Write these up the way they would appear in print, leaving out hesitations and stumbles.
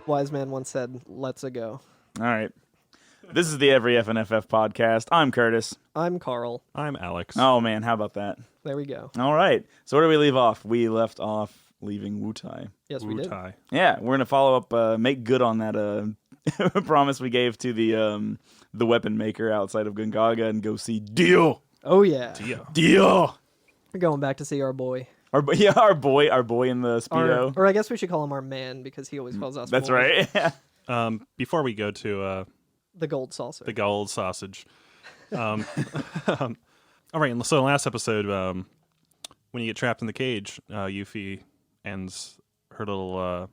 wise man once said, "Let's a go." All right. This is the Every FNFF podcast. I'm Curtis. I'm Carl. I'm Alex. Oh, man. How about that? There we go. All right. So where do we leave off? We left off leaving Wutai. Yes, we did. Wutai. Yeah, we're going to follow up, make good on that promise we gave to the weapon maker outside of Gungaga and go see Dio. Oh yeah. Dio. We're going back to see our boy. Our boy in the Speedo. Or I guess we should call him our man because he always calls us. That's boy. right. Before we go to The gold saucer. the gold sausage, all right. So in the last episode, when you get trapped in the cage, Yuffie ends her little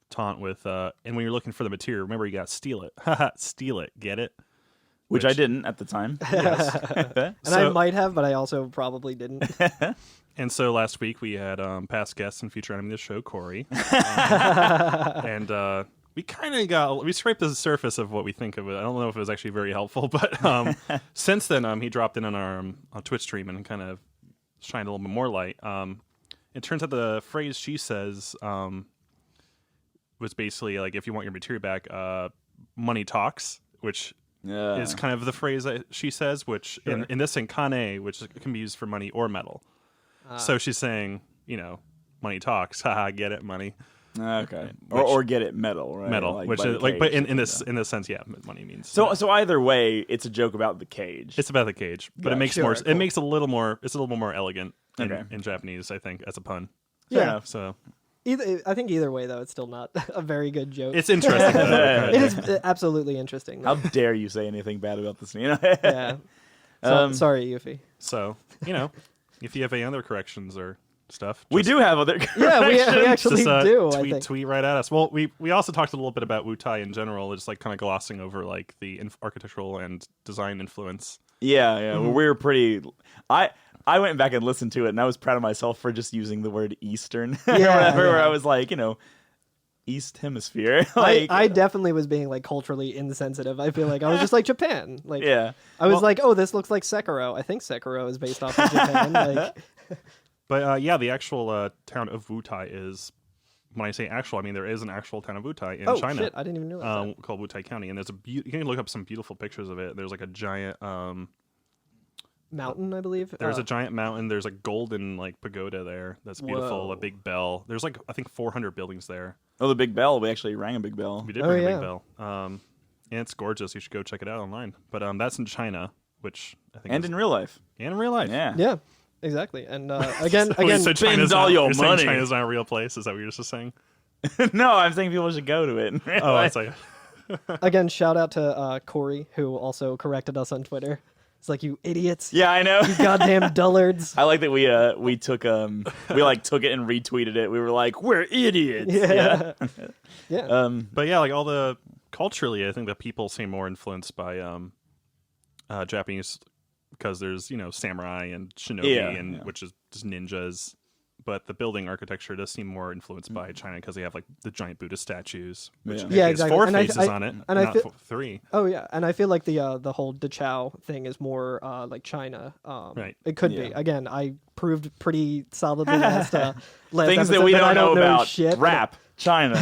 taunt with, and when you're looking for the material, remember you got to steal it. Steal it. Get it? Which I didn't at the time. Yes. And I might have, but I also probably didn't. And so last week we had past guest and future enemy of the show, Corey. And we kind of we scraped the surface of what we think of it. I don't know if it was actually very helpful, but since then he dropped in on our Twitch stream and kind of shined a little bit more light. It turns out the phrase she says was basically like, if you want your material back, money talks, which is kind of the phrase that she says, which in this in Kane, which can be used for money or metal. So she's saying, money talks. Haha, get it, money. Okay. Or get it metal, right? Metal, which is like, but in this sense, yeah, money means. So either way, it's a joke about the cage. It's about the cage, but it makes sure, more. cool. It makes a little more. It's a little bit more elegant Okay. in Japanese, I think, as a pun. Fair Yeah. enough. So I think either way, though, it's still not a very good joke. it's interesting. Though. It is absolutely interesting. How Though. dare you say anything bad about this? Yeah. Sorry, Yuffie. So if you have any other corrections or stuff, We do have other Yeah, we corrections. actually just do. I think. tweet right at us. Well, we also talked a little bit about Wutai in general, just like kind of glossing over like the architectural and design influence. Yeah. Well, we were pretty. I went back and listened to it, and I was proud of myself for just using the word Eastern. Where I was like, East Hemisphere. I definitely was being like culturally insensitive. I feel like I was just like Japan. Like Yeah. I was like, oh, this looks like Sekiro. I think Sekiro is based off of Japan. Like, But the actual town of Wutai is, when I say actual, I mean there is an actual town of Wutai in China. Shit, I didn't even know that. Called Wutai County, and there's you can look up some beautiful pictures of it. There's like a giant Mountain, I believe. there's a giant mountain. There's a golden like pagoda there that's beautiful. Whoa. A big bell. There's like I think 400 buildings there. Oh, the big bell. We actually rang a big bell. We did Oh, ring a yeah. big bell. And it's gorgeous. You should go check it out online. But that's in China, which I think And is, in real life. and in real life. Yeah. Yeah, exactly. And again, So China's spend all not, your you're saying money. China's not a real place. Is that what you're just saying? No, I'm saying people should go to it. in real Oh, life. it's like again, shout out to Corey who also corrected us on Twitter. It's like, you idiots, Yeah, I know. you goddamn dullards. I like that we took took it and retweeted it. We were like, we're idiots. Yeah. Yeah. But yeah, like all the culturally, I think that people seem more influenced by Japanese because there's samurai and shinobi which is just ninjas. But the building architecture does seem more influenced by China because they have like the giant Buddha statues, which Yeah, has exactly. 4 And I- faces on it, and I not feel- 3. Oh yeah, and I feel like the whole Dachau thing is more like China. Right. It could Yeah. be. Again, I proved pretty solidly last Things episode that we I don't know about. shit. Rap. China.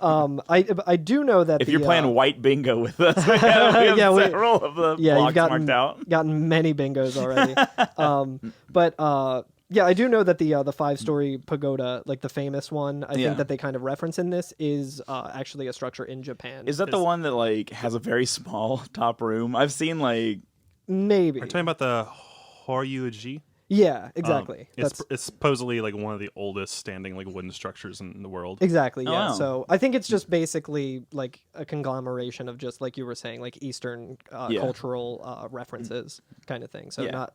I do know that If you're playing white bingo with us, we have Yeah, several of the you've blocks marked out. gotten many bingos already. But yeah, I do know that the 5-story pagoda, like the famous one, I Yeah. think that they kind of reference in this is actually a structure in Japan. Is that the one that like has a very small top room? I've seen like Maybe. Are you talking about the Horyuji? Yeah, exactly. It's supposedly like one of the oldest standing like wooden structures in the world. Exactly, yeah. wow. So I think it's just basically like a conglomeration of just like you were saying, like Eastern cultural references kind of thing. So Yeah. not,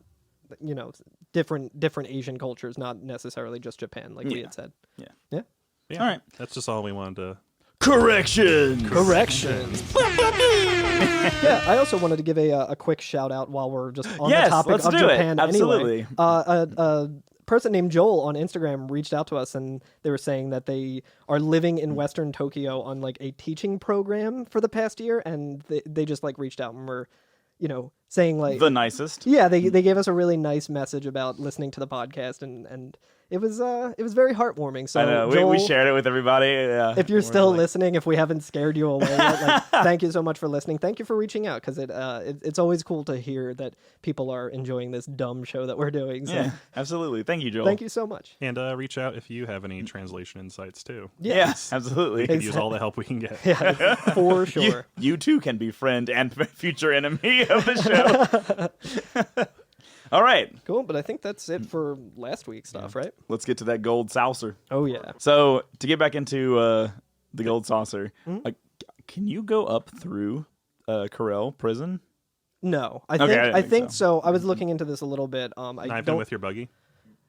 different Asian cultures, not necessarily just Japan, like we had said. Yeah. Yeah. Yeah, All right. that's just all we wanted to. corrections. Corrections. Yeah, I also wanted to give a quick shout out while we're just on Yes, the topic let's of do it. Japan. Absolutely. Anyway, a person named Joel on Instagram reached out to us and they were saying that they are living in Western Tokyo on like a teaching program for the past year, and they just like reached out and were, saying like The nicest. yeah, they gave us a really nice message about listening to the podcast and it was very heartwarming. So I know Joel, we shared it with everybody. Yeah. if you're still listening, if we haven't scared you away yet, like, thank you so much for listening. Thank you for reaching out, because it's always cool to hear that people are enjoying this dumb show that we're doing. So Yeah, absolutely. Thank you, Joel. thank you so much. And reach out if you have any translation insights too. Yes, absolutely. We could use all the help we can get. Yeah, for sure. You too can be friend and future enemy of the show. All right, Cool, but I think that's it for last week's stuff, right? let's get to that gold saucer. Oh yeah. So to get back into the gold saucer, can you go up through Corel prison? No, I Okay, think so. I was looking into this a little bit. I Not even don't with your buggy.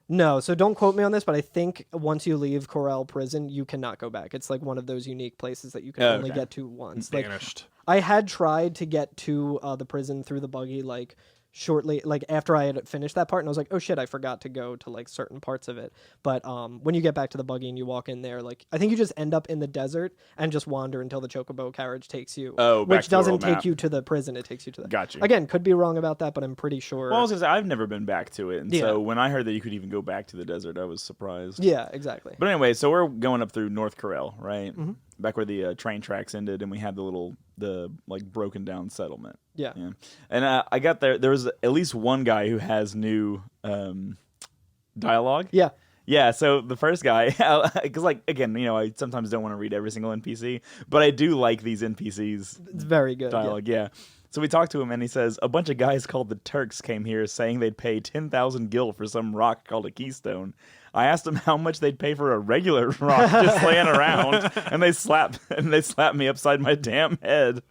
No, so don't quote me on this, but I think once you leave Corel prison, you cannot go back. It's like one of those unique places that you can only get to once. Like, Vanished. I had tried to get to the prison through the buggy, like shortly, like after I had finished that part, and I was like, oh shit, I forgot to go to like certain parts of it. But when you get back to the buggy and you walk in there, like I think you just end up in the desert and just wander until the chocobo carriage takes you. Oh, back which to the doesn't world take map. you to the prison; it takes you to the. Got you. Again, could be wrong about that, but I'm pretty sure. Well, I was gonna say I've never been back to it, and Yeah. so when I heard that you could even go back to the desert, I was surprised. Yeah, exactly. But anyway, so we're going up through North Corel, right? Mm-hmm. Back where the train tracks ended, and we had the like broken down settlement. Yeah. Yeah. And I got there. There was at least one guy who has new dialogue. Yeah. Yeah, so the first guy, because like again, I sometimes don't want to read every single NPC, but I do like these NPCs It's very good. yeah. dialogue. Yeah. So we talked to him, and he says a bunch of guys called the Turks came here saying they'd pay 10,000 gil for some rock called a keystone. I asked them how much they'd pay for a regular rock just laying around, and they slapped me upside my damn head,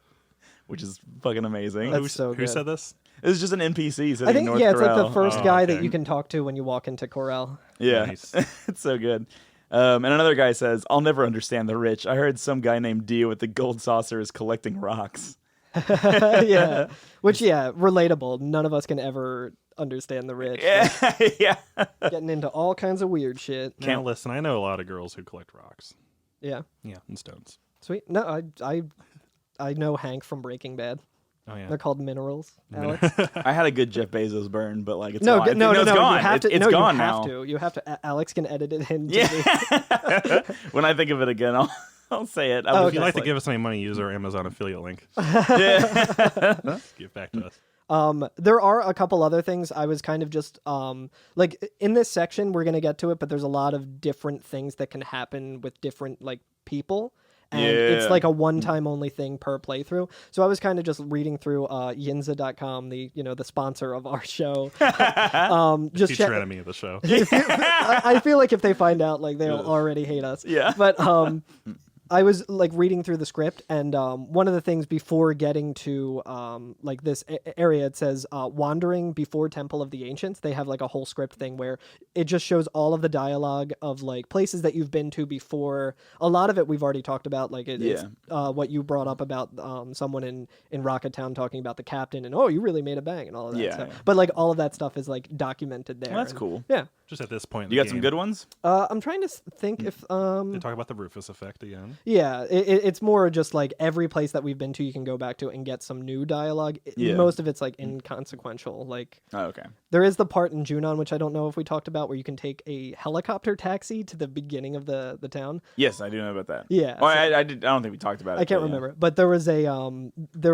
which is fucking amazing. That's so Who good. said this? It was just an NPC sitting I in think North it's like the Corel. first Oh, guy okay. that you can talk to when you walk into Corel. Yeah, Nice. it's so good. And another guy says, "I'll never understand the rich. I heard some guy named Dio with the gold saucer is collecting rocks." Yeah, which relatable. None of us can ever understand the rich. Yeah, yeah. Getting into all kinds of weird shit. Now listen, I know a lot of girls who collect rocks. Yeah, Yeah, and stones. sweet. No, I know Hank from Breaking Bad. Oh yeah. They're called minerals. Alex. I had a good Jeff Bezos burn, but like it's No, gone. no, it's gone. You have to. It's no, gone you have now. to. You have to. Alex can edit it in. Yeah. When I think of it again, I'll say it. Oh, If you'd okay. like to give us any money, use our Amazon affiliate link. Yeah. Give back to us. There are a couple other things I was kind of just like in this section we're gonna get to it, but there's a lot of different things that can happen with different like people. And it's Yeah. like a one-time only thing per playthrough. So I was kind of just reading through yinza.com, the sponsor of our show. Just Future check. enemy of the show. I feel like if they find out, like they'll already hate us. Yeah. But I was like reading through the script, and one of the things before getting to like this area, it says wandering before Temple of the Ancients. They have like a whole script thing where it just shows all of the dialogue of like places that you've been to before. A lot of it we've already talked about, like it's what you brought up about someone in Rocket Town talking about the captain and you really made a bang and all of that Yeah, stuff. yeah. But like all of that stuff is like documented there. Well, that's and- cool. Yeah. Just at this point in You the got some game, good ones? I'm trying to think if They talk about the Rufus effect again. yeah, it's more just like every place that we've been to, you can go back to and get some new dialogue. Yeah. Most of it's like inconsequential. Like Oh, okay. there is the part in Junon, which I don't know if we talked about, where you can take a helicopter taxi to the beginning of the town. Yes, I do know about that. Yeah, Oh, so- I don't think we talked about it. I can't but yeah. remember, but there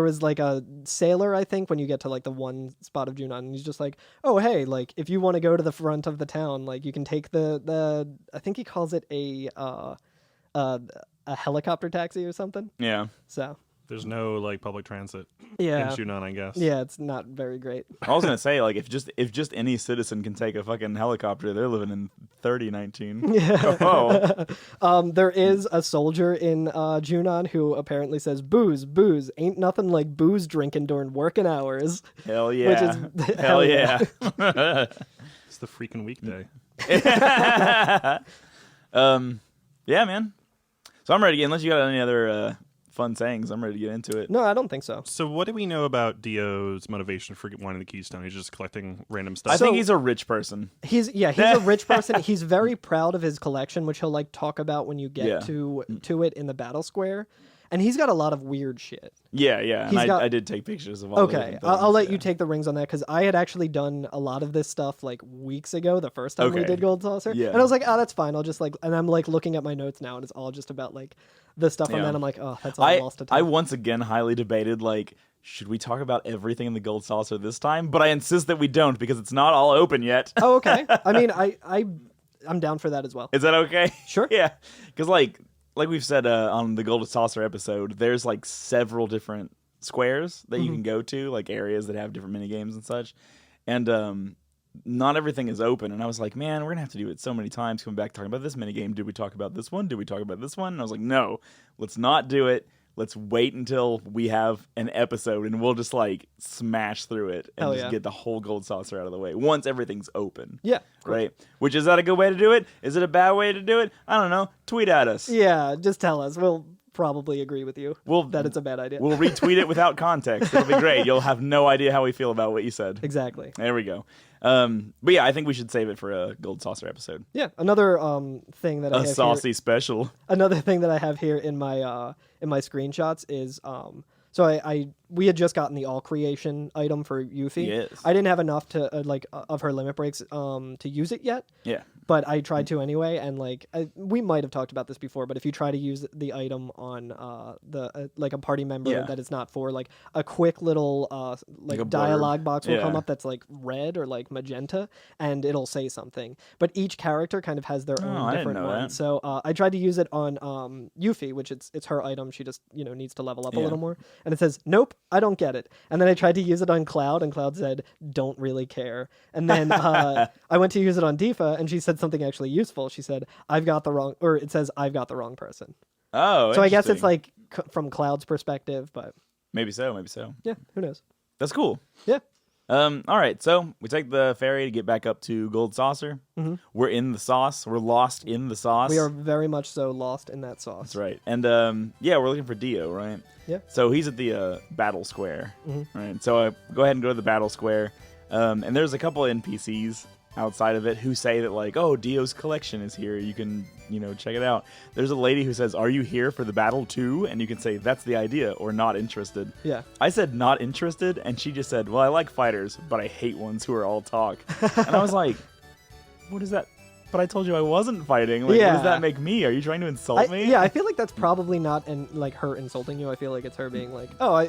was like a sailor, I think, when you get to like the one spot of Junon, and he's just like, oh hey, like if you want to go to the front of the town, like you can take the I think he calls it a helicopter taxi or something. Yeah. So There's no like public transit yeah, in Junon, I guess. yeah, it's not very great. I was gonna say, like, if just any citizen can take a fucking helicopter, they're living in 3019. Yeah. Oh, There is a soldier in Junon who apparently says, "Booze, ain't nothing like booze drinking during working hours." hell yeah! Which is hell yeah! It's the freaking weekday. Yeah, man. So I'm ready to get. Unless you got any other fun sayings, I'm ready to get into it. No, I don't think so. So what do we know about Dio's motivation for wanting the Keystone? He's just collecting random stuff. I think he's a rich person. He's a rich person. He's very proud of his collection, which he'll like talk about when you get Yeah. to it in the battle square. and he's got a lot of weird shit. Yeah, and He's got- I did take pictures of all the Okay, different things, I'll let yeah. you take the rings on that because I had actually done a lot of this stuff like weeks ago, the first time we Okay. did Gold Saucer. Yeah. And I was like, oh, that's fine. I'll just and I'm like looking at my notes now and it's all just about like the stuff on Yeah. that. I'm like, oh, that's all I lost to time. once again highly debated, like, should we talk about everything in the Gold Saucer this time? But I insist that we don't because it's not all open yet. Oh, okay. I mean, I'm down for that as well. Is that okay? Sure. Yeah, because like we've said on the Golden Saucer episode, there's like several different squares that you can go to, like areas that have different mini games and such, and not everything is open. And I was like, man, we're gonna have to do it so many times. Coming back talking about this mini game, did we talk about this one? Did we talk about this one? And I was like, no, let's not do it. Let's wait until we have an episode, and we'll just like smash through it and Hell just yeah. get the whole Gold Saucer out of the way once everything's open. Yeah. Cool. Right? Which, is that a good way to do it? Is it a bad way to do it? I don't know. Tweet at us. Yeah, just tell us. We'll probably agree with you We'll- that it's a bad idea. We'll retweet it without context. It'll be great. You'll have no idea how we feel about what you said. Exactly. There we go. But yeah, I think we should save it for a Gold Saucer episode. Yeah. Another thing that I A have saucy special. another thing that I have here in my screenshots is so we had just gotten the all creation item for Yuffie. Yes. I didn't have enough to of her limit breaks to use it yet, Yeah. but I tried to anyway. And we might have talked about this before, but if you try to use the item on like a party member Yeah. that it's not for, like a quick little Like a blurb. dialogue box will come Yeah. up that's like red or like magenta, and it'll say something. But each character kind of has their Oh, own I didn't different know one. that. So I tried to use it on Yuffie, which it's her item. She just needs to level up a Yeah. little more, and it says nope, I don't get it. And then I tried to use it on Cloud, and Cloud said don't really care. And then I went to use it on Tifa, and she said something actually useful. She said it says I've got the wrong person. Oh, So I guess it's interesting. like from Cloud's perspective, but Maybe so. yeah, who knows? That's cool. Yeah. All right, so we take the ferry to get back up to Gold Saucer. Mm-hmm. We're in the sauce. We're lost in the sauce. We are very much so lost in that sauce. That's right. And yeah, we're looking for Dio, right? Yeah. So he's at the battle square, Mm-hmm. right? So go ahead and go to the battle square. And there's a couple of NPCs outside of it who say that, like, oh, Dio's collection is here. You can, check it out. There's a lady who says, are you here for the battle too? And you can say, that's the idea, or not interested. Yeah. I said not interested, and she just said, well, I like fighters, but I hate ones who are all talk. And I was like, what is that? But I told you I wasn't fighting. Like, what Yeah. does that make me? Are you trying to insult me? Yeah, I feel like that's probably not like her insulting you. I feel like it's her being like, "Oh,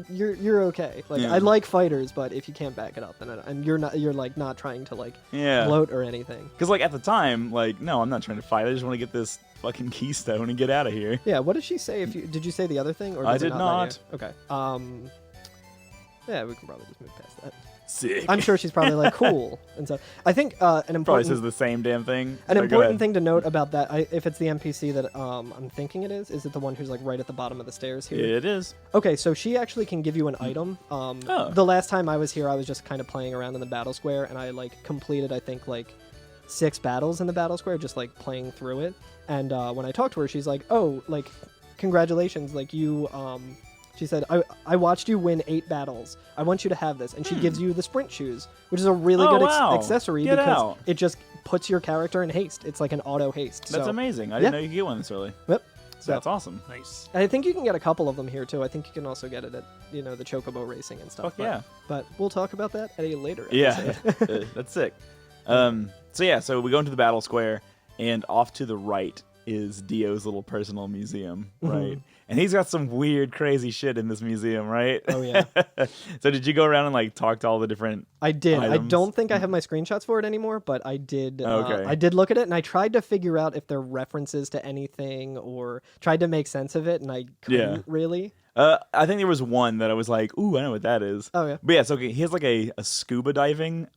you're okay." Like Yeah. I like fighters, but if you can't back it up, then and you're not trying to like Yeah. gloat or anything. Because, like, at the time, like, no, I'm not trying to fight. I just want to get this fucking keystone and get out of here. Yeah. What did she say? Did you say the other thing? Or I does it did let you? Okay. Yeah, we can probably just move past that. Sick. I'm sure she's probably like cool and so. I think an Probably important says the same damn thing. An So go important ahead. thing to note about that, if it's the NPC that I'm thinking it is it the one who's like right at the bottom of the stairs here? It is. Okay, so she actually can give you an item. Oh. The last time I was here, I was just kind of playing around in the battle square, and I like completed, I think, like 6 battles in the battle square, just like playing through it. And when I talked to her, she's like, "Oh, like, congratulations! Like you." She said, I watched you win 8 battles. I want you to have this. And she gives you the sprint shoes, which is a really Oh, good wow. accessory Get because out. it just puts your character in haste. It's like an auto haste. That's so, amazing. I yeah. didn't know you could get one this early. Yep. So that's awesome. Nice. I think you can get a couple of them here too. I think you can also get it at the Chocobo racing and stuff. Fuck yeah. But we'll talk about that at a later Yeah. episode. That's sick. So we go into the battle square, and off to the right is Dio's little personal museum, right? And he's got some weird, crazy shit in this museum, right? Oh, yeah. So did you go around and like talk to all the different? I did. I items? don't think I have my screenshots for it anymore, but I did. Okay. I did look at it, and I tried to figure out if they're references to anything or tried to make sense of it, and I couldn't really. I think there was one that I was like, ooh, I know what that is. Oh, yeah. But yeah, so okay, he has like a scuba diving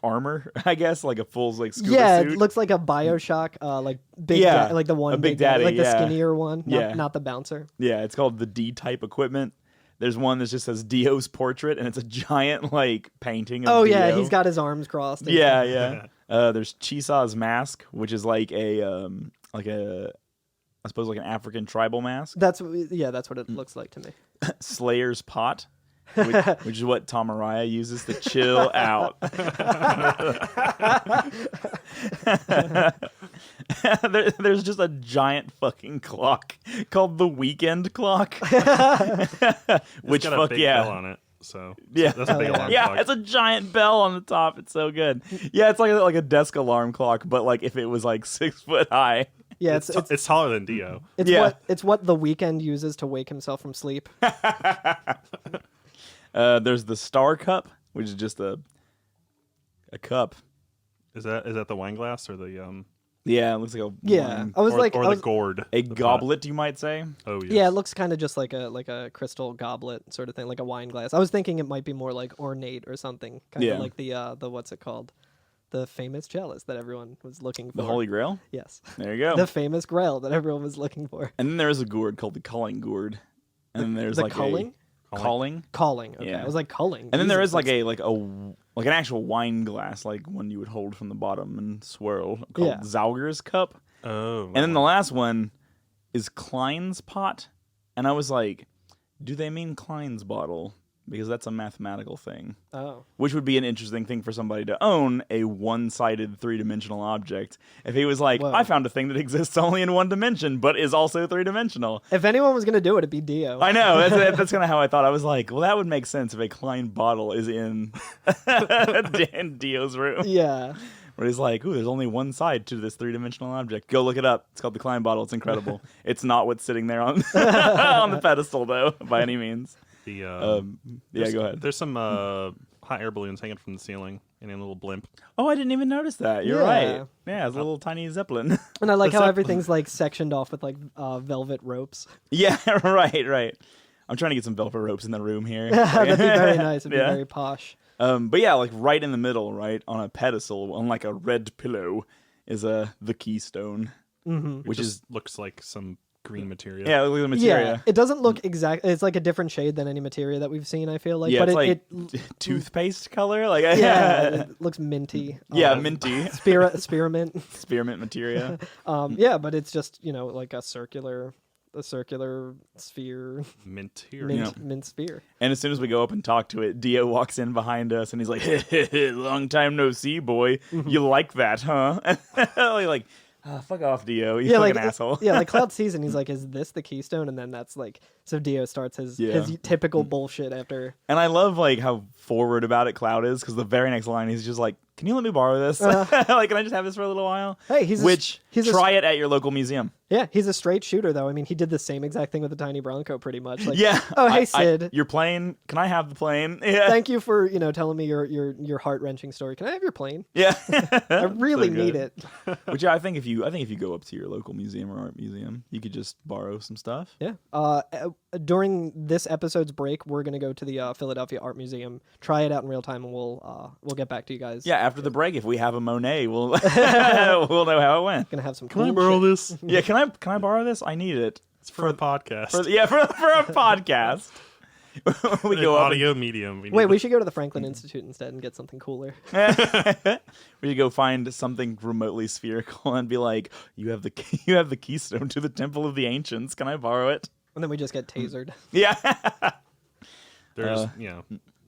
armor, I guess, like a full like scuba Yeah, suit. it looks like a BioShock, like big, Yeah, like the one a Big Daddy, like the yeah. skinnier one, Yeah. not the bouncer. Yeah, it's called the D-type equipment. There's one that just says Dio's portrait, and it's a giant like painting of Oh yeah, Dio. he's got his arms crossed. and Yeah, stuff. yeah. There's Chisa's mask, which is like a I suppose like an African tribal mask. That's what it looks like to me. Slayer's pot, which is what Tom Araya uses to chill out. There's just a giant fucking clock called the Weekend Clock. Which got a fuck big yeah. bell on it. So Yeah, that's a big alarm yeah, clock. it's a giant bell on the top. It's so good. Yeah, it's like a desk alarm clock, but like if it was like 6 foot high. Yeah, It's taller than Dio. it's what the Weekend uses to wake himself from sleep. There's the Star Cup, which is just a cup. Is that the wine glass or the Yeah, it looks like a Yeah, wine- I was like, the gourd? a the pot? goblet, you might say. Oh yes. yeah, it looks kind of just like a crystal goblet sort of thing, like a wine glass. I was thinking it might be more like ornate or something, kind Yeah. of like the what's it called, the famous chalice that everyone was looking for. The Holy Grail. Yes, There you go. the famous Grail that everyone was looking for. And then there's a gourd called the Calling Gourd. And then there's the like culling? a calling. Calling. Okay, Yeah. I was like culling. And then there is Jesus, like an actual wine glass, like one you would hold from the bottom and swirl, called Yeah. Zauger's cup. Oh. And then the last one is Klein's pot. And I was like, do they mean Klein's bottle? Because that's a mathematical thing. Oh, Which would be an interesting thing for somebody to own, a one-sided three-dimensional object. If he was like, Whoa. I found a thing that exists only in one dimension, but is also three-dimensional. if anyone was gonna do it, it'd be Dio. I know, that's kind of how I thought. I was like, well, that would make sense if a Klein bottle is in Dan Dio's room. Yeah. Where he's like, ooh, there's only one side to this three-dimensional object. Go look it up. It's called the Klein bottle. It's incredible. It's not what's sitting there on on the pedestal, though, by any means. the Yeah, go ahead. There's some hot air balloons hanging from the ceiling in a little blimp. Oh, I didn't even notice that. You're Yeah. right. Yeah, it's a little tiny Zeppelin. And I like how Zeppelin. everything's like sectioned off with like velvet ropes. Yeah, right. I'm trying to get some velvet ropes in the room here. That'd be very nice. It'd Yeah. be very posh. But yeah, like right in the middle, right on a pedestal, on like a red pillow, is the keystone, which is looks like some green material. yeah, look at the materia. Yeah, it doesn't look exact. It's like a different shade than any materia that we've seen. I feel like, Yeah, but it's like it toothpaste color, like yeah, it looks minty. yeah, minty Spearmint. spearmint materia. Yeah, but it's just like a circular sphere, Material. mint sphere. And as soon as we go up and talk to it, Dio walks in behind us, and he's like, "Long time no see, boy. You like that, huh?" like, fuck off, Dio. You fucking asshole. Yeah, like Cloud sees it and he's like, "Is this the keystone?" And then that's like, so Dio starts his typical bullshit after. And I love like how forward about it Cloud is, because the very next line he's just like, "Can you let me borrow this? Like, can I just have this for a little while?" Hey, try it at your local museum. Yeah, he's a straight shooter though. I mean, he did the same exact thing with the tiny Bronco, pretty much. Like, Yeah. oh, hey Sid. Your plane? Can I have the plane? Yeah. Thank you for telling me your heart wrenching story. Can I have your plane? Yeah. I really So need good. it. Which I think if you go up to your local museum or art museum, you could just borrow some stuff. Yeah. During this episode's break, we're gonna go to the Philadelphia Art Museum, try it out in real time, and we'll get back to you guys. Yeah, after the break, if we have a Monet, we'll we'll know how it went. Gonna have some. Can I cool borrow shit. this? Yeah, can I borrow this? I need it. It's for the podcast. For a podcast. We An go up. audio medium. Wait, we should go to the Franklin Institute instead and get something cooler. We should go find something remotely spherical and be like, you have the keystone to the Temple of the Ancients. Can I borrow it? And then we just get tasered. Yeah. There's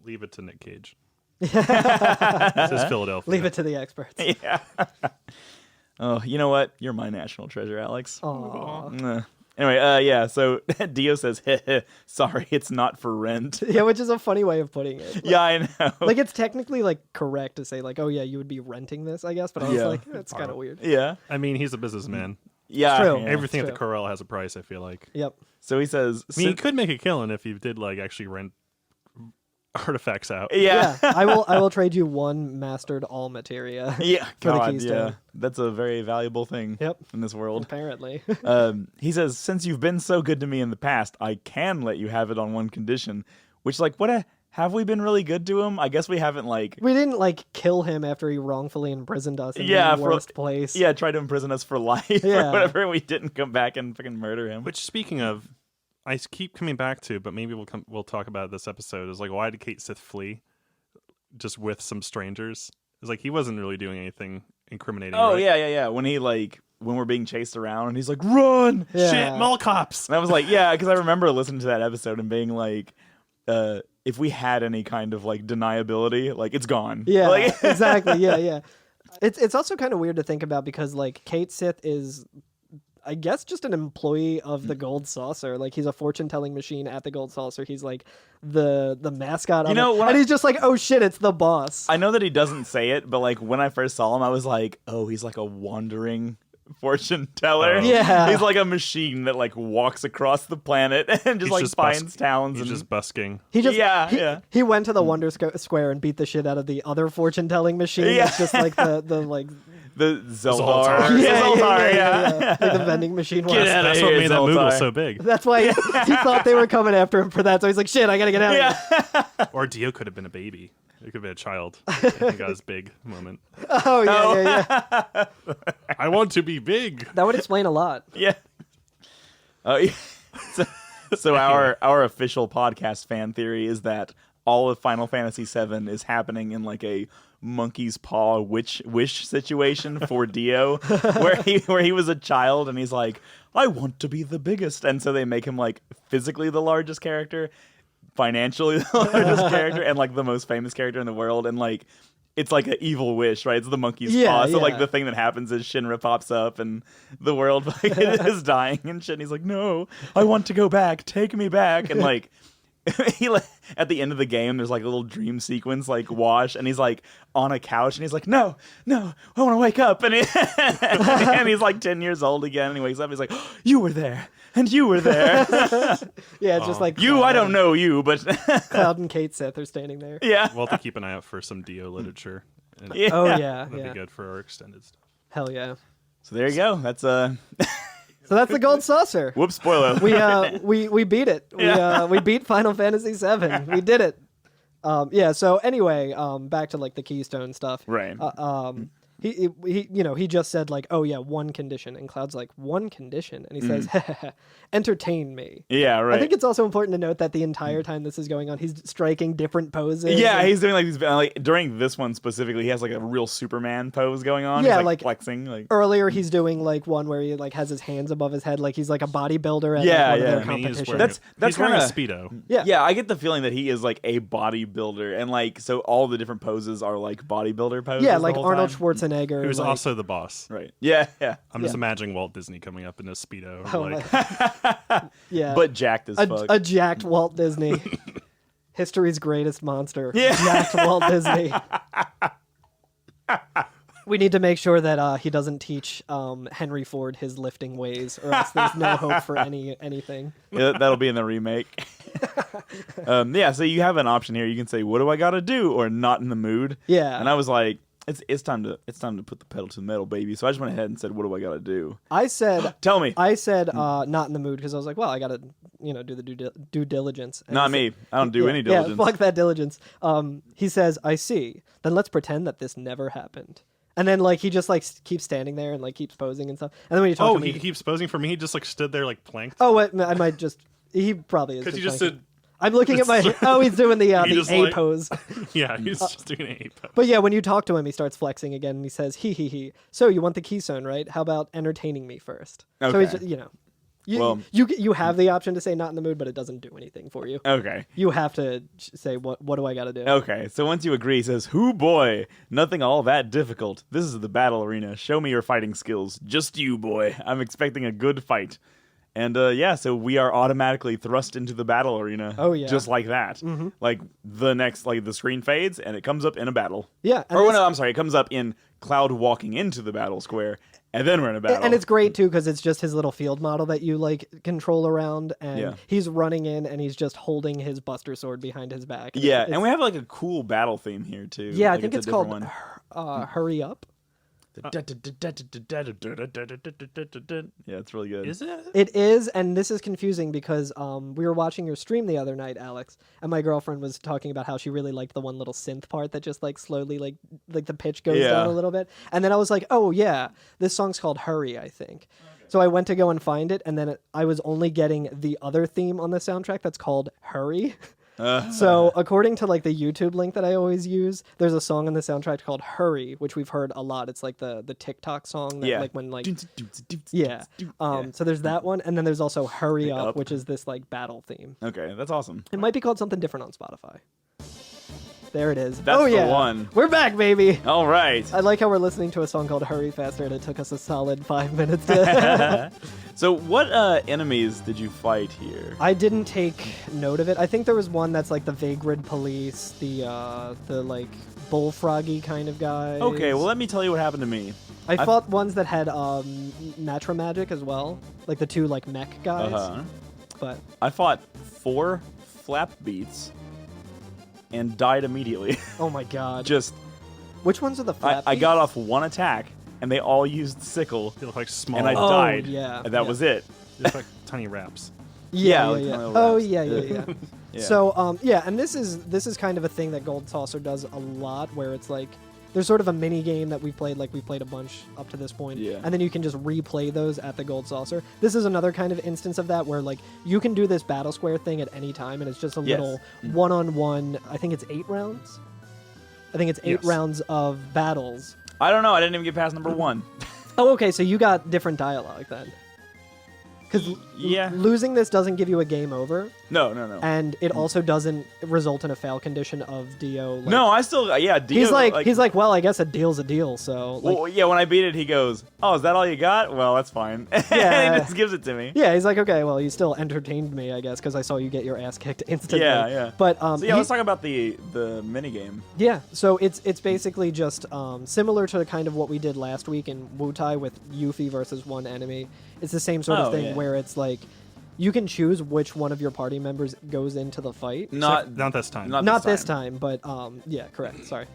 leave it to Nick Cage. This is Philadelphia. Leave it to the experts. Yeah. Oh, you know what? You're my national treasure, Alex. Aw. Anyway, yeah, so Dio says, sorry, it's not for rent. Yeah, which is a funny way of putting it. Yeah, I know. Like, it's technically, like, correct to say, like, oh, yeah, you would be renting this, I guess. But I was Yeah. like, that's kind of weird. Yeah. I mean, he's a businessman. Yeah. It's true. yeah. Everything at the true. Corral has a price, I feel like. Yep. So he says, I mean, you could make a killing if you did, like, actually rent artifacts out. yeah. Yeah, I will trade you one mastered all materia. Yeah, For the God, keystone. yeah. That's a very valuable thing Yep. in this world. Apparently. He says, since you've been so good to me in the past, I can let you have it on one condition. Which, like, have we been really good to him? I guess we haven't, like... We didn't, like, kill him after he wrongfully imprisoned us in Yeah, the for- worst place. Yeah, tried to imprison us for life Yeah. or whatever. We didn't come back and freaking murder him. Which, speaking of, I keep coming back to, but maybe we'll talk about it this episode, is like, why did Kate Sith flee just with some strangers? It's like he wasn't really doing anything incriminating. Oh, right? yeah. When we're being chased around and he's like, run! Yeah. Shit, mall cops! And I was like, yeah, because I remember listening to that episode and being like, if we had any kind of, like, deniability, like, it's gone. Yeah, Like, exactly. Yeah. It's also kind of weird to think about because like Kate Sith is, I guess, just an employee of the Gold Saucer. Like he's a fortune telling machine at the Gold Saucer. He's like the mascot. You of know, it. when And he's just like, oh shit, it's the boss. I know that he doesn't say it, but like when I first saw him, I was like, oh, he's like a wandering fortune teller. Oh. Yeah. He's like a machine that like walks across the planet and just He's like finds towns. He's and just busking. He just Yeah. He went to the Wonder Square and beat the shit out of the other fortune telling machine. Yeah. It's just like the like the Zeldar. Zoltar. Yeah. like the vending machine. Get was. out of That's here, what made that Zoltar. Moogle so big. That's why he thought they were coming after him for that. So he's like, shit, I gotta get out of here. Or Dio could have been a baby. It could have been a child. He got his big moment. Oh yeah. I want to be big. That would explain a lot. Yeah. Yeah. So our official podcast fan theory is that all of Final Fantasy VII is happening in like a monkey's paw wish situation for Dio, where he was a child and he's like, I want to be the biggest, and so they make him like physically the largest character, financially the largest character, and like the most famous character in the world, and like it's like an evil wish, right? It's the monkey's paw. So like the thing that happens is Shinra pops up and the world like, is dying and shit. And he's like, no, I want to go back. Take me back. And like he at the end of the game, there's like a little dream sequence like wash, and he's like on a couch and he's like, no, I want to wake up. And and he's like 10 years old again. And he wakes up. And he's like, oh, you were there. And you were there. Yeah, it's just like You, Cloud I don't know you, but Cloud and Kate Sith are standing there. yeah. We'll have to keep an eye out for some Dio literature. And Yeah. Oh yeah, that'd be good for our extended stuff. Hell yeah. So there you go. That's So that's the Gold Saucer. whoops, spoiler. We beat it. We beat Final Fantasy VII. We did it. Yeah. So anyway, back to like the Keystone stuff. Right. He just said like, oh yeah, one condition, and Cloud's like, one condition, and he says, entertain me. Yeah, right. I think it's also important to note that the entire time this is going on, he's striking different poses. Yeah, and- he's doing like these like during this one specifically. He has like a real Superman pose going on. Yeah, he's, like- flexing. Like Earlier, he's doing like one where he like has his hands above his head, like he's like a bodybuilder at Yeah, like, one yeah. of their I mean, he's competitions. That's wearing a kinda- Speedo. Yeah. yeah, I get the feeling that he is like a bodybuilder, and like so all the different poses are like bodybuilder poses. Yeah, the like whole Arnold time. Schwarzenegger. He was like, also the boss. Right. Yeah, yeah. I'm just Yeah. imagining Walt Disney coming up in a Speedo. Oh, like, yeah, But jacked as fuck. a jacked Walt Disney, history's greatest monster. Yeah. Jacked Walt Disney. We need to make sure that he doesn't teach Henry Ford his lifting ways, or else there's no hope for anything. Yeah, that'll be in the remake. Yeah, so you have an option here. You can say, "What do I got to do?" or "Not in the mood." Yeah. And I was like, "It's time to put the pedal to the metal, baby." So I just went ahead and said, "What do I got to do?" I said Tell me. not in the mood because I was like, well, I gotta do the due diligence. And Not he me. said- I don't do any Yeah, diligence. fuck that diligence. He says, I see. Then let's pretend that this never happened. And then like he just like keeps standing there and like keeps posing and stuff. And then when you talk oh, to him, he keeps posing for me. He just like stood there like planked. oh, wait, I might just. He probably is. Because he just playing. said, I'm looking at my. Oh, he's doing the He just, A like- pose. yeah, he's just doing an ape. But yeah, when you talk to him, he starts flexing again, and he says, "He. So you want the keystone, right? How about entertaining me first?" So he's Okay. just, Well- you have the option to say not in the mood, but it doesn't do anything for you. Okay. You have to say what do I got to do? Okay, so once you agree, he says, "Hoo boy, nothing all that difficult. This is the battle arena. Show me your fighting skills. Just you, boy. I'm expecting a good fight." And yeah, so we are automatically thrust into the battle arena. Oh, yeah. Just like that. Like the screen fades and it comes up in a battle. Yeah, and Or this- no, I'm sorry, it comes up in Cloud walking into the battle square, and then we're in a battle. And it's great too because it's just his little field model that you like control around, and Yeah. he's running in and he's just holding his Buster Sword behind his back. yeah, It's- and we have like a cool battle theme here too. yeah, I Like, think a it's different called one. Hurry Up. Yeah, it's really good. Is it? It is, and this is confusing because we were watching your stream the other night, Alex, and my girlfriend was talking about how she really liked the one little synth part that just like slowly like the pitch goes Yeah. down a little bit, and then I was like, oh yeah, this song's called Hurry, I think. So I went to go and find it, and then I was only getting the other theme on the soundtrack that's called Hurry. So according to like the YouTube link that I always use, there's a song on the soundtrack called Hurry, which we've heard a lot. It's like the TikTok song that Yeah. like when like yeah. So there's that one, and then there's also Hurry Up, which is this like battle theme. Okay, that's awesome. It might be called something different on Spotify. There it is. That's oh, the yeah. one. We're back, baby. All right. I like how we're listening to a song called Hurry Faster, and it took us a solid 5 minutes to... So what enemies did you fight here? I didn't take note of it. I think there was one that's like the Vagrant Police, the like bullfroggy kind of guys. Okay, well, let me tell you what happened to me. I fought ones that had natural magic as well, like the two like mech guys. Uh-huh. But I fought 4 flap beats and died immediately. oh my god! Just Which ones are the flap? I got off one attack, and they all used sickle, They look like small. and I Oh, died. yeah, And that yeah. was it. They look like tiny wraps. Yeah, like yeah. tiny little Oh wraps. yeah, yeah. Yeah. So yeah, and this is kind of a thing that Gold Saucer does a lot, where it's like there's sort of a mini game that we played, like we played a bunch up to this point, Yeah. and then you can just replay those at the Gold Saucer. This is another kind of instance of that, where like you can do this Battle Square thing at any time, and it's just a Yes. little one-on-one. I think it's 8 rounds. I think it's 8 Yes. rounds of battles. I don't know. I didn't even get past number 1. Oh, okay, so you got different dialogue then. Because Yeah. losing this doesn't give you a game over, No. and it also doesn't result in a fail condition of Dio. Like, No, I still, Dio, he's like, well, I guess a deal's a deal. So, like, well, yeah, when I beat it, he goes, "Oh, is that all you got? Well, that's fine." Yeah. He just gives it to me. yeah, he's like, okay, well, you still entertained me, I guess, because I saw you get your ass kicked instantly. Yeah. But So yeah, let's talk about the mini game. yeah, so it's basically just similar to kind of what we did last week in Wutai with Yuffie versus one enemy. It's the same sort of Oh, thing yeah. where it's like you can choose which one of your party members goes into the fight. Not Not this time. Not this time, but yeah, correct. Sorry,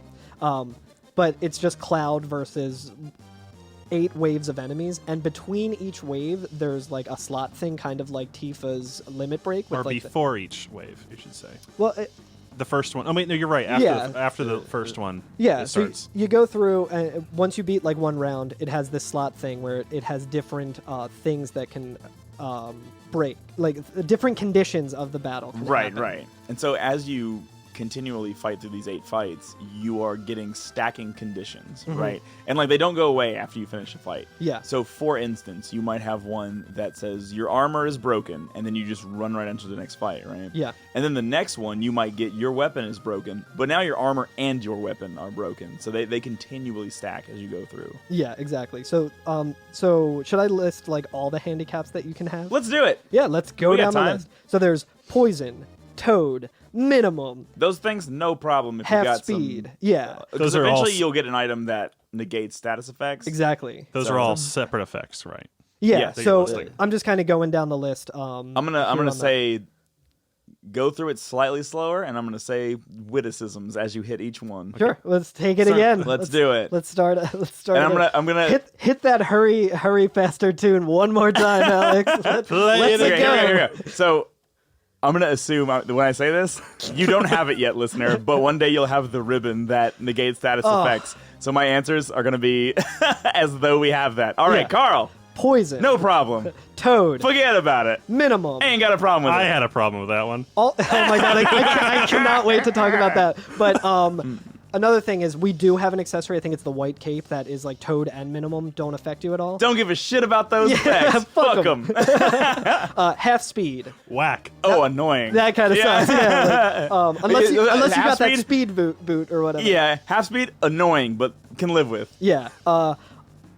but it's just Cloud versus 8 waves of enemies, and between each wave, there's like a slot thing, kind of like Tifa's Limit Break. With Or like before each wave, you should say. The first one. Oh, wait, no, you're right. After the first one. yeah. It So starts. you go through, once you beat like one round, it has this slot thing where it has different things that can break, like different conditions of the battle. can Right, happen. right. And so as you continually fight through these 8 fights, you are getting stacking conditions, right? And like they don't go away after you finish a fight. Yeah. So for instance, you might have one that says your armor is broken, and then you just run right into the next fight, right? Yeah. And then the next one, you might get your weapon is broken, but now your armor and your weapon are broken. So they continually stack as you go through. Yeah, exactly. So, so should I list like all the handicaps that you can have? Let's do it. Yeah, let's go We got down the time. list. So there's poison, toad, minimum, Those things, no problem if you half got speed. some. Yeah, Because Those are all eventually s- you'll get an item that negates status effects. exactly. Those So- are all separate effects, right? Yeah. Yeah, So that you're listing. I'm just kind of going down the list. I'm here gonna on that. say go through it slightly slower, and I'm gonna say witticisms as you hit each one. Sure. Let's take it Start- again. Let's do it. Let's start. Let's start. And it. I'm gonna hit that hurry faster tune one more time, Alex. Let's Play it go. again. here we go. So I'm gonna assume when I say this, you don't have it yet, listener. But one day you'll have the ribbon that negates status effects. So my answers are gonna be as though we have that. All right, Yeah. Carl. Poison. No problem. Toad. Forget about it. Minimum. I ain't got a problem with I it. had a problem with that one. Oh my god, I cannot wait to talk about that. But another thing is we do have an accessory. I think it's the white cape that is like Toad and minimum don't affect you at all. Don't give a shit about those effects. fuck Fuck 'em. them. Half speed. Whack. Oh, annoying. That kind of Yeah. sucks. Yeah, like, unless you Half got that speed? speed boot or whatever. Yeah, half speed, annoying, but can live with. Yeah.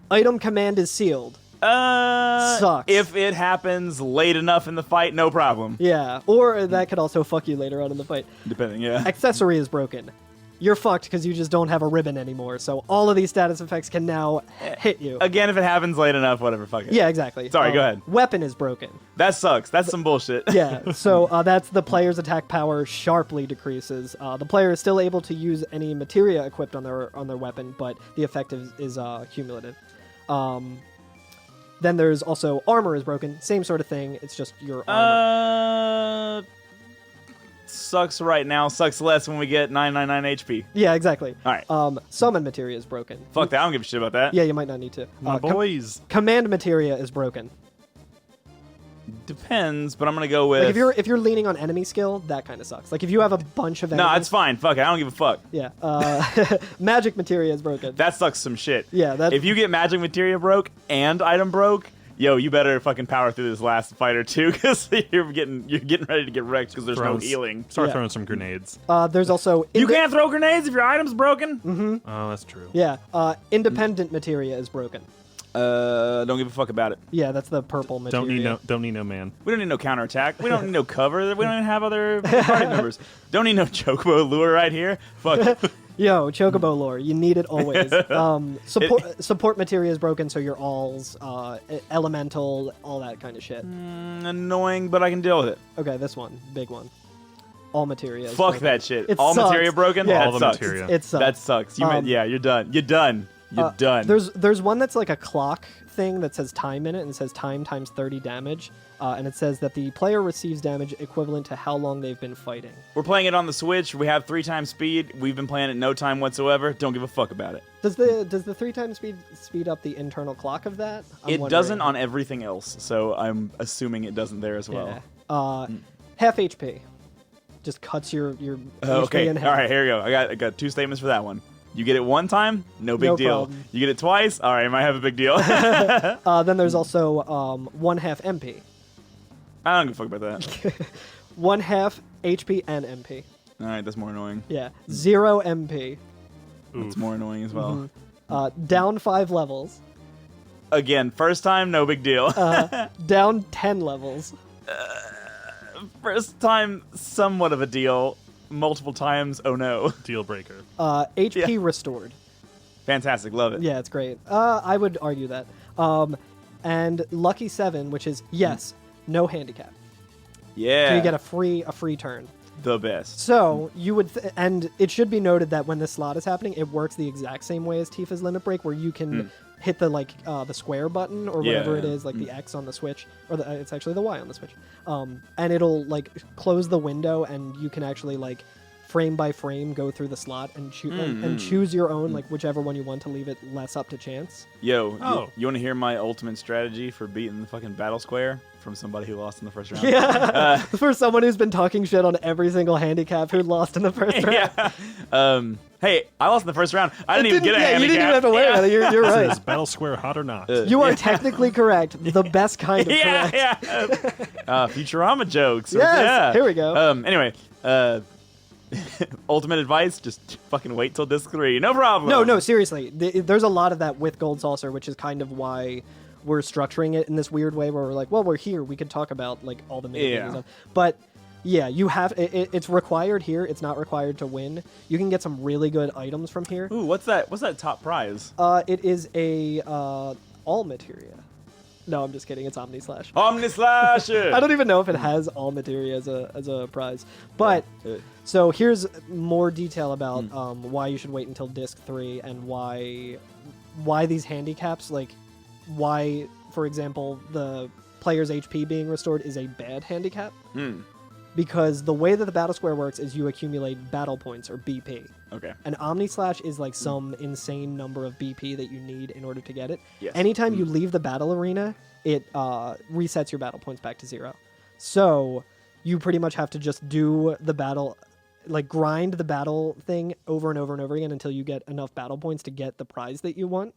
Item command is sealed. Sucks. If it happens late enough in the fight, no problem. Yeah. Or that could also fuck you later on in the fight. Depending, yeah. Accessory is broken. You're fucked because you just don't have a ribbon anymore. So all of these status effects can now hit you. Again, if it happens late enough, whatever, fuck it. Yeah, exactly. Sorry, go ahead. Weapon is broken. That sucks. That's some bullshit. Yeah, so that's the player's attack power sharply decreases. The player is still able to use any materia equipped on their weapon, but the effect is cumulative. Then there's also armor is broken. Same sort of thing. It's just your armor. Sucks right now. Sucks less when we get 999 HP. Yeah, exactly. All right. Summon materia is broken. Fuck that. I don't give a shit about that. Yeah, you might not need to. My boys. Command materia is broken. Depends, but I'm gonna go with. Like if you're leaning on enemy skill, that kind of sucks. Like if you have a bunch of enemies. No, it's fine. Fuck it. I don't give a fuck. Yeah. Magic materia is broken. That sucks some shit. Yeah, that- If you get magic materia broke and item broke, yo, you better fucking power through this last fight or two because you're getting ready to get wrecked because there's no healing. Start throwing some grenades. There's also You can't throw grenades if your item's broken. Mm-hmm. Oh, that's true. Yeah, independent materia is broken. Don't give a fuck about it. Yeah, that's the purple materia. Don't need no man. We don't need no counterattack. We don't need no cover. We don't even have other party members. Don't need no chocobo lure right here. Fuck it. Yo, chocobo lore, you need it always. Support materia is broken, so your alls, elemental, all that kind of shit. Annoying, but I can deal with it. Okay, this one, big one. All materia. Fuck broken. that shit. It All sucks. materia broken? Yeah. That All the sucks. materia. It sucks. That sucks. Yeah, you're done. You're done. You're done. There's one that's like a clock thing that says time in it, and it says time times 30 damage, and it says that the player receives damage equivalent to how long they've been fighting. We're playing it on the Switch. We have 3 times speed. We've been playing it no time whatsoever. Don't give a fuck about it. Does the 3 times speed up the internal clock of that? It doesn't on everything else, so I'm assuming it doesn't there as well. Yeah. Half HP. Just cuts your HP Okay, in half. all right, here we go. I got 2 statements for that one. You get it one time, no big deal. Problem. You get it twice, all right, I might have a big deal. Then there's also 1/2 MP. I don't give a fuck about that. 1/2 HP and MP. All right, that's more annoying. Yeah. 0 MP. That's more annoying as well. Down 5 levels. Again, first time, no big deal. Down 10 levels. First time, somewhat of a deal. Multiple times, oh no. Deal breaker. HP restored. Fantastic, love it. Yeah, it's great. I would argue that. And Lucky 7, which is yes, no handicap. Yeah. So you get a free turn. The best. So you would, and it should be noted that when this slot is happening, it works the exact same way as Tifa's Limit Break, where you can hit the the square button or whatever it is, like the X on the Switch, or it's actually the Y on the Switch, and it'll like close the window, and you can actually like frame by frame go through the slot and choose your own like whichever one you want to leave it less up to chance. Yo, you want to hear my ultimate strategy for beating the fucking battle square? From somebody who lost in the first round. Yeah, for someone who's been talking shit on every single handicap who lost in the first round. Yeah. Hey, I lost in the first round. I didn't even get a handicap. You didn't even have to worry about it. You're right. Is battle square hot or not? You are technically correct. The best kind of correct. Yeah. Futurama jokes. Yes. Yeah. Here we go. Anyway, ultimate advice: just fucking wait till disc 3. No problem. No, seriously. There's a lot of that with Gold Saucer, which is kind of why we're structuring it in this weird way where we're like, well, we're here. We could talk about like all the mini and stuff. But yeah, you have it's required here. It's not required to win. You can get some really good items from here. Ooh, what's that? What's that top prize? It is a all materia. No, I'm just kidding. It's Omni Slash. Omni Slash. I don't even know if it has all materia as a prize. But so here's more detail about why you should wait until disc 3 and why these handicaps, like why, for example, the player's HP being restored is a bad handicap. Because the way that the battle square works is you accumulate battle points, or BP. Okay. And Omni Slash is like some insane number of BP that you need in order to get it. Yes. Anytime you leave the battle arena, it resets your battle points back to 0. So you pretty much have to just do the battle, like grind the battle thing over and over and over again until you get enough battle points to get the prize that you want.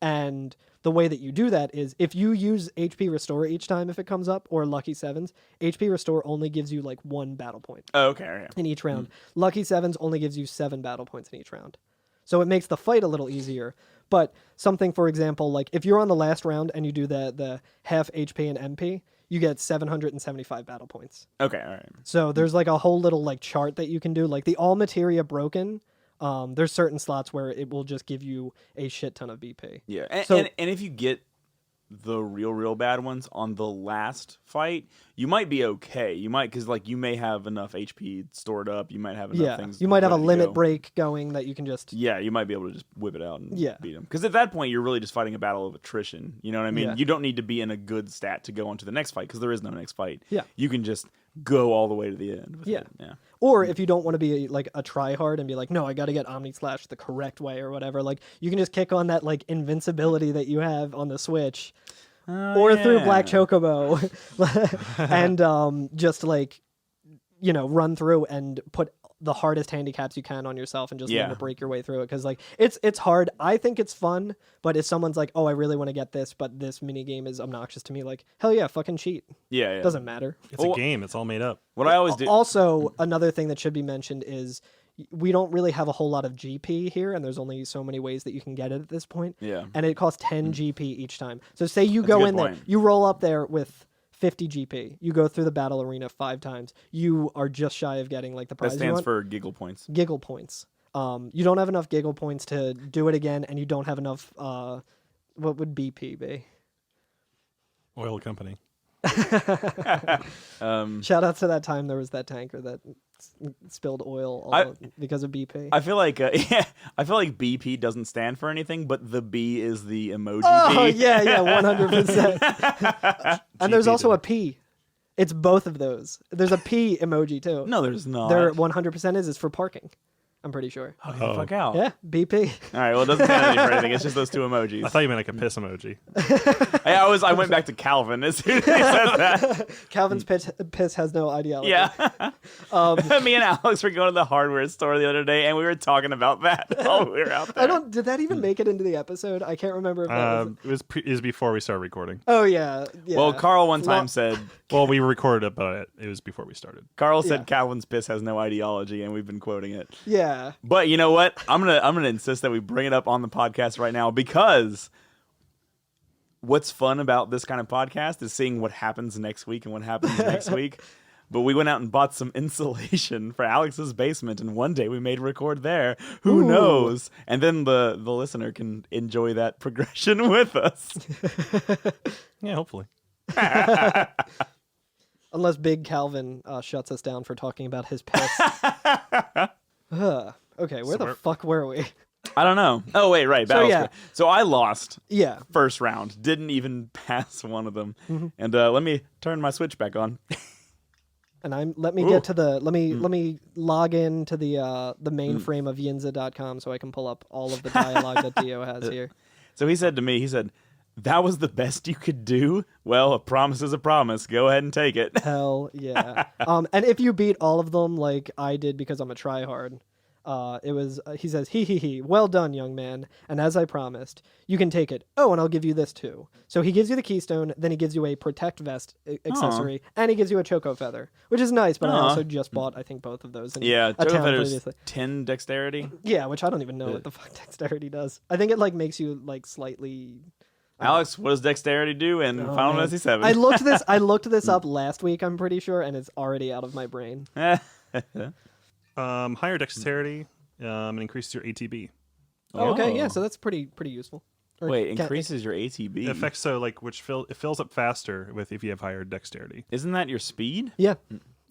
And the way that you do that is if you use HP Restore each time if it comes up, or Lucky 7s, HP Restore only gives you like 1 battle point in each round. Lucky 7s only gives you 7 battle points in each round. So it makes the fight a little easier. But something, for example, like if you're on the last round and you do the half HP and MP, you get 775 battle points. Okay, all right. So there's like a whole little like chart that you can do. Like the all materia broken, there's certain slots where it will just give you a shit ton of BP. Yeah, and, So- and if you get the real bad ones on the last fight, you might be okay. You might, because like you may have enough HP stored up. You might have enough things. You might have a ready to limit go. break going that you can just... Yeah, you might be able to just whip it out and Yeah. beat them. Because at that point, you're really just fighting a battle of attrition. You know what I mean? Yeah. You don't need to be in a good stat to go on to the next fight, because there is no next fight. Yeah. You can just go all the way to the end. With Yeah. it. Yeah. Or if you don't want to be like a tryhard and be like, no, I got to get Omni Slash the correct way or whatever, like you can just kick on that like invincibility that you have on the Switch. Or through Black Chocobo and just like, you know, run through and put the hardest handicaps you can on yourself and just Yeah. learn to break your way through it. Because like it's hard. I think it's fun, but if someone's like, oh, I really want to get this, but this mini game is obnoxious to me, like hell yeah, fucking cheat. Yeah. Doesn't matter. It's a game. It's all made up. What I always do. Also, another thing that should be mentioned is we don't really have a whole lot of GP here, and there's only so many ways that you can get it at this point. Yeah. And it costs 10 GP each time. So say you That's a go good in there, point. you roll up there with 50 GP. You go through the battle arena 5 times. You are just shy of getting like the prize That you stands want. for giggle points. Giggle points. You don't have enough giggle points to do it again, and you don't have enough. What would BP be? Oil company. Shout out to that time there was that tanker that spilled oil because of BP. I feel like I feel like BP doesn't stand for anything, but the B is the emoji. Oh B. yeah, 100%. And there's also a P. It's both of those. There's a P emoji too. No, there's not. There 100% is for parking. I'm pretty sure. Oh, get the fuck out. Yeah, BP. All right. Well, it doesn't stand for anything. It's just those 2 emojis. I thought you meant like a piss emoji. I went back to Calvin as soon as he said that. Calvin's piss has no ideology. Yeah. Me and Alex were going to the hardware store the other day, and we were talking about that while we were out there. Did that even make it into the episode? I can't remember if that was. It was before we started recording. Oh yeah. Well, Carl one time said. Well, we recorded it, but it was before we started. Carl said Yeah. Calvin's piss has no ideology, and we've been quoting it. Yeah. But you know what? I'm gonna insist that we bring it up on the podcast right now because what's fun about this kind of podcast is seeing what happens next week and what happens next week. But we went out and bought some insulation for Alex's basement, and one day we may record there. Who knows? And then the listener can enjoy that progression with us. Yeah, hopefully. Unless Big Calvin shuts us down for talking about his piss. Okay, where the fuck were we? I don't know. Oh wait, right. Battle yeah. Square. So I lost. Yeah. First round, didn't even pass one of them. Mm-hmm. And let me turn my Switch back on. And let me get to the let me log into the mainframe of yinza.com so I can pull up all of the dialogue that Dio has here. So he said to me, that was the best you could do? Well, a promise is a promise. Go ahead and take it. Hell yeah. And if you beat all of them like I did because I'm a tryhard, it was he says, he, well done, young man. And as I promised, you can take it. Oh, and I'll give you this too. So he gives you the keystone, then he gives you a protect vest accessory, and he gives you a choco feather, which is nice, but I also just bought, I think, both of those. In Yeah, a Choco town Feather's previously. 10 dexterity. Yeah, which I don't even know what the fuck dexterity does. I think it like makes you like slightly... Alex, what does dexterity do in Final man. Fantasy VII? I looked this up last week, I'm pretty sure, and it's already out of my brain. Higher dexterity and increases your ATB. Okay, yeah, Oh. so that's pretty useful. Or Wait, can- increases your ATB. It affects it fills up faster if you have higher dexterity. Isn't that your speed? Yeah.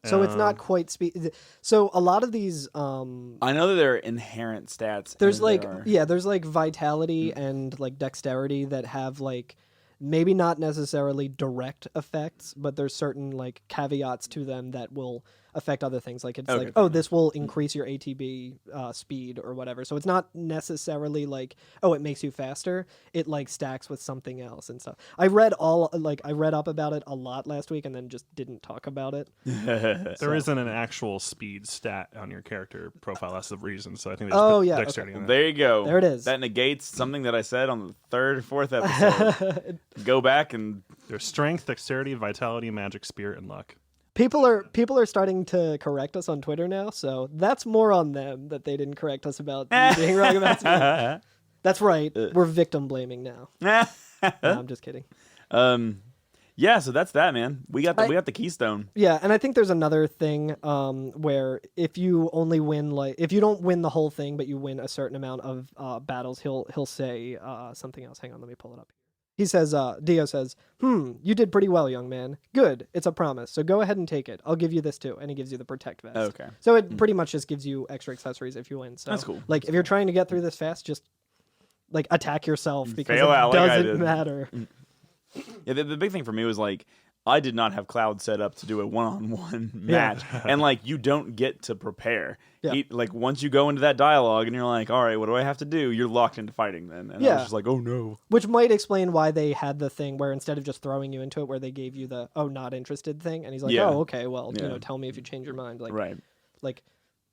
So it's not quite speed. So a lot of these, I know that there are inherent stats. there's and like there are- there's like vitality and like dexterity that have like maybe not necessarily direct effects, but there's certain like caveats to them that will affect other things. Like it's Okay, like, fair oh, this will increase your ATB speed or whatever. So it's not necessarily like, oh, it makes you faster. It like stacks with something else and stuff. I read up about it a lot last week and then just didn't talk about it. There isn't an actual speed stat on your character profile. That's the reason. So I think they just Oh, put yeah, dexterity in There you go. There it is. That negates something that I said on the 3rd or 4th episode. Go back and There's strength, dexterity, vitality, magic, spirit, and luck. People are starting to correct us on Twitter now, so that's more on them that they didn't correct us about being wrong about speed. That's right. We're victim blaming now. No, I'm just kidding. Yeah, so that's that, man. We got the keystone. Yeah, and I think there's another thing where if you only win if you don't win the whole thing, but you win a certain amount of battles, he'll say something else. Hang on, let me pull it up. He says, Dio says, you did pretty well, young man. Good. It's a promise. So go ahead and take it. I'll give you this too. And he gives you the protect vest. Okay. So it pretty much just gives you extra accessories if you win. So That's cool. Like if you're trying to get through this fast, just like attack yourself because Fail it out like I doesn't did. matter. Yeah, the big thing for me was like I did not have Cloud set up to do a one-on-one match, and like you don't get to prepare. Yeah. Like once you go into that dialogue and you're like, all right, what do I have to do? You're locked into fighting then. And I Yeah. was just like, oh no. Which might explain why they had the thing where instead of just throwing you into it, where they gave you the not interested thing, and he's like, Yeah. oh okay, well Yeah. tell me if you change your mind. Like Right. like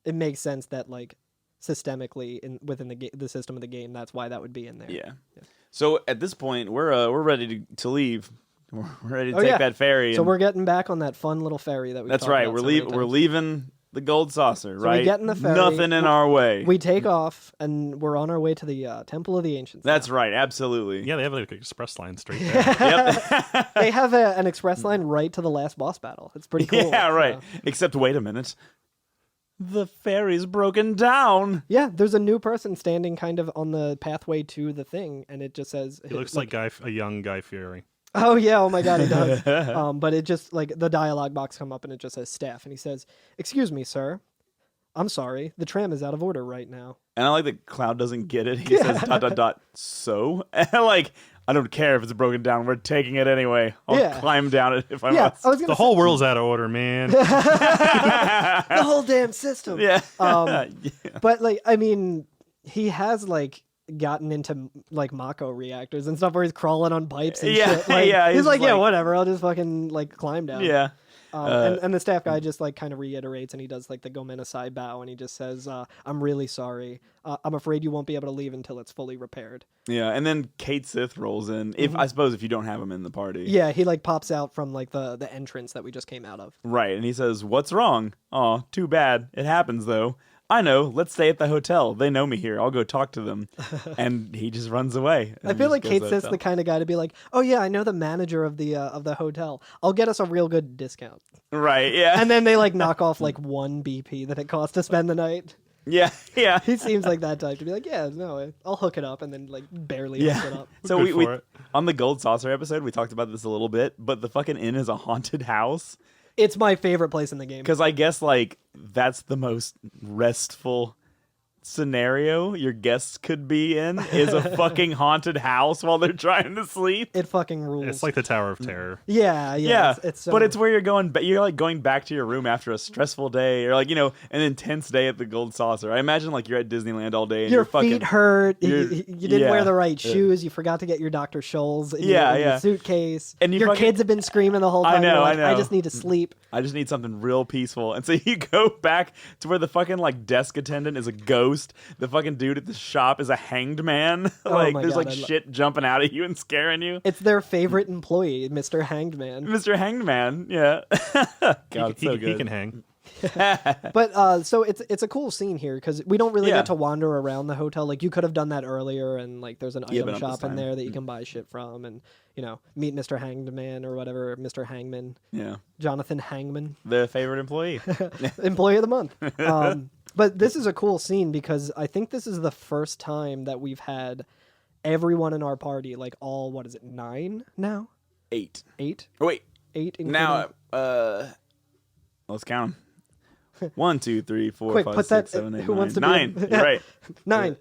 it makes sense that like systemically within the system of the game, that's why that would be in there. Yeah. So at this point, we're ready to leave. We're ready to take that ferry. So we're getting back on that fun little ferry that we. That's right. We're leaving the Gold Saucer. So right. We get in the ferry. Nothing in our way. We take off and we're on our way to the Temple of the Ancients. That's right. Absolutely. Yeah, they have like an express line straight there. Yep. They have an express line right to the last boss battle. It's pretty cool. Yeah. Right. Except, wait a minute. The ferry's broken down. Yeah, there's a new person standing kind of on the pathway to the thing, and it just says... He looks like a young Guy Fieri. Oh, yeah, oh my god, he does. But it just, like, the dialogue box come up and it just says staff, and he says, "Excuse me, sir. I'm sorry, the tram is out of order right now." And I like that Cloud doesn't get it. He says ... So? And like, I don't care if it's broken down. We're taking it anyway. I'll climb down it if I must. The whole world's out of order, man. The whole damn system. Yeah. But, like, I mean, he has, like, gotten into like Mako reactors and stuff where he's crawling on pipes and shit. Like, he's like, yeah, whatever, I'll just fucking like climb down. Yeah. And the staff guy just like kind of reiterates and he does like the Gomenasai bow and he just says, "I'm really sorry. I'm afraid you won't be able to leave until it's fully repaired." Yeah, and then Kate Sith rolls in. I suppose if you don't have him in the party. Yeah, he like pops out from like the entrance that we just came out of. Right, and he says, "What's wrong? Aw, too bad. It happens though. I know. Let's stay at the hotel. They know me here. I'll go talk to them." And he just runs away. I feel like Kate Sith's the kind of guy to be like, "Oh yeah, I know the manager of the hotel. I'll get us a real good discount." Right. Yeah. And then they like knock off like 1 BP that it costs to spend the night. Yeah. Yeah. He seems like that type to be like, "Yeah, no, I'll hook it up," and then like barely hook it up. So we on the Gold Saucer episode, we talked about this a little bit, but the fucking inn is a haunted house. It's my favorite place in the game. Because I guess, like, that's the most restful scenario your guests could be in is a fucking haunted house while they're trying to sleep. It fucking rules. It's like the Tower of Terror. Yeah. It's so... But it's where you're like going back to your room after a stressful day or like, you know, an intense day at the Gold Saucer. I imagine like you're at Disneyland all day and your fucking feet hurt. You didn't wear the right shoes. You forgot to get your Dr. Scholl's in your suitcase. And your kids have been screaming the whole time. I know. I just need to sleep. I just need something real peaceful. And so you go back to where the fucking like desk attendant is a ghost. The fucking dude at the shop is a hanged man. Like there's like shit jumping out at you and scaring you. It's their favorite employee, Mr. Hanged Man. Mr. Hanged Man, yeah. God, it's so good. He can hang. But so it's a cool scene here because we don't really get to wander around the hotel. Like you could have done that earlier, and like there's an item shop in there that you can buy shit from, and you know meet Mr. Hanged Man or whatever, Mr. Hangman. Yeah, Jonathan Hangman, their favorite employee, employee of the month. But this is a cool scene because I think this is the first time that we've had everyone in our party, like all 9 now? 8. 8? Oh, wait. 8 including... Now, let's count them. 1, 2, 3, 4, Quick, 5, put 6, that, 7, 8, who 9. wants to 9. Be You're right. 9.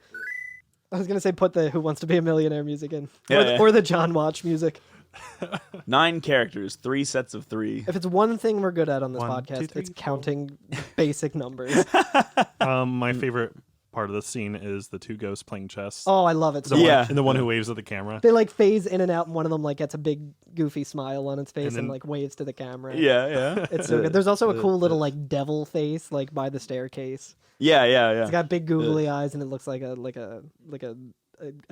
I was going to say put the Who Wants to Be a Millionaire music in. Yeah, or the John Watch music. 9 characters, 3 sets of 3. If it's one thing we're good at on this 1, podcast, 2, 3, it's 4. counting basic numbers. My favorite part of the scene is the 2 ghosts playing chess. Oh, I love it so Yeah. much. And the one who waves at the camera. They like phase in and out, and one of them like gets a big goofy smile on its face and, then, like waves to the camera. Yeah. It's so good. There's also a cool little like devil face like by the staircase. Yeah. It's got big googly eyes and it looks like a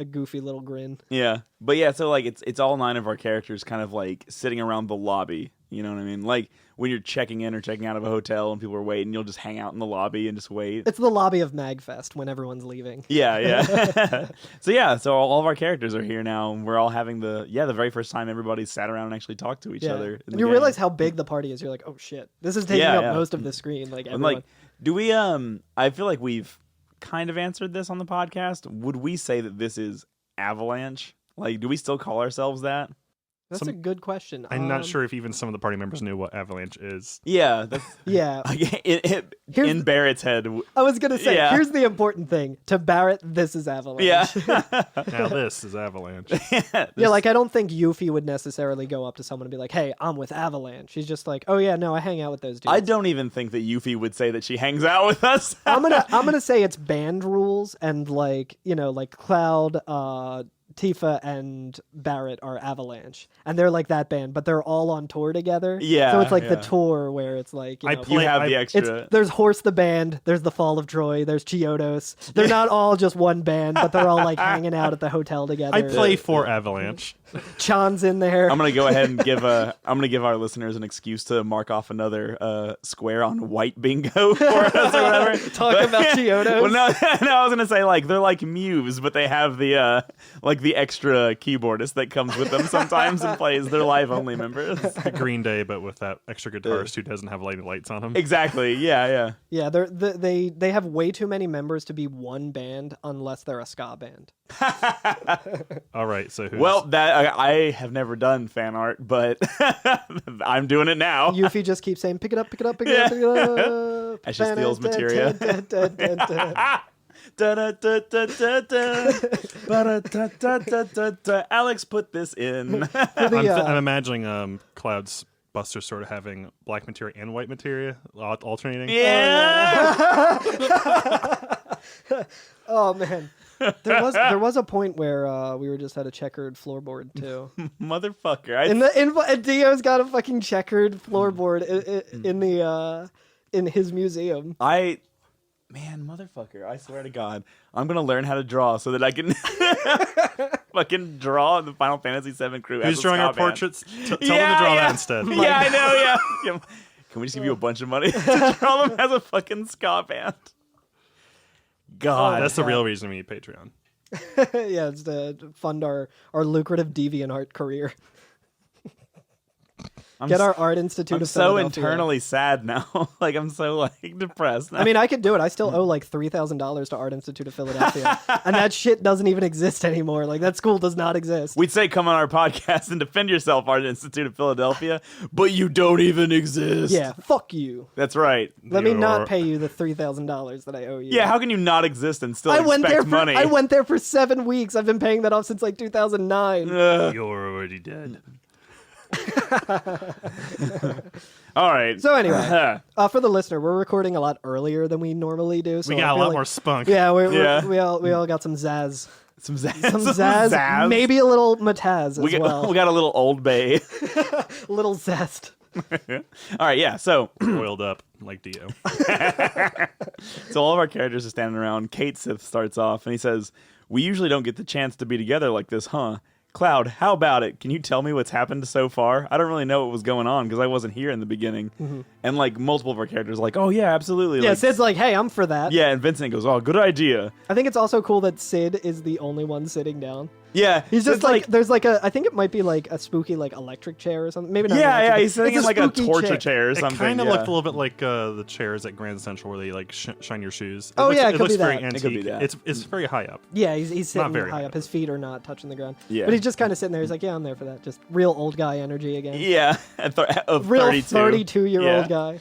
goofy little grin. Yeah. But yeah, so like it's all 9 of our characters kind of like sitting around the lobby. You know what I mean? Like when you're checking in or checking out of a hotel and people are waiting, you'll just hang out in the lobby and just wait. It's the lobby of MagFest when everyone's leaving. Yeah. So all of our characters are here now, and we're all having the very first time everybody sat around and actually talked to each other. And you realize how big the party is. You're like, oh shit, this is taking up most of the screen. Like, everyone... like, do we? I feel like we've kind of answered this on the podcast. Would we say that this is Avalanche? Like, do we still call ourselves that? That's a good question. I'm not sure if even some of the party members knew what Avalanche is. Yeah. That's, yeah. In Barrett's head. I was going to say, here's the important thing. To Barrett, this is Avalanche. Yeah. Now this is Avalanche. Yeah, like I don't think Yuffie would necessarily go up to someone and be like, hey, I'm with Avalanche. She's just like, oh yeah, no, I hang out with those dudes. I don't even think that Yuffie would say that she hangs out with us. I'm gonna say it's band rules and like, you know, like Cloud, Tifa and Barrett are Avalanche, and they're like that band, but they're all on tour together. Yeah, so it's like the yeah. tour where it's like You have the extra. there's Horse the band, there's the Fall of Troy, there's Chiodos. They're not all just one band, but they're all like hanging out at the hotel together. I play for Avalanche. Chan's in there. I'm gonna go ahead and give our listeners an excuse to mark off another square on white bingo for us or whatever. Talk about Chiodos. Well, no, I was gonna say like they're like Muse, but they have the like the extra keyboardist that comes with them sometimes and plays. They're live only members. The Green Day, but with that extra guitarist who doesn't have lights on him. Exactly. Yeah. Yeah, they have way too many members to be one band unless they're a ska band. All right, so who's... Well, that I have never done fan art, but I'm doing it now. Yuffie just keeps saying, "Pick it up, pick it up, pick it up, pick it up." As she steals materia. Alex, put this in. I'm imagining Cloud's Buster sort of having black materia and white materia alternating. Yeah. Oh man, there was a point where we were just at a checkered floorboard too. Motherfucker. And Dio's got a fucking checkered floorboard in his museum. Motherfucker, I swear to God, I'm going to learn how to draw so that I can fucking draw the Final Fantasy VII crew. Who's drawing our portraits? Tell them to draw that instead. Yeah, I know, yeah. Can we just give you a bunch of money to draw them as a fucking ska band? God. That's the real reason we need Patreon. Yeah, it's to fund our lucrative DeviantArt career. Get our Art Institute of Philadelphia. I'm so internally sad now. Like, I'm so, like, depressed now. I mean, I could do it. I still owe, like, $3,000 to Art Institute of Philadelphia. And that shit doesn't even exist anymore. Like, that school does not exist. We'd say come on our podcast and defend yourself, Art Institute of Philadelphia, but you don't even exist. Yeah, fuck you. That's right. Let me not pay you the $3,000 that I owe you. Yeah, how can you not exist and still expect money? I went there for 7 weeks. I've been paying that off since, like, 2009. You're already dead. All right. So anyway, for the listener, we're recording a lot earlier than we normally do. So we got a lot more spunk. Yeah, we all got some zazz. Some zazz. Some zazz. Maybe a little mataz as well. We got a little Old Bay. A little zest. All right, yeah, so... Oiled up like Dio. So all of our characters are standing around. Kate Sith starts off, and he says, "We usually don't get the chance to be together like this, huh? Cloud, how about it? Can you tell me what's happened so far? I don't really know what was going on because I wasn't here in the beginning." Mm-hmm. And like multiple of our characters are like, "Oh yeah, absolutely." Yeah, like, Sid's like, "Hey, I'm for that." Yeah, and Vincent goes, "Oh, good idea." I think it's also cool that Sid is the only one sitting down. Yeah, he's just like there's like I think it might be like a spooky like electric chair or something. Maybe not. Yeah, he's sitting in like a torture chair or something. It kind of looked a little bit like the chairs at Grand Central where they like shine your shoes. It looks be very that. antique. It could be that. It's very high up. Yeah, he's sitting very high up. His feet are not touching the ground. Yeah, but he's just kind of sitting there. He's like, "Yeah, I'm there for that." Just real old guy energy again. Yeah, of real 32. 32-year-old guy.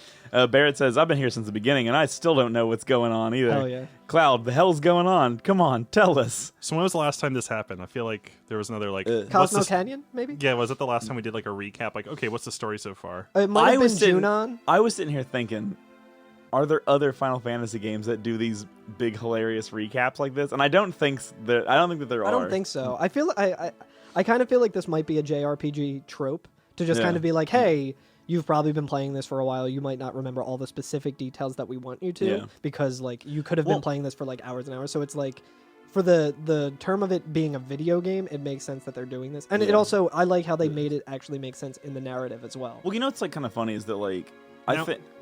Barrett says, "I've been here since the beginning, and I still don't know what's going on either." Hell yeah. Cloud, the hell's going on? Come on, tell us. So when was the last time this happened? I feel like there was another like Cosmo Canyon, maybe? Yeah, was it the last time we did like a recap? Like, okay, what's the story so far? It might have been Junon. I was sitting here thinking, are there other Final Fantasy games that do these big hilarious recaps like this? And I don't think that there are. I don't think so. I feel I kind of feel like this might be a JRPG trope to just kind of be like, hey, you've probably been playing this for a while. You might not remember all the specific details that we want you to because like you could have been playing this for like hours and hours. So it's like for the term of it being a video game, it makes sense that they're doing this. And it also, I like how they made it actually make sense in the narrative as well. Well, you know what's like kind of funny is that like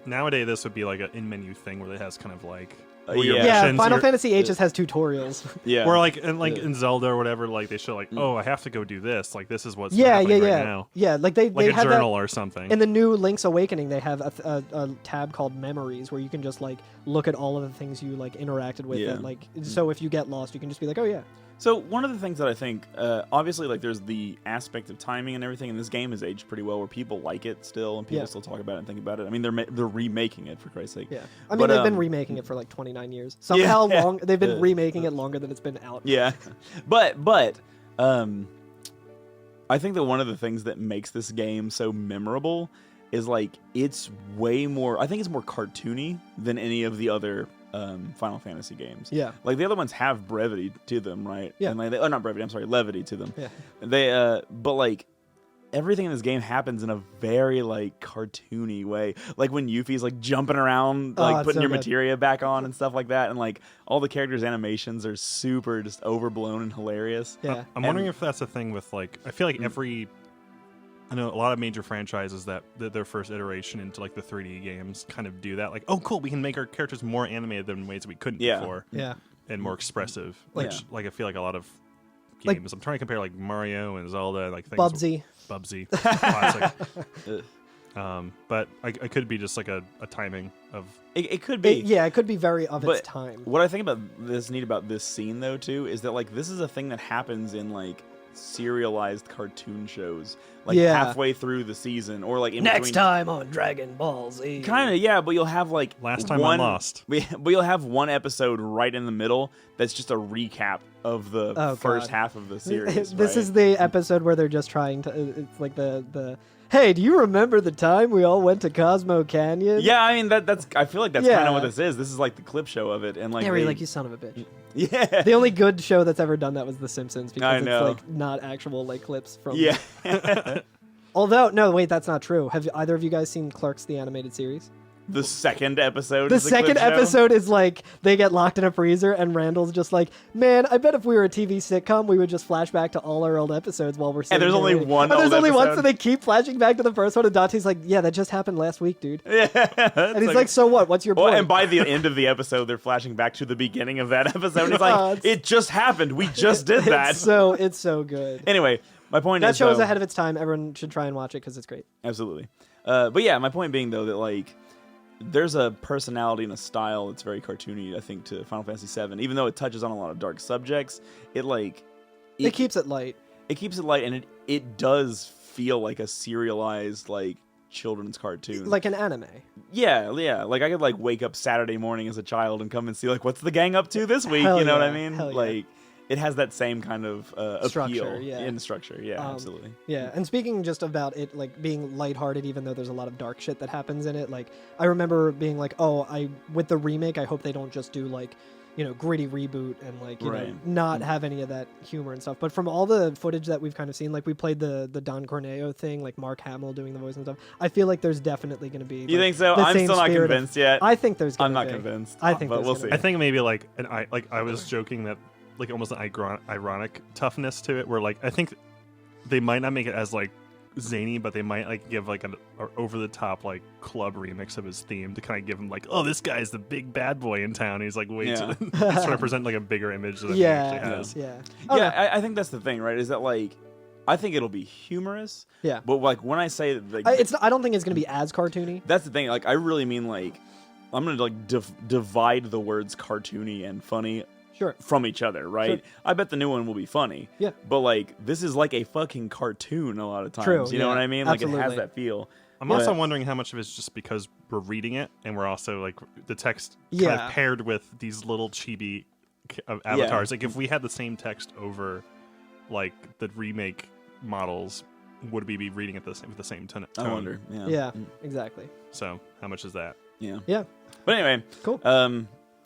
nowadays this would be like an in-menu thing where it has kind of like Final Fantasy VIII just has tutorials. Yeah, or like in Zelda or whatever, like they show like, oh, I have to go do this. Like this is what's happening right now. Yeah, like they like had a journal that, or something. In the new Link's Awakening, they have a tab called Memories where you can just like look at all of the things you like interacted with. And, like so, if you get lost, you can just be like, oh yeah. So one of the things that I think, obviously, like there's the aspect of timing and everything, and this game is aged pretty well, where people like it still, and people still talk about it and think about it. I mean, they're remaking it for Christ's sake. Yeah, I mean they've been remaking it for like 29 years. Somehow they've been remaking it longer than it's been out. Yeah, but I think that one of the things that makes this game so memorable is like it's way more. I think it's more cartoony than any of the other Final Fantasy games. Yeah. Like the other ones have brevity to them, right? Yeah. And like not brevity, I'm sorry, levity to them. Yeah. They but like everything in this game happens in a very like cartoony way. Like when Yuffie's like jumping around, like it's putting so your good. materia back on and stuff like that, and like all the characters' animations are super just overblown and hilarious. Yeah. I'm wondering if that's a thing with like I feel like I know a lot of major franchises that their first iteration into like the 3D games kind of do that. Like, oh, cool, we can make our characters more animated than ways we couldn't before, Yeah. and more expressive. Like- Like I feel like a lot of Like- games. I'm trying to compare like Mario and Zelda, like things. Bubsy. Classic. Ugh. But I could be just like a timing of. It could be. It could be very of its But time. what I think about neat about this scene though too is that like this is a thing that happens in like serialized cartoon shows, like Yeah. halfway through the season or like in Next between. time on Dragon Ball Z. Kind of, yeah, but you'll have like Last time one, I lost. But you'll have one episode right in the middle that's just a recap of the Oh, first God. half of the series. This right? is the episode where they're just trying to. It's like the. Hey, do you remember the time we all went to Cosmo Canyon? Yeah, I mean that's. I feel like that's Yeah. kind of what this is. This is like the clip show of it, and like Yeah, where you're they- like, you son of a bitch. yeah, The only good show that's ever done that was The Simpsons because I it's know. like not actual like clips from. yeah. Although no, wait, that's not true. Have either of you guys seen Clerks the animated series? The second episode. The is a clip second show. episode is like they get locked in a freezer and Randall's just like, man, I bet if we were a TV sitcom, we would just flash back to all our old episodes while we're sitting there's here only waiting." one And there's old only one, episode. so they keep flashing back to the first one. And Dante's like, yeah, that just happened last week, dude. Yeah, And he's like, so what? What's your well, point? and by the end of the episode, they're flashing back to the beginning of that episode. And it's Oh, like, it's- it just happened. We just did that. It's so good. Anyway, my point That is show is though- ahead of its time. Everyone should try and watch it because it's great. Absolutely. But yeah, my point being though that like there's a personality and a style that's very cartoony, I think, to Final Fantasy VII. Even though it touches on a lot of dark subjects, it like It keeps it light. it keeps it light, and it does feel like a serialized like children's cartoon. Like an anime. yeah. Like I could like wake up Saturday morning as a child and come and see like what's the gang up to this week. Hell You know what I yeah, mean? hell yeah. Like it has that same kind of Structure, appeal yeah. in structure. Yeah, Um, absolutely. Yeah, and speaking just about it like being lighthearted, even though there's a lot of dark shit that happens in it, like I remember being like, oh, with the remake, I hope they don't just do like, gritty reboot and like, you know, Right. not have any of that humor and stuff. But from all the footage that we've kind of seen, like we played the Don Corneo thing, like Mark Hamill doing the voice and stuff. I feel like there's definitely going to be. You think so? the I'm same still not spirit of- convinced yet. I think there's. I'm Gonna not be. convinced. I think but there's we'll gonna see. I think maybe like I was joking that like almost an ironic toughness to it, where like I think they might not make it as like zany, but they might like give like an over the top like club remix of his theme to kind of give him like, oh, this guy's the big bad boy in town. He's like way Yeah. too he's trying to present like a bigger image than he Yeah, actually has. yeah. Yeah, I think that's the thing, right? Is that like, I think it'll be humorous. Yeah. But like when I say that, like, I don't think it's going to be as cartoony. that's the thing. Like I really mean like, I'm gonna like divide the words cartoony and funny Sure. from each other, right? Sure. I bet the new one will be funny. Yeah. But like this is like a fucking cartoon a lot of times. True, You know yeah, what I mean? Like it absolutely. has that feel. I'm But- also wondering how much of it's just because we're reading it and we're also like the text kind Yeah. of paired with these little chibi avatars. Like if we had the same text over like the remake models, would we be reading it with the same tone? I wonder. Yeah. Yeah, exactly. So how much is that? Yeah. Yeah. But anyway, Cool.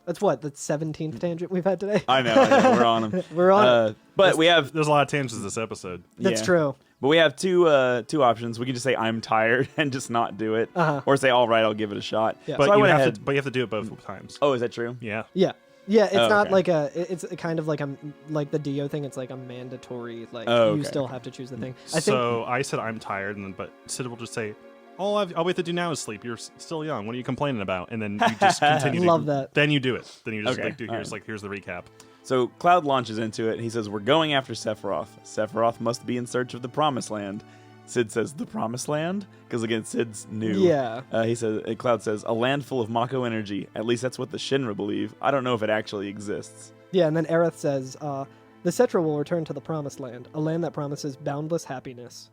That's what the 17th tangent we've had today. I know we're on them. We're on it. But we have There's a lot of tangents this episode. That's yeah. true. But we have two options. We can just say I'm tired and just not do it, Uh-huh. or say all right, I'll give it a shot. Yeah. But So I you went have ahead. to but you have to do it both times. Oh, is that true? Yeah. Yeah. Yeah, it's Oh, not okay. like it's a kind of like like the Dio thing. It's like a mandatory, like Oh, you okay. still have to choose the thing. I think So I said I'm tired, and then but Sid will just say, all we have to do now is sleep. You're still young. What are you complaining about? And then you just continue. Love that. Then you do it. Then you just Okay, like do all here's right. like here's the recap. So Cloud launches into it. He says, "We're going after Sephiroth. Sephiroth must be in search of the Promised Land." Sid says, "The Promised Land?" Because again, Sid's new. Yeah. He says, Cloud says, "A land full of Mako energy. At least that's what the Shinra believe. I don't know if it actually exists." Yeah, and then Aerith says, "The Cetra will return to the Promised Land, a land that promises boundless happiness."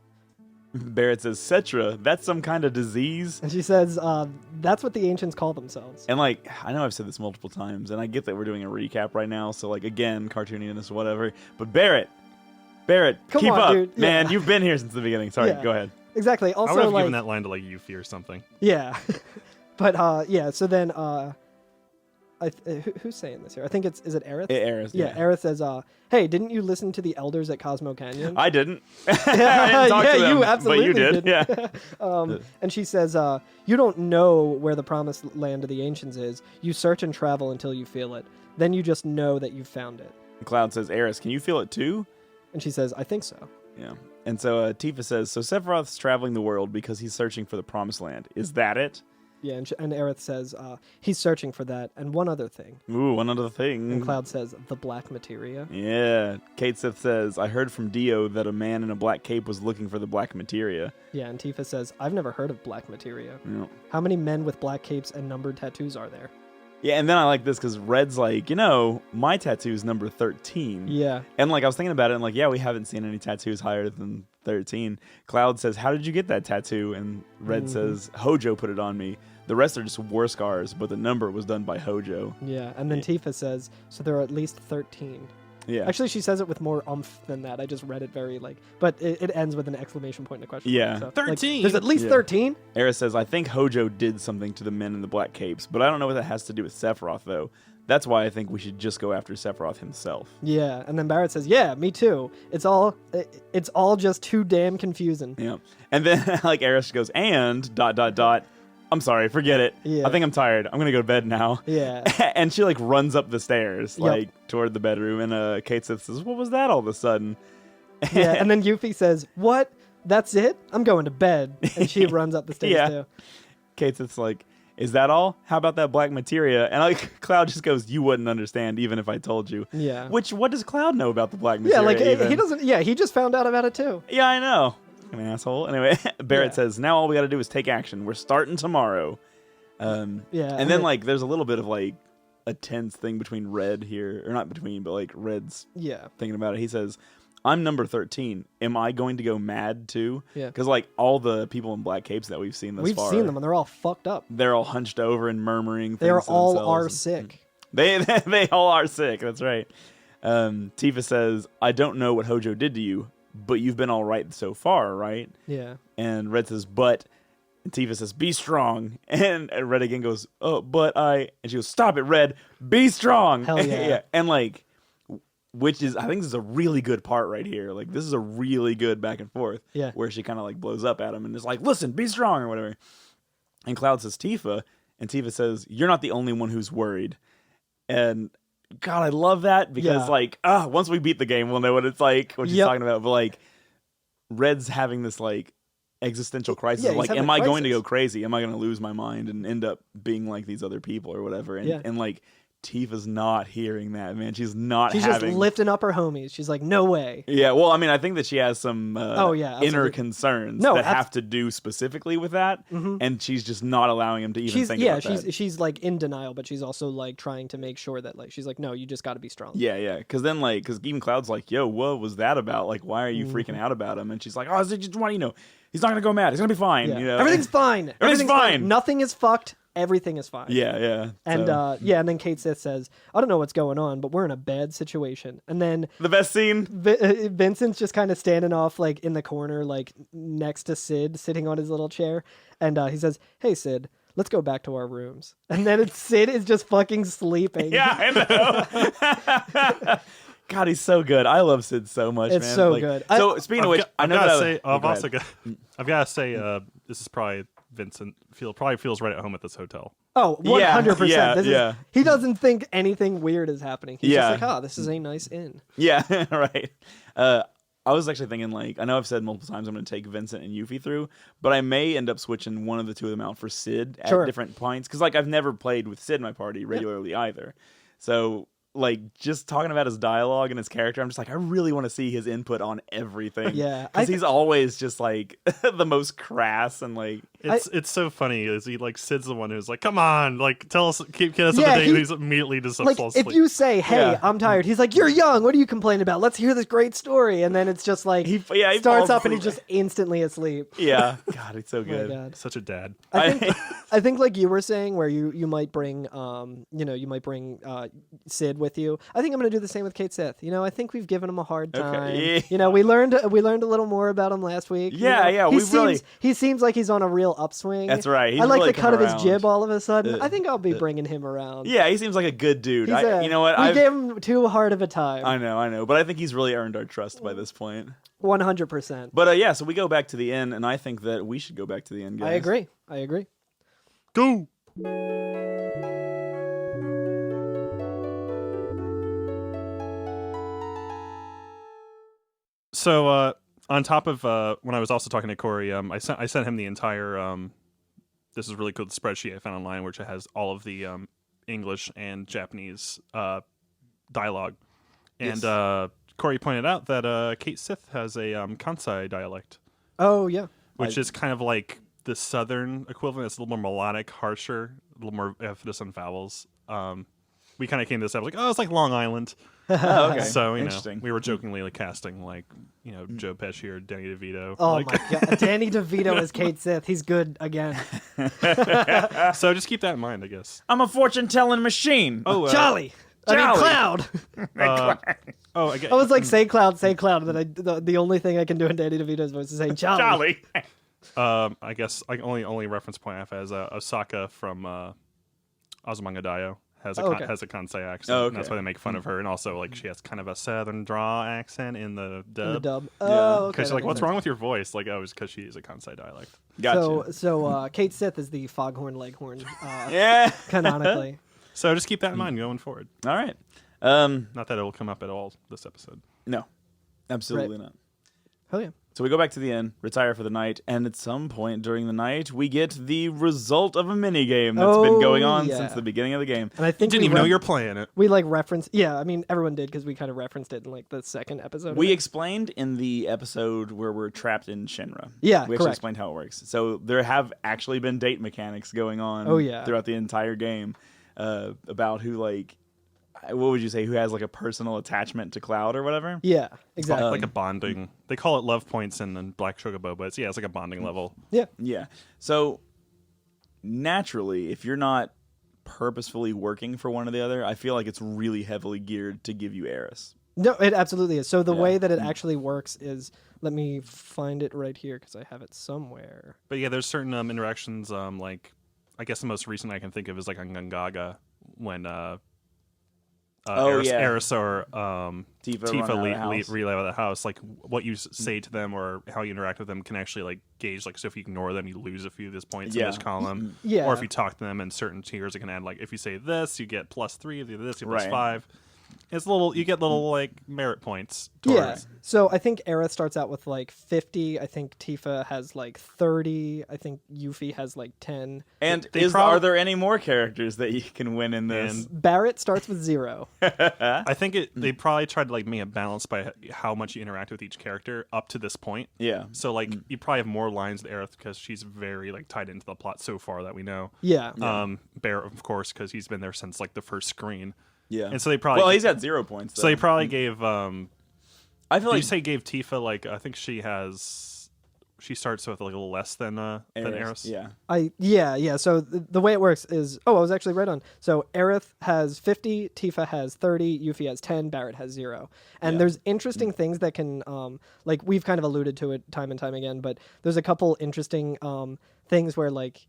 Barrett says, "Cetra, that's some kind of disease." And she says, "That's what the ancients call themselves." And like, I know I've said this multiple times, and I get that we're doing a recap right now, so like again, cartooniness, whatever. But Barrett, Come keep on, up, dude. man. Yeah. You've been here since the beginning. Sorry, Yeah. go ahead. Exactly. I would Also, have like, given that line to like Yuffie or something. yeah, but yeah. So then, who's saying this here? I think is it Aerith? Aerith, yeah. Aerith says, "Hey, didn't you listen to the elders at Cosmo Canyon?" I didn't. I didn't talk to them, you absolutely but you did. Yeah. And she says, "You don't know where the promised land of the ancients is. You search and travel until you feel it. Then you just know that you've found it." Cloud says, Aerith, can you feel it too? And she says, "I think so." Yeah. And so Tifa says, so Sephiroth's traveling the world because he's searching for the promised land. Is that it? Yeah, and Aerith says, he's searching for that and one other thing. Ooh, one other thing. And Cloud says, the black materia. Yeah. Kate Sith says, I heard from Dio that a man in a black cape was looking for the black materia. Yeah, and Tifa says, I've never heard of black materia. Yeah. How many men with black capes and numbered tattoos are there? Yeah, and then I like this because Red's like, my tattoo's number 13. Yeah. And like I was thinking about it, and like, yeah, we haven't seen any tattoos higher than 13. Cloud says, how did you get that tattoo? And Red says, Hojo put it on me. The rest are just war scars, but the number was done by Hojo. Yeah, and then Tifa says, so there are at least 13. Yeah. Actually, she says it with more umph than that. I just read it very, but it ends with an exclamation point and a question Yeah. mark. 13! There's at least 13? Eris says, I think Hojo did something to the men in the black capes, but I don't know what that has to do with Sephiroth, though. That's why I think we should just go after Sephiroth himself. Yeah, and then Barrett says, yeah, me too. It's all just too damn confusing. Yeah. And then, like, Eris goes, and, ... I'm sorry, forget it. Yeah. I think I'm tired. I'm going to go to bed now. Yeah. And she, like, runs up the stairs, Yep. like, toward the bedroom. And Kate says, what was that all of a sudden? Yeah, and then Yuffie says, what? That's it? I'm going to bed. And she runs up the stairs, Yeah. too. Kate's just like, is that all? How about that black materia? And like Cloud just goes, you wouldn't understand even if I told you. Yeah. What does Cloud know about the black Yeah, materia? like, he doesn't, he just found out about it, too. Yeah, I know. An asshole. Anyway, Barrett Yeah. says, now all we got to do is take action. We're starting tomorrow. Yeah. And then, like, there's a little bit of, like, a tense thing between Red here. Or not between, but, like, Red's Yeah. thinking about it. He says, I'm number 13. Am I going to go mad, too? Yeah. Because, like, all the people in black capes that we've seen thus far. We've seen them, and they're all fucked up. They're all hunched over and murmuring. They are things to all themselves are and- sick. They all are sick. That's right. Tifa says, I don't know what Hojo did to you, but you've been all right so far, right? Yeah. And Red says, but. And Tifa says, be strong. And Red again goes, oh, but I. And she goes, stop it, Red. Be strong. Hell yeah. And like, which is, I think this is a really good part right here. Like, this is a really good back and forth. Yeah. Where she kind of like blows up at him and is like, listen, be strong or whatever. And Cloud says, Tifa. And Tifa says, you're not the only one who's worried. And God, I love that because like, once we beat the game, we'll know what it's like, what she's talking about. But like, Red's having this like existential crisis. Yeah, Of, like, he's having am a I going to crisis. go crazy? Am I going to lose my mind and end up being like these other people or whatever? And like, Tifa's not hearing that, man. She's not She's having... just lifting up her homies. She's like, no way. Yeah, well, I mean, I think that she has some inner absolutely. concerns No, that have to do specifically with that, and she's just not allowing him to even think about that. She's like in denial, but she's also like trying to make sure that like she's like, no, you just got to be strong. Yeah, because then like, because even Cloud's like, yo, what was that about? Like, why are you freaking out about him? And she's like, oh, it's just he's not gonna go mad. He's gonna be fine. Yeah. You know, Everything's fine. Everything's fine. Nothing is fucked. Everything is fine. Yeah. And So, and then Kate Sith says, I don't know what's going on, but we're in a bad situation. And then the best scene. Vincent's just kind of standing off like in the corner, like next to Sid, sitting on his little chair. And he says, hey, Sid, let's go back to our rooms. And then Sid is just fucking sleeping. Yeah, I know. God, he's so good. I love Sid so much, It's man. so Like, good. So speaking of which, I know that I've got to say, this is probably Vincent probably feels right at home at this hotel. Oh, 100%. Yeah. He doesn't think anything weird is happening. He's Yeah. just like, this is a nice inn. Yeah, right. I was actually thinking, like, I know I've said multiple times I'm going to take Vincent and Yuffie through, but I may end up switching one of the two of them out for Sid at different points. Because, like, I've never played with Sid in my party regularly either. So, like, just talking about his dialogue and his character, I'm just like, I really want to see his input on everything. Yeah. Because he's always just, like, the most crass and, like... It's so funny. Is he, like, Sid's the one who's like, come on, like, get us up to date. And he's immediately just like, falls if asleep. you say, hey, I'm tired, he's like, you're young, what are you complaining about? Let's hear this great story. And then it's just like, he starts falls up and he's asleep. just instantly asleep. Yeah. God, he's so Oh my good. God. Such a dad. I think I think like you were saying, where you might bring Sid with you. I think I'm gonna do the same with Kate Sith. I think we've given him a hard time. Yeah. We learned a little more about him last week. Yeah, he seems like he's on a real upswing. That's right. He's I like really the cut of come his around. jib all of a sudden. I think I'll be bringing him around. Yeah, he seems like a good dude. You know what? We gave him too hard of a time. I know, but I think he's really earned our trust by this point. 100%. But so we go back to the inn, and I think that we should go back to the inn, guys. I agree. Go. So on top of when I was also talking to Corey, I sent him the entire. This is really cool. The spreadsheet I found online, which has all of the English and Japanese dialogue, and Corey pointed out that Kate Sith has a Kansai dialect. Oh yeah, which is kind of like the southern equivalent. It's a little more melodic, harsher, a little more emphasis on vowels. We kind of came to this. I was like, it's like Long Island. Oh, okay. So Interesting. we were jokingly like casting like Joe Pesci or Danny DeVito. Oh my god, Danny DeVito is Kate Sith. He's good again. So just keep that in mind, I guess. I'm a fortune-telling machine. Oh, Charlie. I mean, Cloud. I was like, say Cloud, and then the only thing I can do in Danny DeVito's voice is say Charlie. I guess like only reference point I have is Osaka from Azumanga Daioh has a Kansai accent. Oh, okay. And that's why they make fun of her, and also like she has kind of a southern draw accent in the dub. Oh, okay. Because she's like, what's wrong with your voice? Like, it's because she is a Kansai dialect. Gotcha. So Kate Sith is the Foghorn Leghorn, canonically. So just keep that in mind going forward. All right. Not that it will come up at all this episode. No, absolutely not. Oh yeah. So we go back to the inn, retire for the night, and at some point during the night, we get the result of a minigame that's been going on since the beginning of the game. And I think you didn't even know you're playing it. We like referenced, I mean everyone did because we kind of referenced it in like the second episode. We explained in the episode where we're trapped in Shinra. Yeah, we actually explained how it works. So there have actually been date mechanics going on. Throughout the entire game about who what would you say? Who has like a personal attachment to Cloud or whatever? Yeah, exactly. Like a bonding. They call it love points in Black Chocobo, but it's like a bonding level. Yeah. Yeah. So naturally, if you're not purposefully working for one or the other, I feel like it's really heavily geared to give you Eris. No, it absolutely is. So the way that it actually works is, let me find it right here because I have it somewhere. But yeah, there's certain interactions. Like, I guess the most recent I can think of is like on Gungaga when Eris or Tifa relay out of the house. Like what you say to them or how you interact with them can actually like gauge. Like, so if you ignore them, you lose a few of these points in this column. Yeah. Or if you talk to them in certain tiers, it can add like if you say this, you get +3. If you do this, you get +5. It's you get little like merit points. Yeah. So I think Aerith starts out with like 50. I think Tifa has like 30. I think Yuffie has like 10. And are there any more characters that you can win in this? Barrett starts with 0. I think they probably tried to like make it balanced by how much you interact with each character up to this point. Yeah. So like you probably have more lines with Aerith because she's very like tied into the plot so far that we know. Yeah. Barrett, of course, because he's been there since like the first screen. Yeah. And so they probably he's got 0 points. Though. So they probably gave I feel you say gave Tifa like I think she starts with like a little less than Eris. Yeah. Yeah. So the way it works is I was actually right on. So Aerith has 50, Tifa has 30, Yuffie has 10, Barrett has 0. And there's interesting things that can like we've kind of alluded to it time and time again, but there's a couple interesting things where like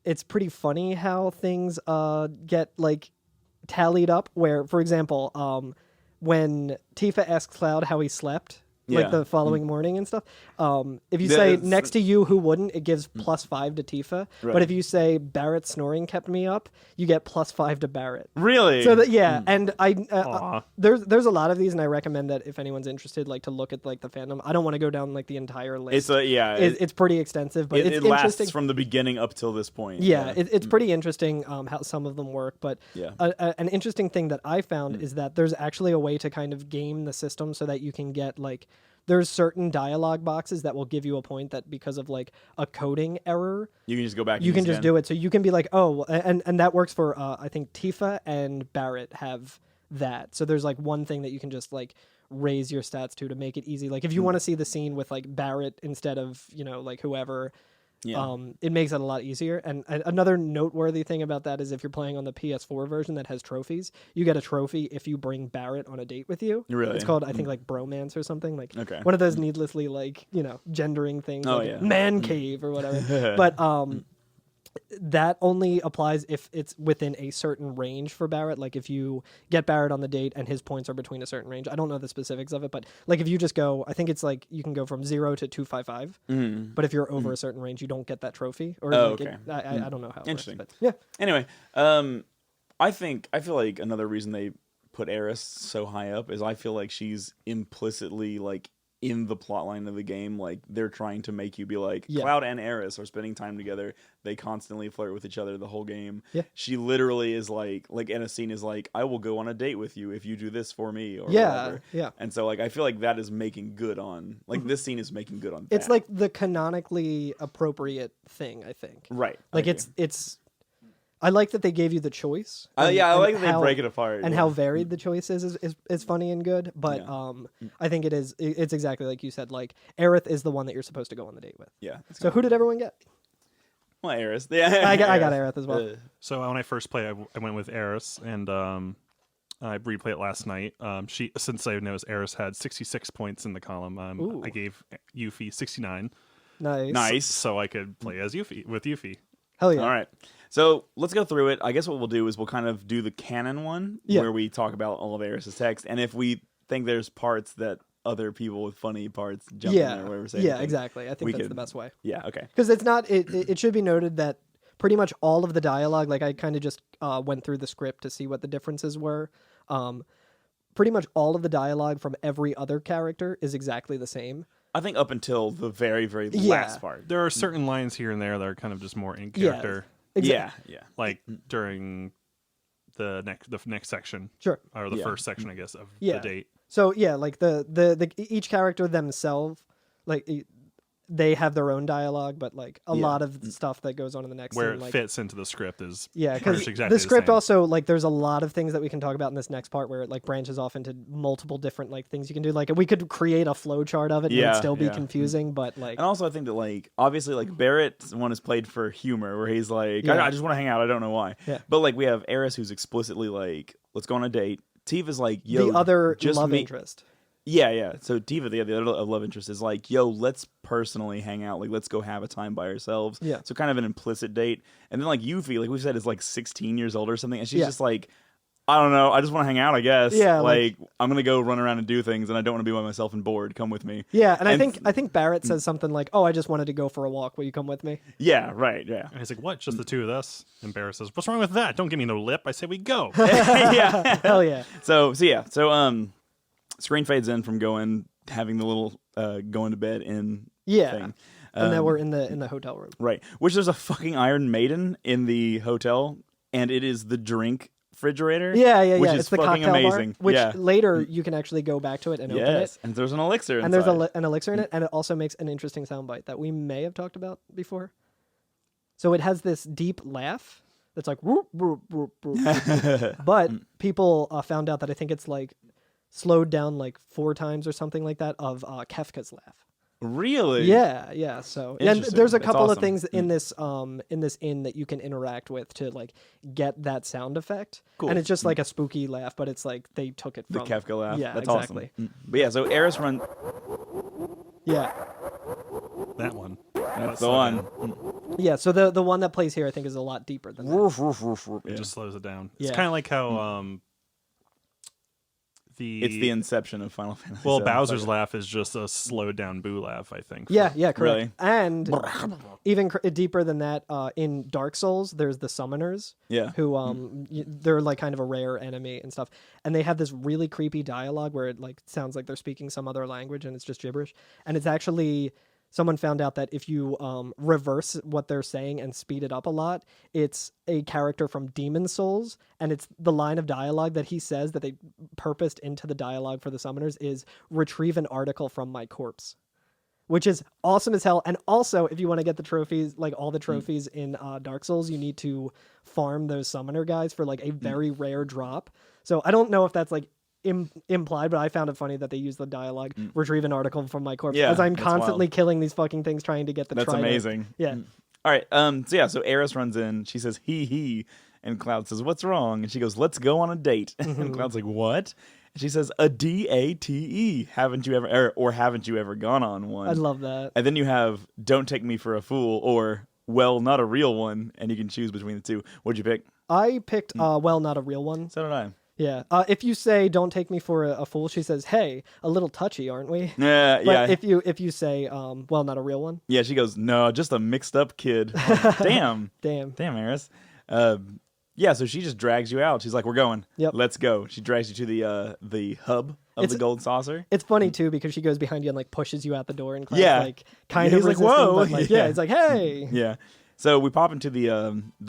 it's pretty funny how things get like tallied up, where for example when Tifa asks Cloud how he slept like the following morning and stuff, if you say next to you who wouldn't, it gives +5 to Tifa, but if you say Barrett's snoring kept me up, you get +5 to Barrett. Really? So that and I there's a lot of these, and I recommend that if anyone's interested, like to look at like the fandom. I don't want to go down like the entire list. It's pretty extensive, but it's interesting lasts from the beginning up till this point. It's pretty interesting how some of them work, but an interesting thing that I found is that there's actually a way to kind of game the system so that you can get like there's certain dialogue boxes that will give you a point that because of like a coding error, you can just go back. You can just do it. So you can be like, and that works for I think Tifa and Barrett have that. So there's like one thing that you can just like raise your stats to make it easy. Like if you want to see the scene with like Barrett instead of like whoever, Yeah. it makes it a lot easier. And another noteworthy thing about that is if you're playing on the PS4 version that has trophies, you get a trophy if you bring Barrett on a date with you. Really? It's called, I think, like bromance or something. Like Okay. one of those needlessly like, gendering things, Oh, like yeah. man cave or whatever. But that only applies if it's within a certain range for Barrett. Like if you get Barrett on the date and his points are between a certain range. I don't know the specifics of it, but like if you just go, I think it's like you can go from 0 to 255. But if you're over a certain range, you don't get that trophy. Or Oh, like okay. I don't know how it Interesting. works, but yeah. Anyway, I feel like another reason they put Eris so high up is I feel like she's implicitly like in the plot line of the game. Like they're trying to make you be like, Cloud and Eris are spending time together. They constantly flirt with each other the whole game. Yeah. She literally is like in a scene is like, I will go on a date with you if you do this for me or Yeah, whatever. yeah. And so like I feel like that is making good on like this scene is making good on It's that. like the canonically appropriate thing, I think. Right. Like I it's I like that they gave you the choice. agree. I and like that they how- break it apart. and yeah. how varied the choice is funny and good. But Yeah. I think it's exactly like you said. Like Aerith is the one that you're supposed to go on the date with. Yeah. So who did everyone get? Well, Eris. Yeah. I got Aerith as well. So when I first played, I went with Eris, and I replayed it last night. Since I noticed Eris had 66 points in the column, Ooh. I gave Yuffie 69, Nice. Nice. so I could play as Yuffie. Hell yeah. All right. So let's go through it. I guess what we'll do is we'll kind of do the canon one Yeah. where we talk about all of Eris's text. And if we think there's parts that other people with funny parts jump in there or whatever say Yeah, anything, exactly. I think we that's could- the best way. Yeah, okay. Because it's not. It should be noted that pretty much all of the dialogue. Like I kind of just went through the script to see what the differences were. Pretty much all of the dialogue from every other character is exactly the same. I think up until the very, very Yeah. last part. There are certain lines here and there that are kind of just more in character, Yeah, yeah. like during the next section, Sure. or the Yeah. first section, I guess, of Yeah. the date. So yeah, like the each character themselves, like they have their own dialogue, but like a lot of the stuff that goes on in the next Where scene, it like, fits into the script is yeah, pretty because much exactly the script same. also like there's a lot of things that we can talk about in this next part where it like branches off into multiple different like things you can do. Like we could create a flow chart of it, and Yeah, it'd still be yeah. confusing, but like And also I think that like obviously like Barrett's one is played for humor where he's like, Yeah. I just want to hang out, I don't know why. Yeah. But like we have Eris who's explicitly like, let's go on a date. Tifa's like, yo, the other just love meet- interest. Yeah, yeah. So Tifa, the other love interest, is like, yo, let's personally hang out. Like, let's go have a time by ourselves. Yeah. So kind of an implicit date. And then like Yuffie, like we said, is like 16 years old or something, and she's Yeah. just like, I don't know, I just want to hang out, I guess. Yeah, Like I'm gonna go run around and do things, and I don't want to be by myself and bored. Come with me. Yeah, and And- I think Barrett says something like, "Oh, I just wanted to go for a walk. Will you come with me?" Yeah. Right. Yeah. And he's like, "What? Just the two of us?" And Barrett says, "What's wrong with that? Don't give me no lip. I say we go." Yeah. Hell yeah. So yeah. So screen fades in from having the little going to bed in Yeah. thing. And then we're in the hotel room. Right. Which there's a fucking Iron Maiden in the hotel, and it is the drink refrigerator. Yeah, yeah, which yeah. is It's the fucking cocktail amazing. bar, which yeah. later you can actually go back to it and open it. Yes. And there's an elixir And there's inside. an elixir in it, and it also makes an interesting soundbite that we may have talked about before. So it has this deep laugh that's like, whoop, whoop, whoop, whoop. But people found out that I think it's like slowed down like 4 times or something like that of Kefka's laugh. Really? Yeah, yeah. So and Interesting. there's a That's couple of awesome. things in this inn that you can interact with to like get that sound effect. Cool. And it's just like a spooky laugh, but it's like they took it The from Kefka laugh. Yeah, That's exactly. awesome. But yeah, so Eris run. Yeah. That one. That's the one. Yeah, so the one that plays here I think is a lot deeper than that. It just slows it down. Yeah. It's kind of like how It's the inception of Final Fantasy. well, VII. Bowser's laugh is just a slowed down boo laugh, I think. Yeah, yeah, correct. Really? And even deeper than that, in Dark Souls, there's the summoners. Yeah. Who they're like kind of a rare enemy and stuff, and they have this really creepy dialogue where it like sounds like they're speaking some other language and it's just gibberish, and it's actually. Someone found out that if you reverse what they're saying and speed it up a lot, it's a character from Demon Souls, and it's the line of dialogue that he says that they purposed into the dialogue for the summoners is retrieve an article from my corpse, which is awesome as hell. And also, if you want to get the trophies, like all the trophies in Dark Souls, you need to farm those summoner guys for like a very rare drop. So I don't know if that's like implied, but I found it funny that they used the dialogue, retrieve an article from my corpse, Yeah, as I'm that's constantly wild. killing these fucking things trying to get the That's trident. amazing. Yeah. All right. So Eris runs in. She says, he. And Cloud says, what's wrong? And she goes, let's go on a date. And Cloud's like, what? And she says, a DATE. Haven't you ever, or haven't you ever gone on one? I love that. And then you have, don't take me for a fool, or, well, not a real one. And you can choose between the two. What'd you pick? I picked, well, not a real one. So did I. Yeah. If you say, don't take me for a fool, she says, hey, a little touchy, aren't we? Yeah, But yeah. if you say, well, not a real one. Yeah, she goes, no, just a mixed up kid. Damn. Damn. Damn, Eris. Yeah, so she just drags you out. She's like, we're going. Yep. Let's go. She drags you to the hub of the gold saucer. It's funny too because she goes behind you and like pushes you out the door and Cloud's Yeah. like kind Yeah, of he's like, resisting, "Whoa." but like, Yeah. he's like, hey. Yeah. So we pop into the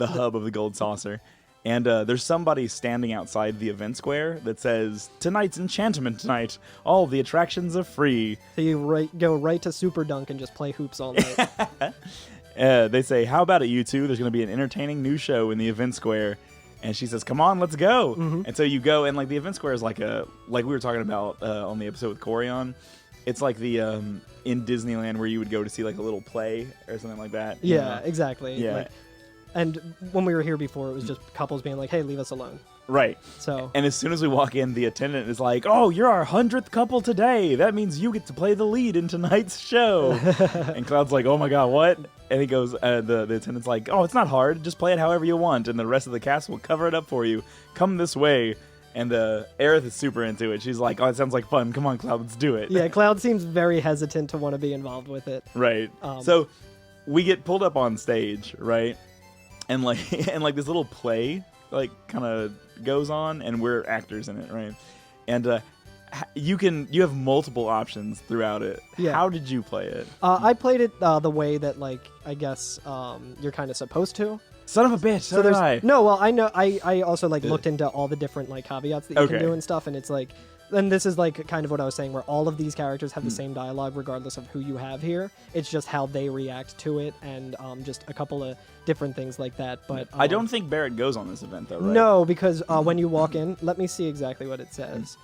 hub of the gold saucer, and there's somebody standing outside the event square that says, tonight's enchantment night. All the attractions are free. So you go right to Super Dunk and just play hoops all night. They say, how about it, you two? There's going to be an entertaining new show in the event square. And she says, come on, let's go. And so you go, and like the event square is like we were talking about on the episode with Corey on. It's like the in Disneyland where you would go to see like a little play or something like that. you Yeah, know? exactly. Yeah. Like, and when we were here before, it was just couples being like, hey, leave us alone. Right. So And as soon as we walk in, the attendant is like, oh, you're our 100th couple today. That means you get to play the lead in tonight's show. And Cloud's like, oh my God, what? And he goes, the attendant's like, oh, it's not hard. Just play it however you want. And the rest of the cast will cover it up for you. Come this way. And Aerith is super into it. She's like, oh, it sounds like fun. Come on, Cloud, let's do it. yeah, Cloud seems very hesitant to want to be involved with it. Right. So we get pulled up on stage, right? And like this little play like kind of goes on, and we're actors in it, right? And you have multiple options throughout it. Yeah. How did you play it? I played it the way that like I guess you're kind of supposed to. Son of a bitch. So did I. No, well, I know. I also like looked into all the different like caveats that you can Okay. do and stuff, and it's like, and this is like kind of what I was saying, where all of these characters have the same dialogue regardless of who you have here. It's just how they react to it, and just a couple of different things like that. But I don't think Barrett goes on this event though, right? No, because when you walk in, let me see exactly what it says.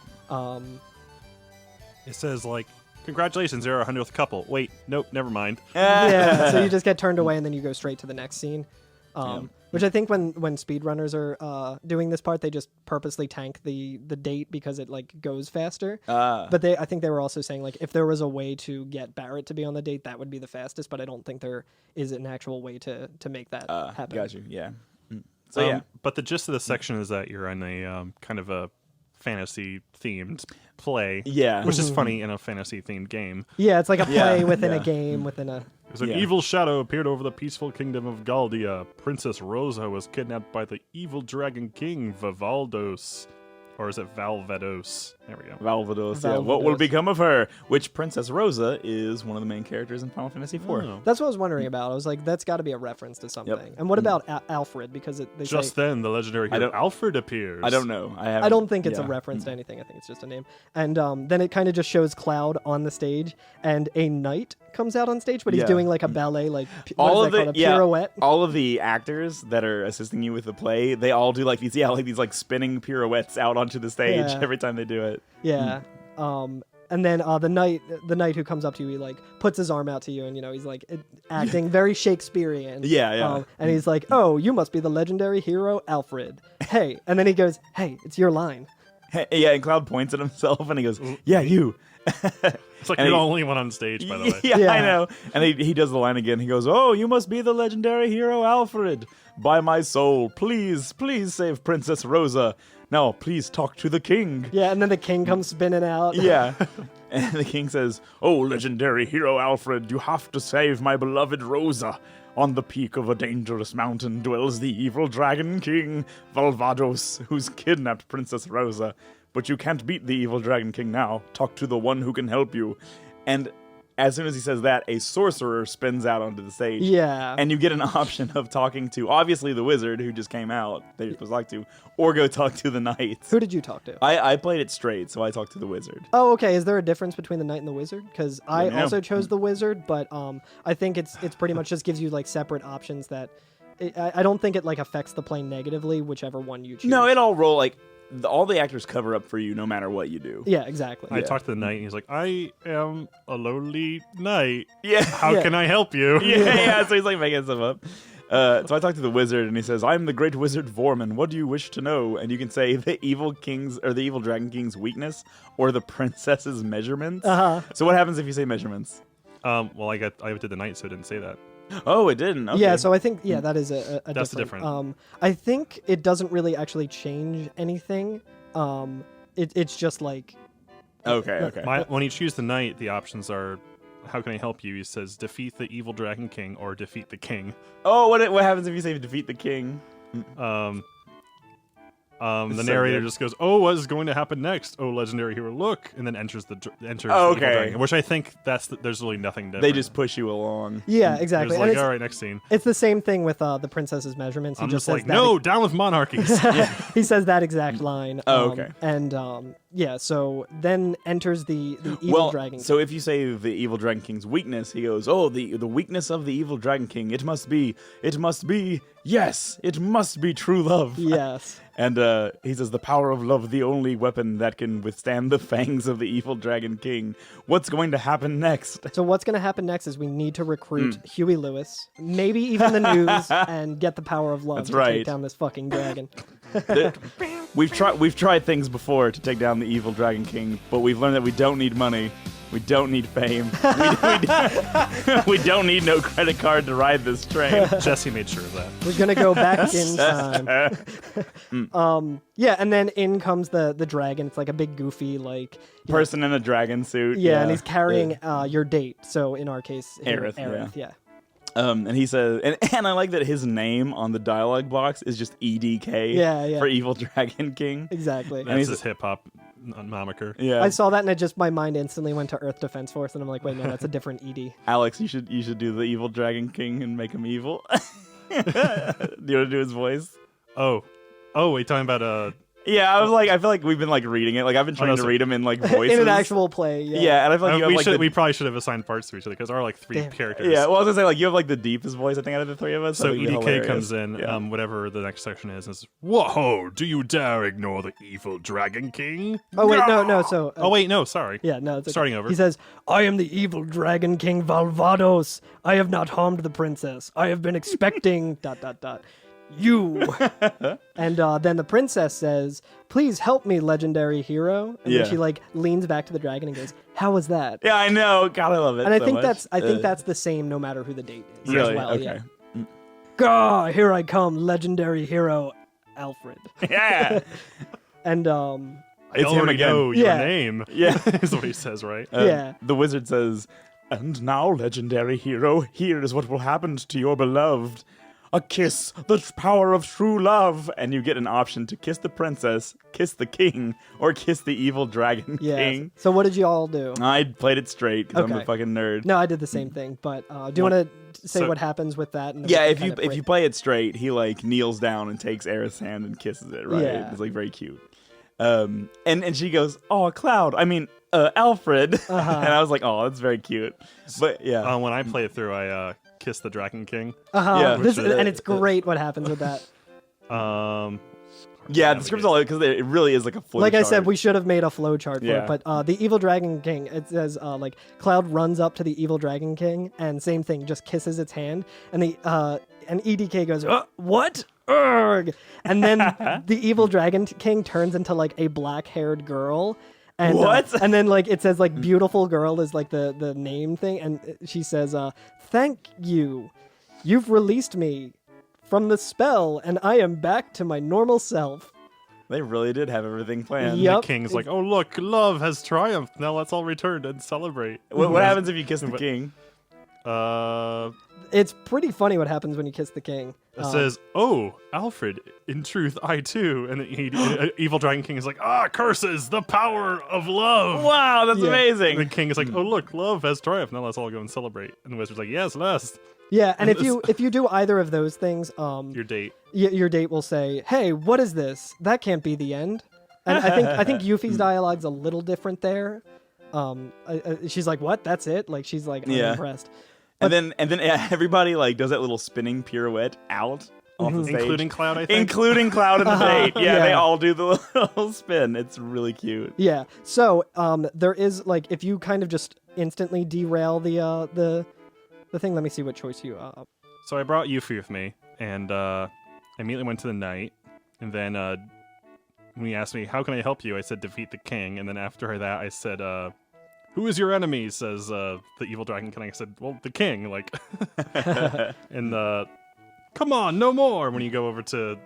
It says like, congratulations, you're our 100th couple. Wait, nope, never mind. Yeah, so you just get turned away and then you go straight to the next scene. Yeah. Which I think when speedrunners are doing this part, they just purposely tank the date because it like goes faster. But I think they were also saying like if there was a way to get Barrett to be on the date, that would be the fastest. But I don't think there is an actual way to make that happen. Got you. Yeah. So yeah. But the gist of the section is that you're in a kind of a fantasy themed play. Yeah. Which is funny in a fantasy themed game. Yeah, it's like a play Yeah, within yeah. a game within a. As an Yeah. evil shadow appeared over the peaceful kingdom of Galdia, Princess Rosa was kidnapped by the evil dragon king Vivaldos. Or is it Valvados? There we go. Valvados. Yeah. What will become of her? Which Princess Rosa is one of the main characters in Final Fantasy IV. Oh. That's what I was wondering about. I was like, that's got to be a reference to something. And what about Alfred? Because they Just say, then, the legendary hero Alfred appears. I don't know. I don't think it's a reference to anything. I think it's just a name. And then it kind of just shows Cloud on the stage, and a knight comes out on stage, but he's Yeah. doing like a ballet, like All what of is that called? the A pirouette. all of the actors that are assisting you with the play, they all do like these spinning pirouettes out onto the stage Yeah. every time they do it. Yeah. And then the knight who comes up to you, he like puts his arm out to you, and he's like acting very Shakespearean. Yeah. And he's like, "Oh, you must be the legendary hero Alfred. Hey!" And then he goes, "Hey, it's your line." Yeah, and Cloud points at himself and he goes, "Yeah, you." It's like And you're he- the only one on stage, by the way. Yeah, Yeah. I know. And he does the line again. He goes, "Oh, you must be the legendary hero Alfred. By my soul, please save Princess Rosa. Now, please talk to the king." Yeah, and then the king comes spinning out. Yeah. And the king says, "Oh, legendary hero Alfred, you have to save my beloved Rosa. On the peak of a dangerous mountain dwells the evil dragon king, Valvados, who's kidnapped Princess Rosa. But you can't beat the evil dragon king now. Talk to the one who can help you." And as soon as he says that, a sorcerer spins out onto the stage. Yeah. And you get an option of talking to, obviously, the wizard who just came out, that you're supposed to talk to, or go talk to the knights. Who did you talk to? I played it straight, so I talked to the wizard. Oh, okay. Is there a difference between the knight and the wizard? Because I me know. also chose the wizard, but I think it's pretty much just gives you like separate options that I don't think it like affects the play negatively, whichever one you choose. No, it all roll like all the actors cover up for you no matter what you do. Yeah, exactly. I talked to the knight, and he's like, I am a lowly knight. Yeah. How can I help you? Yeah. So he's like making stuff up. So I talked to the wizard, and he says, "I'm the great wizard Vorman. What do you wish to know?" And you can say the evil king's or the evil dragon king's weakness, or the princess's measurements. So what happens if you say measurements? Well, I did the knight, so it didn't say that. Oh, it didn't. Okay. Yeah, so I think that is a That's different. I think it doesn't really actually change anything. It's just like Okay. When you choose the knight, the options are, how can I help you? He says, defeat the evil dragon king or defeat the king. Oh, what happens if you say defeat the king? The so narrator good. just goes, "Oh, what is going to happen next? Oh, legendary hero, look!" And then enters the evil okay. dragon, which I think there's really nothing different. They just push you along. yeah, They're exactly. just And like, all right, next scene. it's the same thing with the princess's measurements. He I'm just just says like, that no, down with monarchies. he says that exact line. Oh, okay. And yeah, so then enters the evil dragon. So if you say the evil dragon king's weakness, he goes, "Oh, the weakness of the evil dragon king. It must be. Yes, it must be true love." Yes. And he says, "The power of love, the only weapon that can withstand the fangs of the evil dragon king." What's going to happen next? So what's going to happen next is we need to recruit Huey Lewis, maybe even the news, and get the power of love That's to right. take down this fucking dragon. We've tried things before to take down the evil dragon king, but we've learned that we don't need money. We don't need fame. We don't need no credit card to ride this train. Jesse made sure of that. We're gonna go back in time. Yeah, and then in comes the dragon. It's like a big goofy Person in a dragon suit. yeah, and he's carrying your date. So in our case, Aerith, yeah. And he says, and I like that his name on the dialogue box is just EDK Yeah. for Evil Dragon King. Exactly. That's his hip hop moniker. Yeah. I saw that and my mind instantly went to Earth Defense Force, and I'm like, wait, no, that's a different ED. Alex, you should do the Evil Dragon King and make him evil. Do you want to do his voice? Oh, wait, talking about Yeah, I feel like we've been reading it. Like I've been trying to read them in voices. In an actual play, yeah. Yeah, and I feel like we probably should have assigned parts to each other because there are like three characters. Yeah, well, I was gonna say you have the deepest voice I think out of the three of us. So I think it'd be EDK hilarious. comes in, whatever the next section is, whoa, do you dare ignore the evil dragon king? Oh wait, no. So oh wait, no, sorry. yeah, no. It's okay. Starting over. He says, "I am the evil dragon king Valvados. I have not harmed the princess. I have been expecting ... You." And then the princess says, "Please help me, legendary hero." And then she leans back to the dragon and goes, "How was that?" Yeah, I know. God, I love it. And I so think much. that's the same no matter who the date is really as well. okay. Yeah. Gah, here I come, legendary hero Alfred. Yeah, And I it's him already again. know your Yeah. name. Yeah. is what he says, right? yeah. The wizard says, "And now, legendary hero, here is what will happen to your beloved. A kiss, the power of true love." And you get an option to kiss the princess, kiss the king, or kiss the evil dragon Yeah. king. So what did you all do? I played it straight because I'm a Okay. fucking nerd. No, I did the same thing. But do you want to say So- what happens with that? And then Yeah, we if can you kinda if you play it straight, he kneels down and takes Aerith's hand and kisses it. Right, Yeah. it's very cute. And she goes, "Oh, Cloud. I mean, Alfred." And I was like, "Oh, that's very cute." But yeah, When I play it through, I kiss the dragon king. Yeah. This, Which is- and it's great what happens with that. yeah, the script's all because it really is like a flow Like I said, chart. we should have made a flow chart for Yeah. it. But the evil dragon king, it says Cloud runs up to the evil dragon king, and same thing, just kisses its hand, and and EDK goes, "What? Urgh!" And then the evil dragon king turns into a black-haired girl. And, What? And then it says beautiful girl is the name thing, and she says, "Thank you, you've released me from the spell, and I am back to my normal self." They really did have everything planned. Yep. The king's like, oh look, love has triumphed. Now let's all return and celebrate. What happens if you kiss the king? It's pretty funny what happens when you kiss the king. It says, "Oh, Alfred, in truth, I too." And the evil dragon king is like, curses, the power of love. Wow, that's Yeah. amazing. And the king is like, oh look, love has triumphed. Now let's all go and celebrate. And the wizard's like, yes, let's. Yeah, and And if you do either of those things, Your date. your date will say, "Hey, what is this? That can't be the end." And I think Yuffie's dialogue's a little different there. She's like, "What? That's it?" She's Yeah. unimpressed. And then everybody does that little spinning pirouette out off the stage. Including Cloud, I think. Including Cloud and the Fate. Yeah, they yeah. all do the little spin. It's really cute. Yeah. So there is like if you kind of just instantly derail the thing. Let me see what choice you. So I brought Yuffie with me, and I immediately went to the knight, and then when he asked me, how can I help you? I said, defeat the king, and then after that I said, who is your enemy? Says the evil dragon king. I said, well, the king, like, and come on, no more, when you go over to,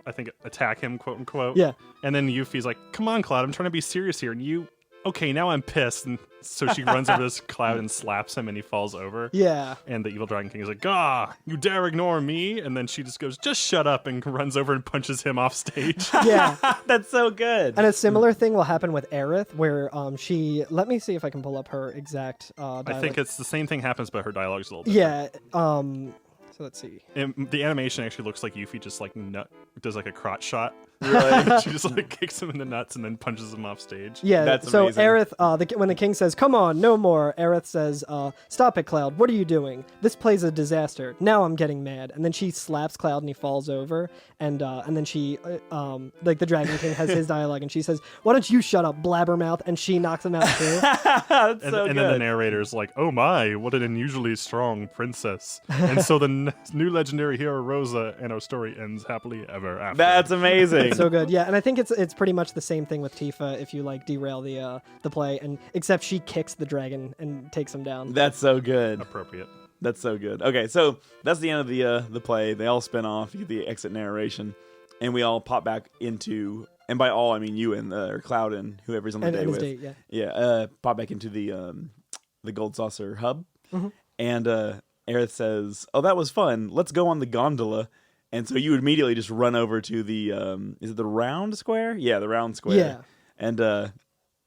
I think, attack him, quote unquote. Yeah. And then Yuffie's like, come on, Cloud, I'm trying to be serious here, and you... Okay, now I'm pissed, and so she runs over this Cloud and slaps him, and he falls over. Yeah. And the evil dragon king is like, you dare ignore me? And then she just goes, just shut up, and runs over and punches him off stage. Yeah. That's so good. And a similar thing will happen with Aerith, where she. Let me see if I can pull up her exact. Dialogue. I think it's the same thing happens, but her dialogue's a little bit. Yeah. So let's see. The animation actually looks like Yuffie just like does like a crotch shot. Really? She just like kicks him in the nuts and then punches him off stage. Yeah, That's so amazing. Aerith, when the king says, come on, no more, Aerith says, stop it, Cloud, what are you doing? This play's a disaster. Now I'm getting mad. And then she slaps Cloud and he falls over. And then she, like the Dragon King has his dialogue and she says, why don't you shut up, blabbermouth? And she knocks him out too. That's And, so and good. then the narrator's like, oh my, what an unusually strong princess. And so the new legendary hero Rosa and our story ends happily ever after. That's amazing. So good, yeah. And I think it's pretty much the same thing with Tifa if you like derail the play, and except she kicks the dragon and takes him down. That's so good. appropriate. That's so good. Okay, so that's the end of the play. They all spin off. You get the exit narration, and we all pop back into. And by all, I mean you and or Cloud and whoever's on the And day his with. date, yeah. Yeah, pop back into the Gold Saucer hub, and Aerith says, "Oh, that was fun. Let's go on the gondola." And so you immediately just run over to the is it the round square? Yeah, the round square. Yeah. And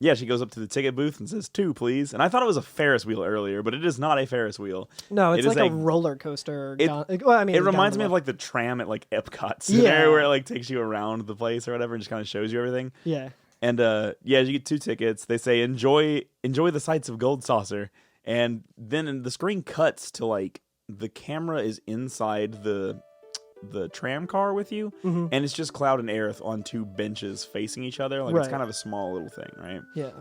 yeah, she goes up to the ticket booth and says, 2, please. And I thought it was a Ferris wheel earlier, but it is not a Ferris wheel. No, it's It is like a roller coaster. Well, I mean, It it's reminds me of gondola. like the tram at like Epcot Yeah. scenario where it like takes you around the place or whatever and just kind of shows you everything. Yeah. And yeah, you get 2 tickets. They say enjoy the sights of Gold Saucer, and then the screen cuts to like the camera is inside the tram car with you, and it's just Cloud and Aerith on 2 benches facing each other. Like it's Right. kind of a small little thing, right? Yeah.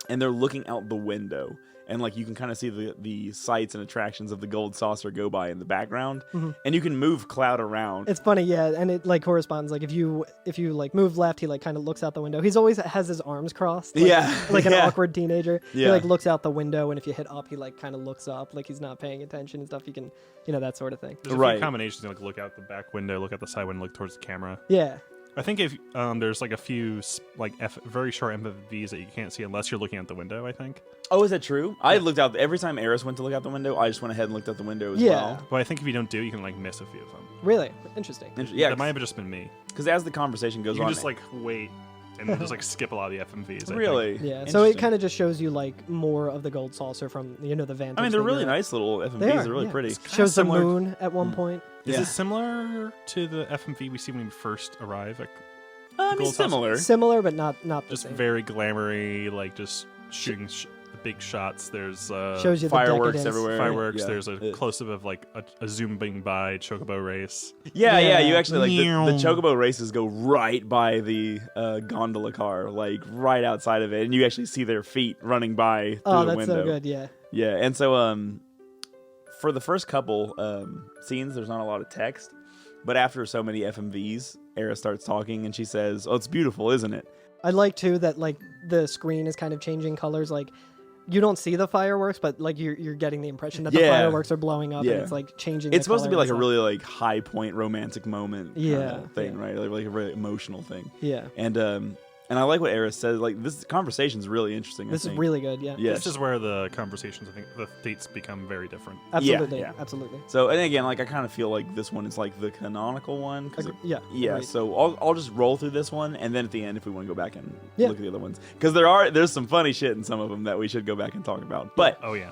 And they're looking out the window, and like you can kind of see the sights and attractions of the Gold Saucer go by in the background, and you can move Cloud around. It's funny, yeah, and it like corresponds. Like if you like move left, he like kind of looks out the window. He's always has his arms crossed, like, Yeah. like an Yeah. awkward teenager. He Yeah. like looks out the window, and if you hit up, he like kind of looks up, like he's not paying attention and stuff. You can, that sort of thing. There's a Right. few combinations, like look out the back window, look out the side window, look towards the camera. Yeah, I think if there's like a few like very short FFVs that you can't see unless you're looking out the window, I think. Oh, is that true? I looked out every time Eris went to look out the window. I just went ahead and looked out the window as Yeah. well. But I think if you don't do it, you can like miss a few of them. really interesting. Yeah, That might have just been me. because as the conversation goes You on, can just like wait and just like skip a lot of the FMVs. I think. really, Yeah, so it Interesting. kind of just shows you like more of the Gold Saucer from the vantage. I mean, they're that really you're- nice little FMVs. They are, They're really yeah. pretty. Shows the similar- moon at one point. Is Yeah. it similar to the FMV we see when we first arrive? Like, I mean, Gold Saucer. similar. Similar, but not the just same. very glamoury, like just shooting the big shots. There's Shows you the Fireworks decadence. everywhere. fireworks. Yeah. There's a close-up of like a zooming by chocobo race. Yeah, Yeah. you actually like the Meow. chocobo races go right by the gondola car, like right outside of it, and you actually see their feet running by through Oh, the that's window. so good. Yeah. Yeah, and so for the first couple scenes, there's not a lot of text, but after so many FMVs, Era starts talking and she says, "Oh, it's beautiful, isn't it?" I like too that like the screen is kind of changing colors. Like you don't see the fireworks, but like you're getting the impression that the Yeah. fireworks are blowing up Yeah. and it's like changing. It's the supposed to be color like a and really like high point romantic moment Yeah, thing, yeah. right? Like a really emotional thing. stuff. Yeah, And I like what Eris says. Like this conversation's really interesting. this I is think. really good. Yeah, Yeah. This is where the conversations, I think, the dates become very different. absolutely, yeah. absolutely. So and again, like I kind of feel like this one is like the canonical one. 'Cause Yeah, yeah. agreed. So I'll just roll through this one, and then at the end, if we want to go back and Yeah. look at the other ones, because there's some funny shit in some of them that we should go back and talk about. But Oh yeah.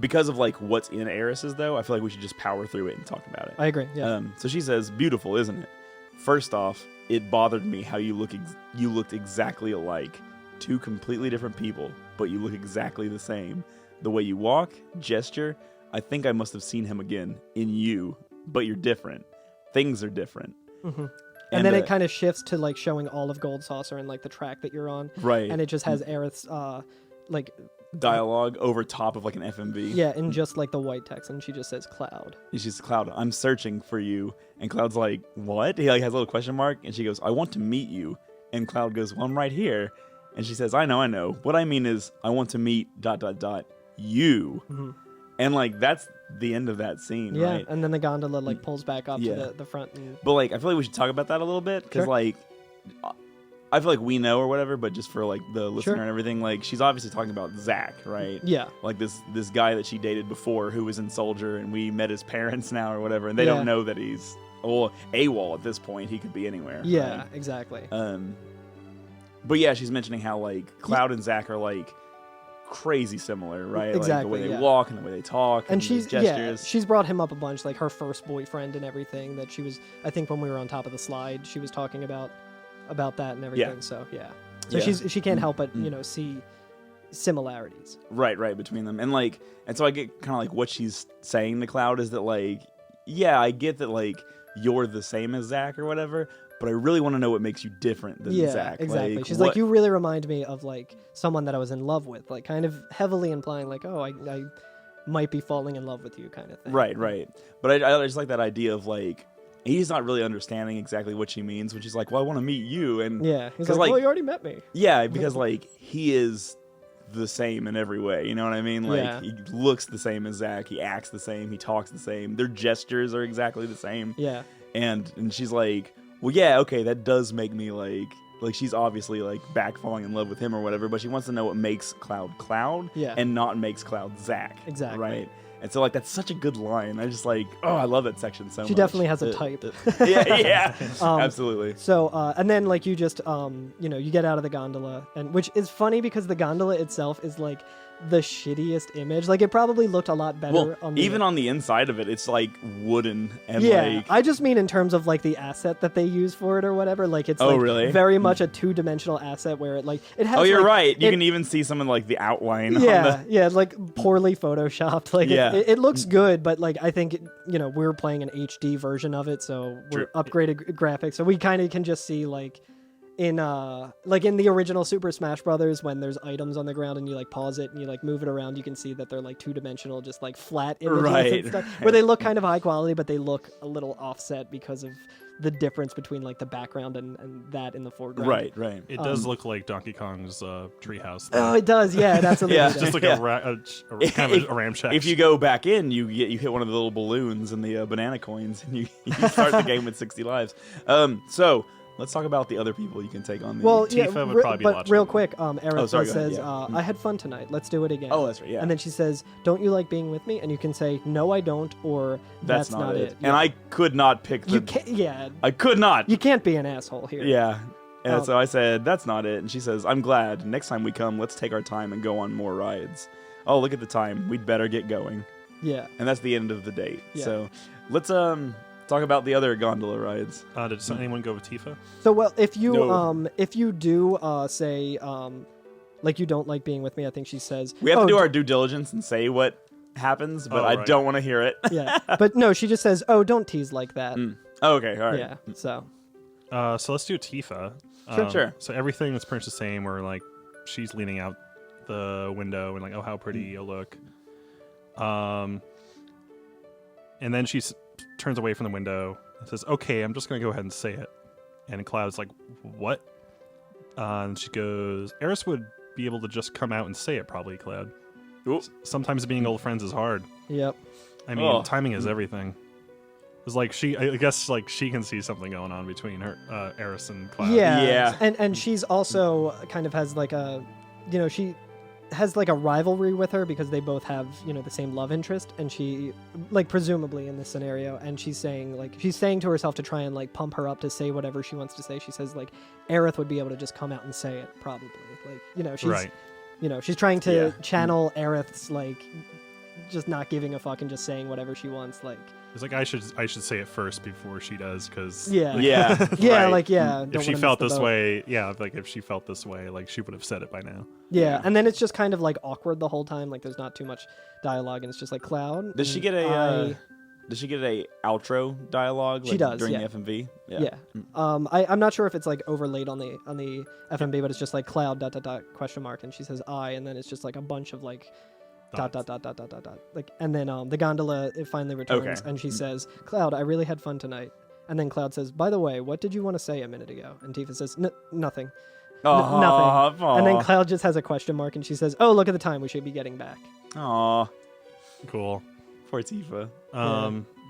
because of like what's in Eris's though, I feel like we should just power through it and talk about it. I agree. Yeah, So she says, "Beautiful, isn't it?" First off, it bothered me how you looked exactly alike. 2 completely different people, but you look exactly the same. The way you walk, gesture, I think I must have seen him again in you, but you're different. things are different. Mm-hmm. And then it kind of shifts to like showing all of Gold Saucer and like the track that you're on. Right. And it just has Aerith's like dialogue over top of like an FMV. Yeah, in just like the white text, and she just says Cloud. And she's Cloud, I'm searching for you. And Cloud's like, what? He like has a little question mark, and she goes, I want to meet you. And Cloud goes, well, I'm right here. And she says, I know. What I mean is, I want to meet ... you. Mm-hmm. And like that's the end of that scene, yeah, right? and then the gondola like pulls back up Yeah. to the front. And... But like, I feel like we should talk about that a little bit because Sure. like, I feel like we know or whatever, but just for like the listener Sure. and everything, like she's obviously talking about Zach, right? Yeah. Like this guy that she dated before who was in Soldier, and we met his parents now or whatever, and they Yeah. don't know that he's AWOL at this point. He could be anywhere. Yeah, right? exactly. But yeah, she's mentioning how like Cloud and Zach are like crazy similar, right? Exactly, like the way they yeah. walk and the way they talk And his she's gestures. she's brought him up a bunch, like her first boyfriend and everything. That she was, I think, when we were on top of the slide, she was talking about that and everything. Yeah. So yeah, so Yeah. she can't help but see similarities. Right between them, and so I get kind of like what she's saying to Cloud is that like, yeah, I get that like you're the same as Zach or whatever, but I really want to know what makes you different than Yeah, Zach. exactly. Like, She's what- like, you really remind me of like someone that I was in love with, like kind of heavily implying like, oh, I might be falling in love with you, kind of thing. Right. But I just like that idea of like he's not really understanding exactly what she means when she's like, well, I want to meet you, and Yeah, he's 'cause, like, like- well, you already met me. yeah, because like he is the same in every way, you know what I mean? Like Yeah. he looks the same as Zach, he acts the same, he talks the same, their gestures are exactly the same. Yeah. And she's like, well, yeah, okay, that does make me like she's obviously like back falling in love with him or whatever, but she wants to know what makes Cloud Yeah. and not makes Cloud Zach. Exactly. Right. And so like that's such a good line. I just like, I love that section so much. She definitely has a type. yeah, absolutely. So, and then like you just, you get out of the gondola, and which is funny because the gondola itself is like the shittiest image. Like it probably looked a lot better. Well, on the, even on the inside of it, it's like wooden and yeah, like. I just mean in terms of like the asset that they use for it or whatever. Like it's like really? very much a two-dimensional asset where it like it has. Oh, you're like, right. You it- can even see some of like the outline. Yeah, on yeah, like poorly photoshopped. Like Yeah. it looks good, but like I think we're playing an HD version of it, so we're True. upgraded graphics, so we kind of can just see like in the original Super Smash Brothers when there's items on the ground and you like pause it and you like move it around, you can see that they're like two-dimensional, just like flat images Right. and stuff, where they look kind of high quality, but they look a little offset because of the difference between like the background and that in the foreground. Right. It does look like Donkey Kong's treehouse. Oh, it does. Yeah, it absolutely Yeah, does. Just like Yeah. a kind of a ramshack. If you go back in, you hit one of the little balloons and the banana coins, and you start the game with 60 lives. So let's talk about the other people you can take on. Well, Tifa yeah, would probably be but watching real it. quick, Erica sorry, go ahead, says, yeah. I had fun tonight. Let's do it again. Oh, that's right. Yeah. And then she says, don't you like being with me? And you can say, no, I don't, or that's not it. And I could not pick the. You can't, yeah, I could not. you can't be an asshole here. Yeah. And Um, so I said, that's not it. And she says, I'm glad. Next time we come, let's take our time and go on more rides. Oh, look at the time. We'd better get going. Yeah. And that's the end of the date. Yeah. So let's talk about the other gondola rides. Did anyone go with Tifa? So, well, if you No. do say like you don't like being with me, I think she says We have to do d- our due diligence and say what happens, but Oh, I right. don't want to hear it. yeah, but no, she just says, oh, don't tease like that. Oh, okay, all right. Yeah. So So let's do Tifa. Sure. So everything is pretty much the same. Where like she's leaning out the window and like, oh, how pretty you look. And then she turns away from the window and says, "Okay, I'm just gonna go ahead and say it." And Cloud's like, "What?" And she goes, "Eris would be able to just come out and say it, probably, Cloud. Ooh. Sometimes being old friends is hard. yep. I mean, Oh. timing is everything." It's like I guess like she can see something going on between her, Eris and Cloud. Yeah. Yeah. And she's also kind of has like a, she has like a rivalry with her because they both have, the same love interest, and she, like, presumably in this scenario, and she's saying to herself to try and like pump her up to say whatever she wants to say. She says like Aerith would be able to just come out and say it probably. Like, she's Right. She's trying to Yeah. channel Aerith's like just not giving a fuck and just saying whatever she wants, like It's like I should say it first before she does, because Yeah. Yeah. yeah, right. like yeah. if don't she wanna felt miss the this boat. way, like if she felt this way, like she would have said it by now. Yeah, and then it's just kind of like awkward the whole time. Like there's not too much dialogue, and it's just like Cloud. Does she and get a Does she get a outro dialogue? She does, during yeah. the FMV. Yeah. I'm not sure if it's like overlaid on the FMV, but it's just like Cloud ... question mark, and she says I, and then it's just like a bunch of like dot like, and then the gondola it finally returns, and she says, Cloud, I really had fun tonight. And then Cloud says, by the way, what did you want to say a minute ago? And Tifa says, nothing. Nothing. And then Cloud just has a question mark, and she says, oh, look at the time, we should be getting back. Aw. Cool. Poor Tifa.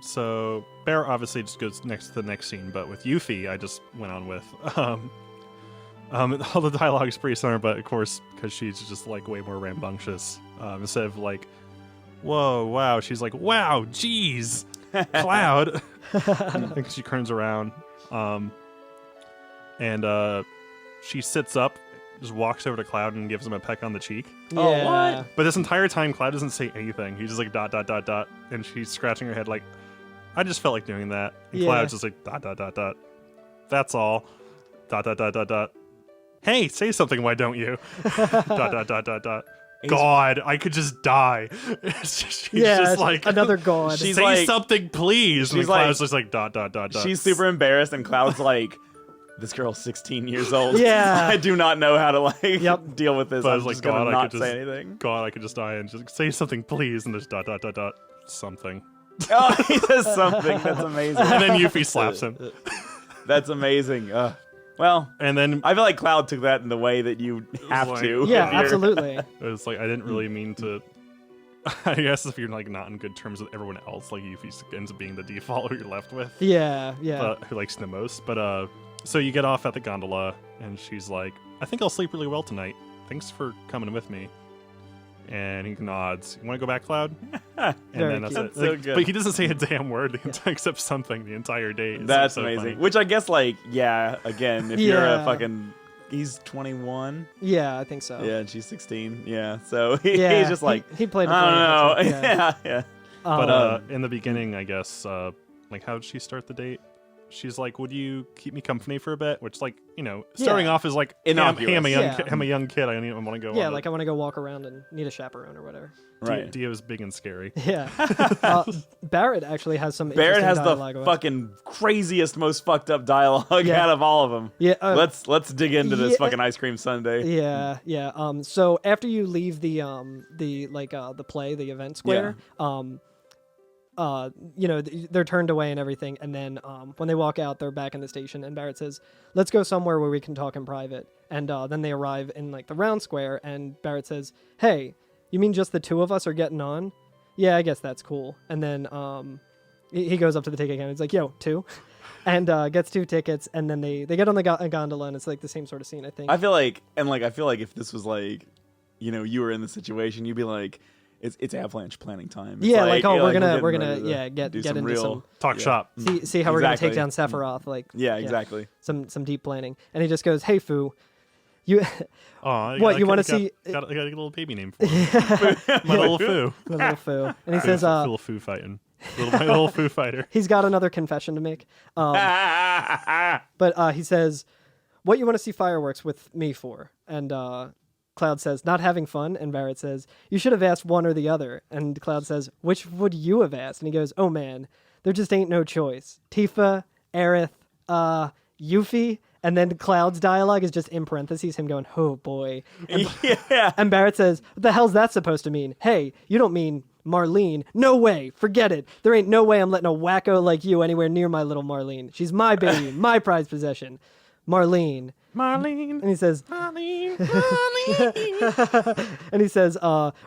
So Bear obviously just goes next to the next scene, but with Yuffie, I just went on with all the dialogue is pretty similar, but of course, because she's just like way more rambunctious. Instead of like, whoa, wow, she's like, wow, geez, Cloud. And she turns around, and she sits up, just walks over to Cloud and gives him a peck on the cheek. Yeah. Oh, what? But this entire time, Cloud doesn't say anything. He's just like dot dot dot dot, and she's scratching her head like, I just felt like doing that. And Cloud's just like dot dot dot dot. That's all. Dot dot dot dot dot. Hey, say something. Why don't you? Dot dot dot dot dot. God, I could just die. She's just like another god. Say like, something, please. And she's Cloud's just like dot dot dot dot. She's super embarrassed, and Cloud's like, this girl's 16 years old. Yeah. I do not know how to like deal with this. But I I'm was like, just gonna God, I not could say just anything. God, I could just die and just say something, please. And there's dot dot dot dot something. Oh, he says something. That's amazing. And then Yuffie slaps him. That's amazing. Well, And then I feel like Cloud took that in the way that you have like- to. Yeah, if you're- absolutely. it's like I didn't really mean to. I guess if you're like not in good terms with everyone else, like Yuffie ends up being the default who you're left with. Yeah. But who likes the most. But so you get off at the gondola, and she's like, I think I'll sleep really well tonight. Thanks for coming with me. And he nods. You want to go back, Cloud? And Very then that's cute. it. That's so Like, good. but he doesn't say a damn word except something the entire day. It's That's so amazing. funny. Which I guess, like, yeah, again, if you're a Yeah. fucking. He's 21. Yeah, I think so. Yeah, and she's 16. Yeah, so he's just like, he played it I don't very know. much, Yeah. But in the beginning, I guess, like, how did she start the date? She's like, would you keep me company for a bit? Which, like, you know, starting off is like, hey, Innocuous. I'm a Yeah. young kid. I want to go yeah, on like I want to go walk around and need a chaperone or whatever. Right. Dio is big and scary. Yeah. Barrett actually has some Barrett interesting has the dialogue with- fucking craziest, most fucked up dialogue Yeah. out of all of them. Yeah. Let's dig into this yeah. fucking ice cream sundae. Yeah. So after you leave the play, the event square, they're turned away and everything, and then when they walk out, they're back in the station, and Barrett says, let's go somewhere where we can talk in private. And then they arrive in like the round square, and Barrett says, hey, you mean just the two of us are getting on? Yeah, I guess that's cool. And then he goes up to the ticket counter, he's like, yo, two? And gets 2 tickets, and then they get on the gondola, and it's like the same sort of scene, I think. I feel like if this was like, you were in the situation, you'd be like, it's Avalanche planning time. It's we're gonna getting ready to get do into real, some Talk shop. see how we're gonna take Exactly. down Sephiroth, like Yeah, exactly. some deep planning. And he just goes, hey Fu, you Oh, What, you wanna see- I got a little baby name for him. My little Foo. my little Fu, and he says Little Foo fighting. My little Foo fighter. he's got another confession to make, but he says, what you want to see fireworks with me for? And Cloud says, not having fun. And Barrett says, you should have asked one or the other. And Cloud says, which would you have asked? And he goes, oh man, there just ain't no choice. Tifa, Aerith, Yuffie. And then Cloud's dialogue is just in parentheses, him going, oh boy. And, Yeah. and Barrett says, what the hell's that supposed to mean? Hey, you don't mean Marlene. No way. Forget it. There ain't no way I'm letting a wacko like you anywhere near my little Marlene. She's my baby, my prized possession. Marlene. Marlene. And he says, Marlene. and he says,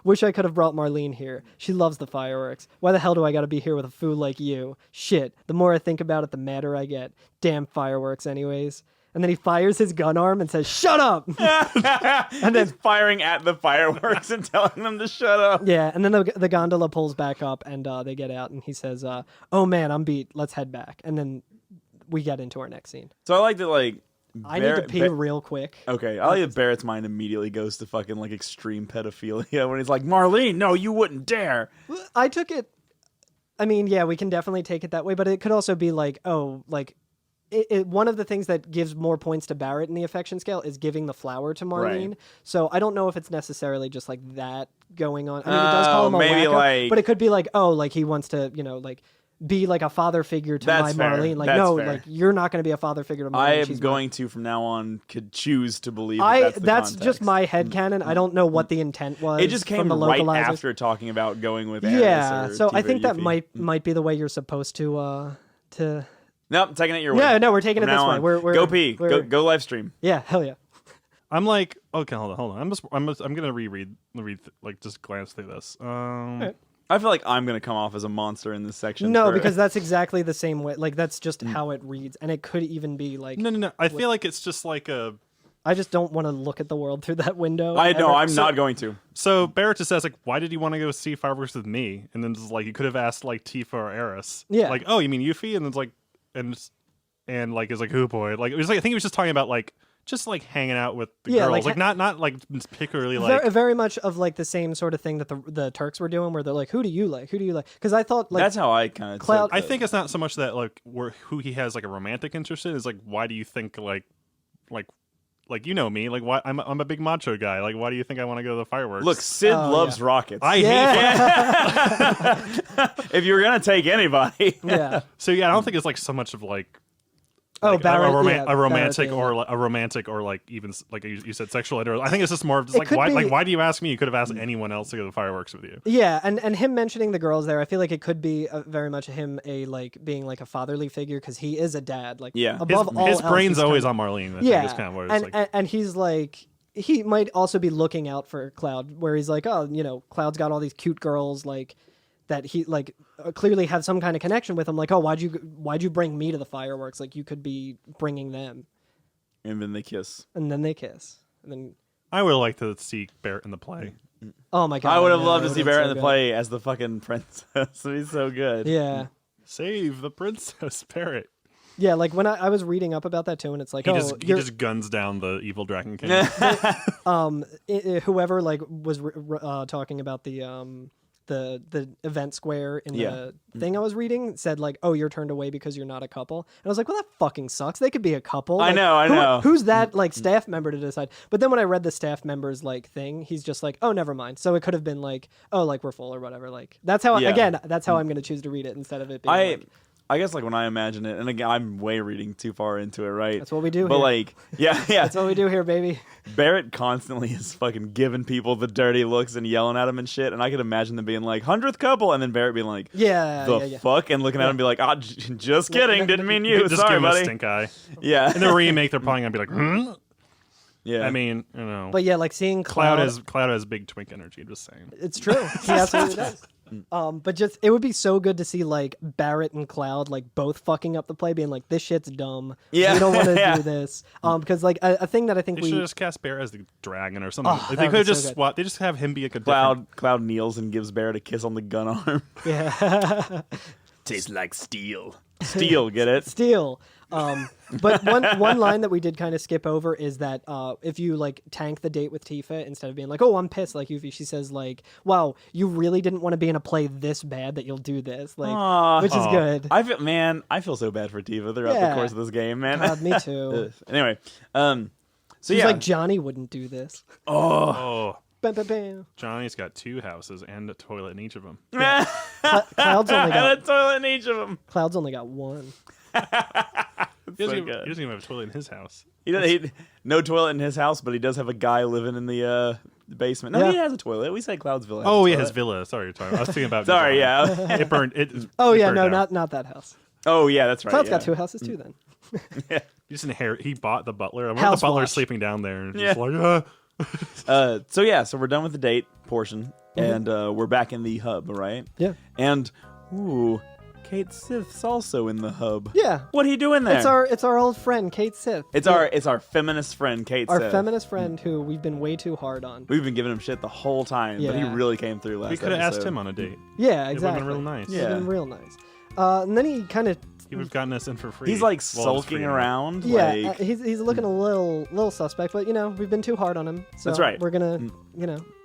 wish I could have brought Marlene here. She loves the fireworks. Why the hell do I gotta be here with a fool like you? Shit. The more I think about it, the madder I get. Damn fireworks anyways. And then he fires his gun arm and says, shut up! And then firing at the fireworks and telling them to shut up. Yeah, and then the gondola pulls back up, and they get out, and he says, oh man, I'm beat. Let's head back. And then we get into our next scene. So I like that, like, I need to pee real quick. Okay, I like that Barrett's mind immediately goes to fucking like extreme pedophilia when he's like, Marlene, no, you wouldn't dare. I took it, I mean, yeah, we can definitely take it that way, but it could also be like, oh, like, one of the things that gives more points to Barrett in the affection scale is giving the flower to Marlene. Right. So I don't know if it's necessarily just like that going on. I mean, it does call him a maybe wacko, like- but it could be like, oh, like he wants to, like be like a father figure to That's my fair. Marlene. Like, That's no, fair. like you're not going to be a father figure to Marlene. I am She's going to, from now on, could choose to believe that's just my headcanon. I don't know what the intent was. It just came from the right localizers. after talking about going with Aerys Yeah, or so I Tifa think that Yuffie. might be the way you're supposed to. Nope, taking it your way. Yeah, no, we're taking it From this now way. on. We're go pee. we're- Go live stream. Yeah, hell yeah. I'm like, okay, hold on. I'm gonna read, like just glance through this. Right. I feel like I'm gonna come off as a monster in this section. No, for- because that's exactly the same way. Like that's just how it reads, and it could even be like. No. I feel like it's just like a. I just don't want to look at the world through that window. I know ever. I'm not going to. So Barrett just says like, why did you want to go see fireworks with me? And then just like you could have asked like Tifa or Aerys. Yeah. Like, oh, you mean Yuffie? And then it's like, and like it's like who boy? Like it was like I think he was just talking about like just like hanging out with the Yeah, girls, like, not like particularly like. Very much of like the same sort of thing that the Turks were doing, where they're like, "Who do you like? Who do you like?" Because I thought like That's how I kind of. Cloud- I think it's not so much that like who he has like a romantic interest in is like why do you think like you know me like why I'm a big macho guy like why do you think I want to go to the fireworks? Look, Sid Oh, loves yeah. rockets. I hate If you're gonna take anybody, yeah. so yeah I don't think it's like so much of like Oh, like, Barrett, a romantic Barrett, or like even like you said sexual interest. I think it's just more of just It like could why be- like why do you ask me? You could have asked anyone else to go to the fireworks with you. Yeah, and him mentioning the girls there, I feel like it could be very much him being like a fatherly figure because he is a dad. Like Yeah. above all His else, brain's he's always kind on Marlene. I yeah, think is kind of what it's like. and he's like he might also be looking out for Cloud, where he's like, oh, Cloud's got all these cute girls like that he like clearly have some kind of connection with him. Like, oh, why'd you bring me to the fireworks? Like you could be bringing them, and then they kiss. and then they kiss, and then I would like to see Barrett in the play. oh my god, I would have know, loved it to see would've been Barrett so in the good. play as the fucking princess. It'd be so good. Yeah. Save the princess, Barrett. Yeah, like when I was reading up about that too, and it's like, He oh, he just guns down the evil Dragon King. whoever like was talking about the event square in Yeah. the thing I was reading said like, oh, you're turned away because you're not a couple, and I was like, well, that fucking sucks. They could be a couple. I Like, know. Who's that like staff member to decide? But then when I read the staff member's like thing, he's just like, oh, never mind. So it could have been like, oh, like we're full or whatever. Like that's how Yeah. that's how I'm going to choose to read it instead of it being. I guess like when I imagine it, and again, I'm way reading too far into it, right? That's what we do But here. like, yeah, That's what we do here, baby. Barrett constantly is fucking giving people the dirty looks and yelling at them and shit, and I could imagine them being like 100th couple, and then Barrett being like, Yeah, the yeah. fuck, and looking at him and be like, just kidding, didn't mean you, Just sorry, give him a buddy. stink eye. Yeah, In the remake, they're probably gonna be like, yeah. I mean, you know, But yeah, like seeing Cloud has big twink energy. Just saying. It's true. He absolutely does. But just it would be so good to see like Barrett and Cloud like both fucking up the play, being like, "This shit's dumb. Yeah. We don't want to Yeah. do this." Because like a thing that I think They we should just cast Barrett as the dragon or something. Oh, Like, that they would could have be so just good. swapped. They just have him be like a different. Cloud kneels and gives Barrett a kiss on the gun arm. yeah Tastes like steel. Steel, get it? steal. But one line that we did kind of skip over is that if you like tank the date with Tifa instead of being like, "Oh, I'm pissed," like Yuffie, she says like, "Wow, you really didn't want to be in a play this bad that you'll do this," like, Aw. which is good. I feel so bad for Tifa throughout Yeah. the course of this game, man. God, me too. Anyway, so She's yeah, like, Johnny wouldn't do this. Oh, Bam, bam, bam. Johnny's got 2 houses and a toilet in each of them. Cloud's only I had a got toilet in each of them. Cloud's only got one. He So doesn't, good. he doesn't even have a toilet in his house. No toilet in his house, but he does have a guy living in the basement. No, Yeah. he has a toilet. We say Cloud's Villa. has a Oh yeah, toilet. his villa. Sorry, you're talking. I was thinking about. Sorry, Niflheim. yeah. It burned. Oh it yeah, burned no, down. not that house. Oh yeah, that's right. Cloud's yeah. got 2 houses too. Then He just inherit. He bought the butler. I wonder if House the butler's watch. sleeping down there and Yeah. just like. So we're done with the date portion, and we're back in the hub, right? yeah, And Kate Sith's also in the hub. yeah. What are you doing there? It's our old friend Kate Sith. It's our feminist friend Kate our Sith. feminist friend who we've been way too hard on. We've been giving him shit the whole time, but he Yeah. really came through last. We could have asked episode. him on a date. Yeah, It would exactly. have been real nice. It's Yeah. been real nice. And then he kind of He would have gotten us in for free. He's like Well, it was sulking free anyway. around. yeah, like, he's looking a little suspect, but we've been too hard on him. So That's right. We're gonna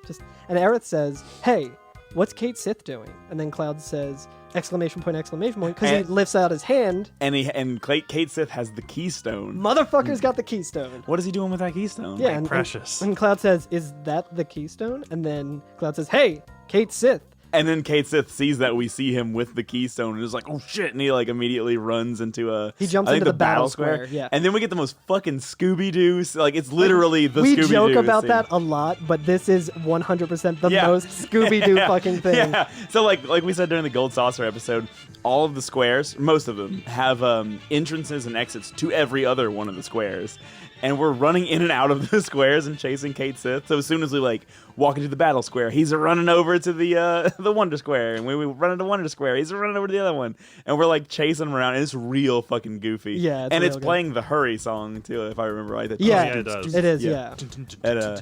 just and Aerith says, "Hey, what's Kate Sith doing?" And then Cloud says, exclamation point, because he And- lifts out his hand. and Kate Sith has the keystone. Motherfucker's got the keystone. What is he doing with that keystone? Yeah, Precious. And Cloud says, "Is that the keystone?" And then Cloud says, "Hey, Kate Sith, And then Kate Sith sees that we see him with the keystone and is like, oh shit, and he like immediately runs into he jumps into the battle square. Yeah. And then we get the most fucking Scooby-Doo, like it's literally the we Scooby-Doo joke about scene. that a lot, but this is 100% the most Scooby-Doo fucking thing. Yeah. So like we said during the Gold Saucer episode, all of the squares, most of them, have entrances and exits to every other one of the squares. And we're running in and out of the squares and chasing Kate Sith. So as soon as we like walk into the battle square, he's running over to the Wonder Square, and when we run into Wonder Square, he's running over to the other one, and we're like chasing him around. And it's real fucking goofy. Yeah, and it's good. playing the Hurry song too, if I remember right. Yeah, it does. It is. Yeah. And,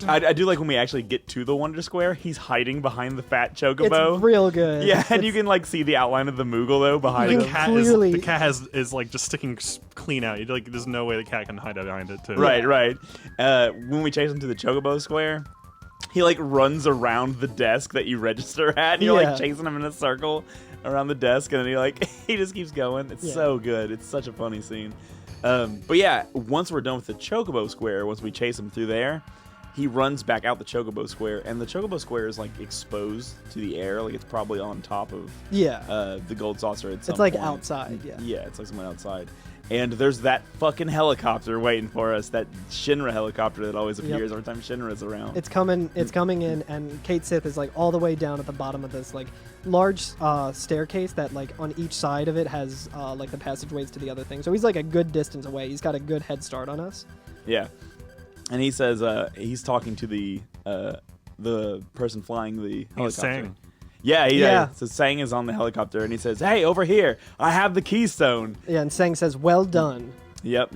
I do like when we actually get to the Wonder Square, he's hiding behind the fat chocobo. It's real good. Yeah, and you can like see the outline of the Moogle though behind You him. can clearly- The cat is like just sticking clean out. Like there's no way the cat can hide behind it too. Right. When we chase him to the Chocobo Square, he like runs around the desk that you register at, and you're like chasing him in a circle around the desk, and then he like he just keeps going. It's so good. It's such a funny scene. But yeah, once we're done with the Chocobo Square, once we chase him through there, he runs back out the Chocobo Square, and the Chocobo Square is like exposed to the air, like it's probably on top of the Gold Saucer at some It's like point. outside. Yeah, It's like someone outside. And there's that fucking helicopter waiting for us, that Shinra helicopter that always appears every time Shinra's around. It's coming in, and Kate Sith is like all the way down at the bottom of this like large staircase that like on each side of it has like the passageways to the other thing. So he's like a good distance away. He's got a good head start on us. Yeah. And he says he's talking to the person flying the helicopter. He's saying. Yeah. So Sang is on the helicopter, and he says, "Hey, over here, I have the keystone." Yeah, and Sang says, "Well done." Yep.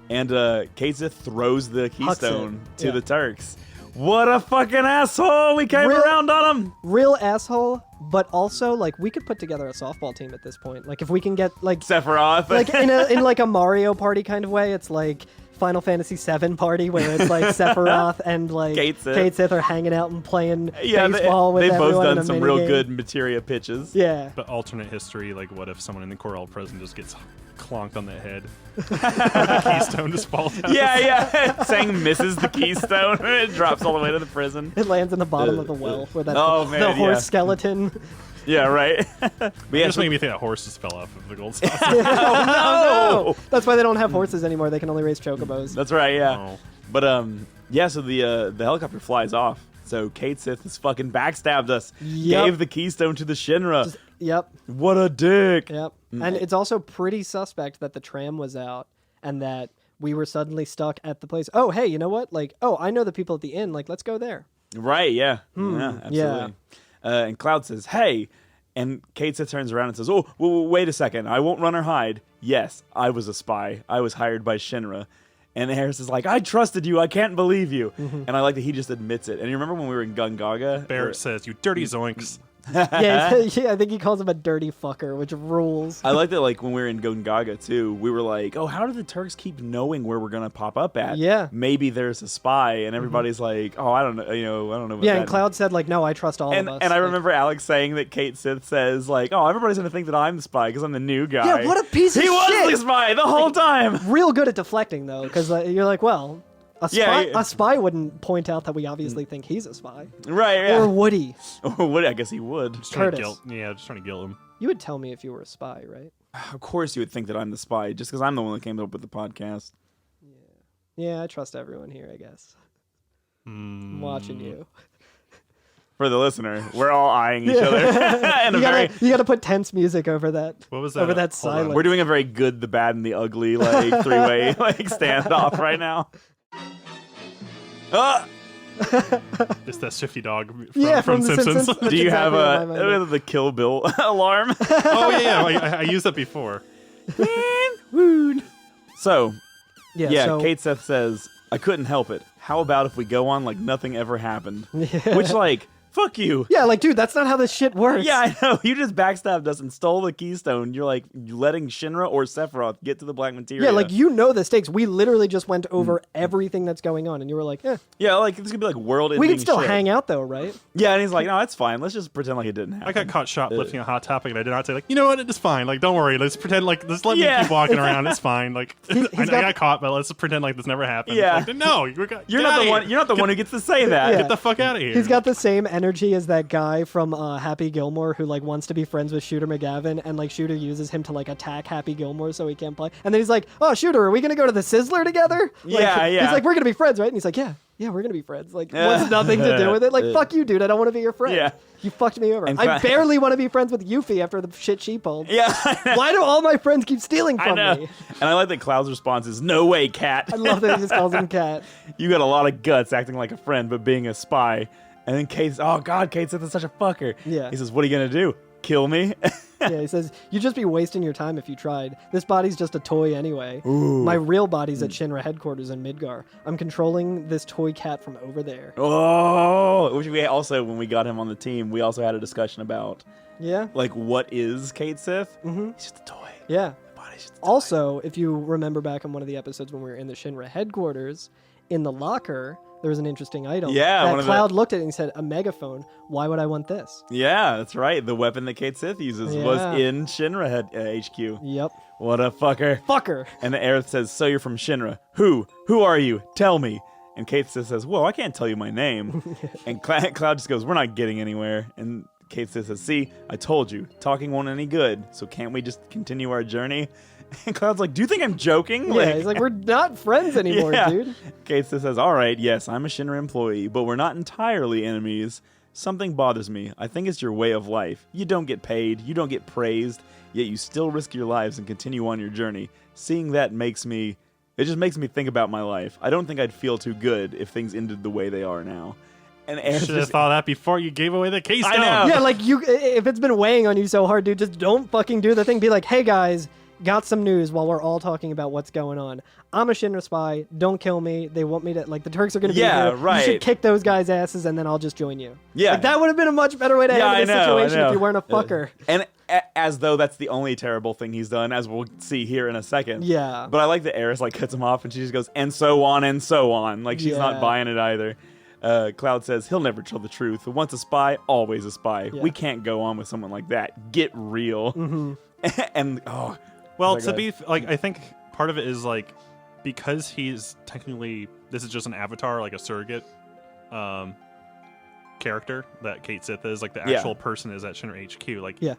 And Kate Sith throws the keystone to Yeah. the Turks. What a fucking asshole! We came around on him. Real asshole, but also like we could put together a softball team at this point. Like if we can get like Sephiroth. like in like a Mario Party kind of way. It's like Final Fantasy VII Party where it's like Sephiroth and like Kate Sith are hanging out and playing yeah, baseball with they've both everyone in done a some real minigame. good materia pitches. Yeah. But alternate history, like what if someone in the Corel prison just gets clonked on the head? The keystone just falls out. Yeah. Sang misses the keystone. It drops all the way to the prison. It lands in the bottom of the well where that man, the horse yeah. skeleton. Yeah, right. But yeah, Just making me think that horses fell off of the gold saucer. no. That's why they don't have horses anymore. They can only raise chocobos. That's right, yeah. Oh. But yeah, so the helicopter flies off. So Kate Sith has fucking backstabbed us. Yep. Gave the keystone to the Shinra. Yep. What a dick. Yep. And it's also pretty suspect that the tram was out and that we were suddenly stuck at the place. Oh, hey, you know what? Like, oh, I know the people at the inn. Like, let's go there. Right, yeah. Yeah, absolutely. And Cloud says, hey. And Kate Sith turns around and says, oh, wait a second. I won't run or hide. Yes, I was a spy. I was hired by Shinra. And Harris is like, I trusted you. I can't believe you. And I like that he just admits it. And you remember when we were in Gungaga? Barrett says, you dirty zoinks. Yeah, I think he calls him a dirty fucker, which rules. I like that, like, when we were in Gungaga, too, we were like, oh, how do the Turks keep knowing where we're going to pop up at? Yeah. Maybe there's a spy, and everybody's like, oh, I don't know, I don't know what Yeah, that and Cloud said, like, no, I trust all of us. And I remember Alex saying that Kate Sith says, like, oh, everybody's going to think that I'm the spy because I'm the new guy. Yeah, what a piece of He shit! was the spy the whole time! Real good at deflecting, though, because you're like, well, Yeah, a spy wouldn't point out that we obviously think he's a spy. Right, yeah. Or would he? Or would I guess he would. Just trying to Curtis. just trying to guilt him. You would tell me if you were a spy, right? Of course you would think that I'm the spy, just because I'm the one that came up with the podcast. Yeah, I trust everyone here, I guess. I'm watching you. For the listener, we're all eyeing each other. And You gotta put tense music over that. What was that? Over that Hold on. silence. we're doing a very good, the bad, and the ugly, like, three-way like standoff right now. It's that shifty dog From from The Simpsons. Simpsons. Do you That's have exactly what I meant. the Kill Bill alarm? Oh yeah, I used that before. So, yeah, so, Kate Seth says, I couldn't help it. How about if we go on like nothing ever happened? Which, like, fuck you. Yeah, like, dude, that's not how this shit works. Yeah, I know. You just backstabbed us and stole the keystone. You're like letting Shinra or Sephiroth get to the Black Materia. Yeah, like, you know the stakes. We literally just went over everything that's going on, and you were like, yeah, like this could be like world-ending. we can still shit. hang out, though, right? Yeah, and he's like, no, that's fine. Let's just pretend like it didn't happen. I got caught shoplifting a Hot Topic, and I did not say like, you know what, it's fine. Like, don't worry. Let's pretend like let's let me Yeah. keep walking around. It's fine. Like, I got- got caught, but let's pretend like this never happened. Yeah. Like, no, You're not the one. You're not the one who gets to say that. Yeah. Get the fuck out of here. He's got the same energy energy is that guy from Happy Gilmore who like wants to be friends with Shooter McGavin, and like Shooter uses him to like attack Happy Gilmore so he can't play. And then he's like, "Oh, Shooter, are we gonna go to the Sizzler together?" Like, Yeah. He's like, "We're gonna be friends, right?" And he's like, "Yeah, we're gonna be friends." Like, wants nothing to do with it. Like, fuck you, dude. I don't want to be your friend. Yeah. You fucked me over. And I barely want to be friends with Yuffie after the shit she pulled. Yeah. Why do all my friends keep stealing I from know. me? And I like that Cloud's response is, "No way, Cat." I love that he just calls him Cat. You got a lot of guts acting like a friend, but being a spy. And then Kate's, oh God, Kate Sith is such a fucker. Yeah. He says, "What are you going to do? Kill me?" Yeah, he says, "You'd just be wasting your time if you tried. This body's just a toy anyway. Ooh. My real body's at Shinra headquarters in Midgar. I'm controlling this toy cat from over there." Oh, which we also, when we got him on the team, we also had a discussion about, Yeah? like, what is Kate Sith? Mm-hmm. He's just a toy. Yeah. The body's just a toy. Also, if you remember back in one of the episodes when we were in the Shinra headquarters, in the locker, there was an interesting item. Yeah, one That of Cloud looked at it and said, "A megaphone. Why would I want this?" Yeah, that's right. The weapon that Kate Sith uses was Yeah. in Shinra HQ. Yep. What a fucker. Fucker. And the Aerith says, "So you're from Shinra. Who? Who are you? Tell me." And Kate Sith says, "Whoa, I can't tell you my name." And Cloud just goes, "We're not getting anywhere." And Kate Sith says, "See, I told you, talking won't any good, so can't we just continue our journey?" And Cloud's like, "Do you think I'm joking?" Yeah, he's like, "We're not friends anymore, yeah. dude." Kate Sith says, "All right, yes, I'm a Shinra employee, but we're not entirely enemies. Something bothers me. I think it's your way of life. You don't get paid, you don't get praised, yet you still risk your lives and continue on your journey. Seeing that it just makes me think about my life. I don't think I'd feel too good if things ended the way they are now." And Aerith Should have just, thought that before you gave away the keystone. know. Yeah, like if it's been weighing on you so hard, dude, just don't fucking do the thing. Be like, "Hey guys, got some news while we're all talking about what's going on. I'm a Shinra spy. Don't kill me. They want me to, like, the Turks are going to be Yeah, here. right. You should kick those guys' asses, and then I'll just join you." Yeah. Like, that would have been a much better way to Yeah, handle this I know. situation if you weren't a fucker. And as though that's the only terrible thing he's done, as we'll see here in a second. Yeah. But I like that Aerith like cuts him off and she just goes, "And so on and so on." Like she's not Yeah. buying it either. Cloud says he'll never tell the truth. Once a spy, always a spy. Yeah. We can't go on with someone like that. Get real. Mm-hmm. And Well, my to God. be like, I think part of it is like because he's technically this is just an avatar, like a surrogate character that Kate Sith is. Like the Yeah. actual person is at Shinra HQ. Like, Yeah.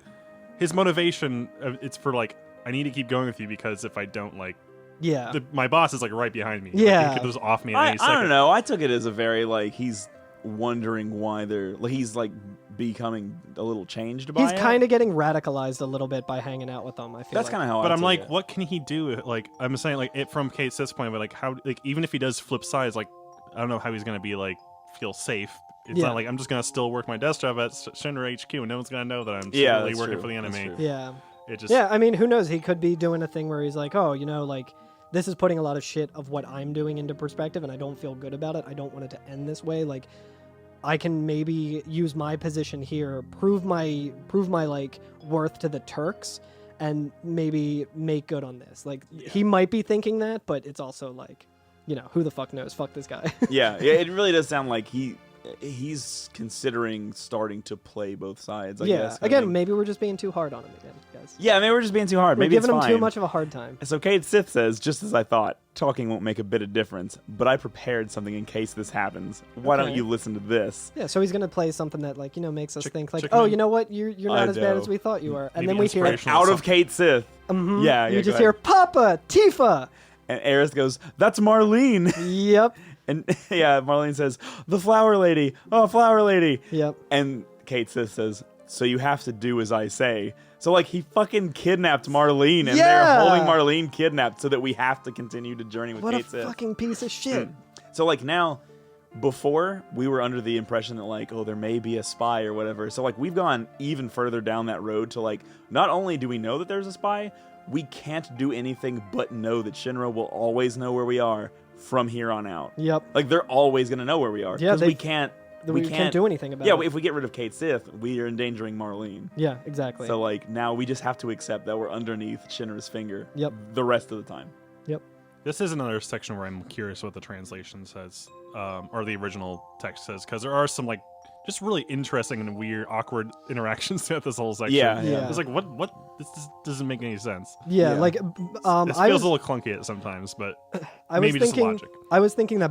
his motivation, it's for like, I need to keep going with you because if I don't, like, Yeah. my boss is like right behind me. Yeah. Like, he could just off me at I any second. don't know. I took it as a very like he's wondering why they're like he's like becoming a little changed by He's it. kind of getting radicalized a little bit by hanging out with them, I feel That's like. kind of how. But I I'm took like, it. what can he do? Like, I'm saying, like, it from Kate Sith's point, but like, how, like, even if he does flip sides, like, I don't know how he's gonna be like feel safe. It's Yeah. not like I'm just gonna still work my desk job at Shinra HQ, and no one's gonna know that I'm Yeah, secretly that's working true. for the That's enemy. true. Yeah. It just, Yeah, I mean, who knows? He could be doing a thing where he's like, "Oh, you know, like, this is putting a lot of shit of what I'm doing into perspective, and I don't feel good about it. I don't want it to end this way. Like, I can maybe use my position here, prove my like worth to the Turks, and maybe make good on this." Like, he might be thinking that, but it's also like, you know, who the fuck knows? Fuck this guy. Yeah, it really does sound like he's considering starting to play both sides. I guess. I Again, think. maybe we're just being too hard on him again, guys. Yeah, maybe we're just being too hard. We're Maybe it's giving him fine. too much of a hard time. So Kate Sith says, "Just as I thought, talking won't make a bit of difference, but I prepared something in case this happens. Why don't Okay. you listen to this?" Yeah, so he's gonna play something that, like, you know, makes us think like, chicken "Oh, and- you know what? You're I not as bad know. as we thought you were." And Maybe then we hear inspirational. Out of Kate Sith. Mhm. Yeah, you go just ahead. hear Papa Tifa. And Aerith goes, "That's Marlene." Yep. And yeah, Marlene says, "The flower lady. Oh, flower lady." Yep. And Kate Sith says, "So you have to do as I say." So like he fucking kidnapped Marlene, and Yeah. they're holding Marlene kidnapped so that we have to continue to journey with What a Kate Sith. fucking piece of shit. So like now, before we were under the impression that like, oh, there may be a spy or whatever. So like we've gone even further down that road to like, not only do we know that there's a spy, we can't do anything but know that Shinra will always know where we are from here on out. Yep. Like they're always gonna know where we are. Yeah, because we can't. We can't do anything about Yeah, it. if we get rid of Kate Sith, we are endangering Marlene. Yeah, exactly. So like now we just have to accept that we're underneath Shinra's finger. Yep. The rest of the time. Yep. This is another section where I'm curious what the translation says, or the original text says, because there are some like just really interesting and weird, awkward interactions throughout this whole section. Yeah, yeah. It's like what this doesn't make any sense. Yeah, Yeah. like This I feels was a little clunky at sometimes, but I was maybe just thinking logic. I was thinking that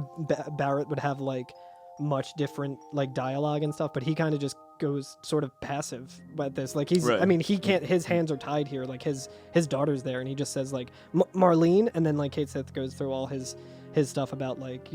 Barrett would have like much different like dialogue and stuff, but he kind of just goes sort of passive about this. Like he's, Right. I mean, he can't. His hands are tied here. Like his daughter's there, and he just says like Marlene, and then like Kate Sith goes through all his stuff about like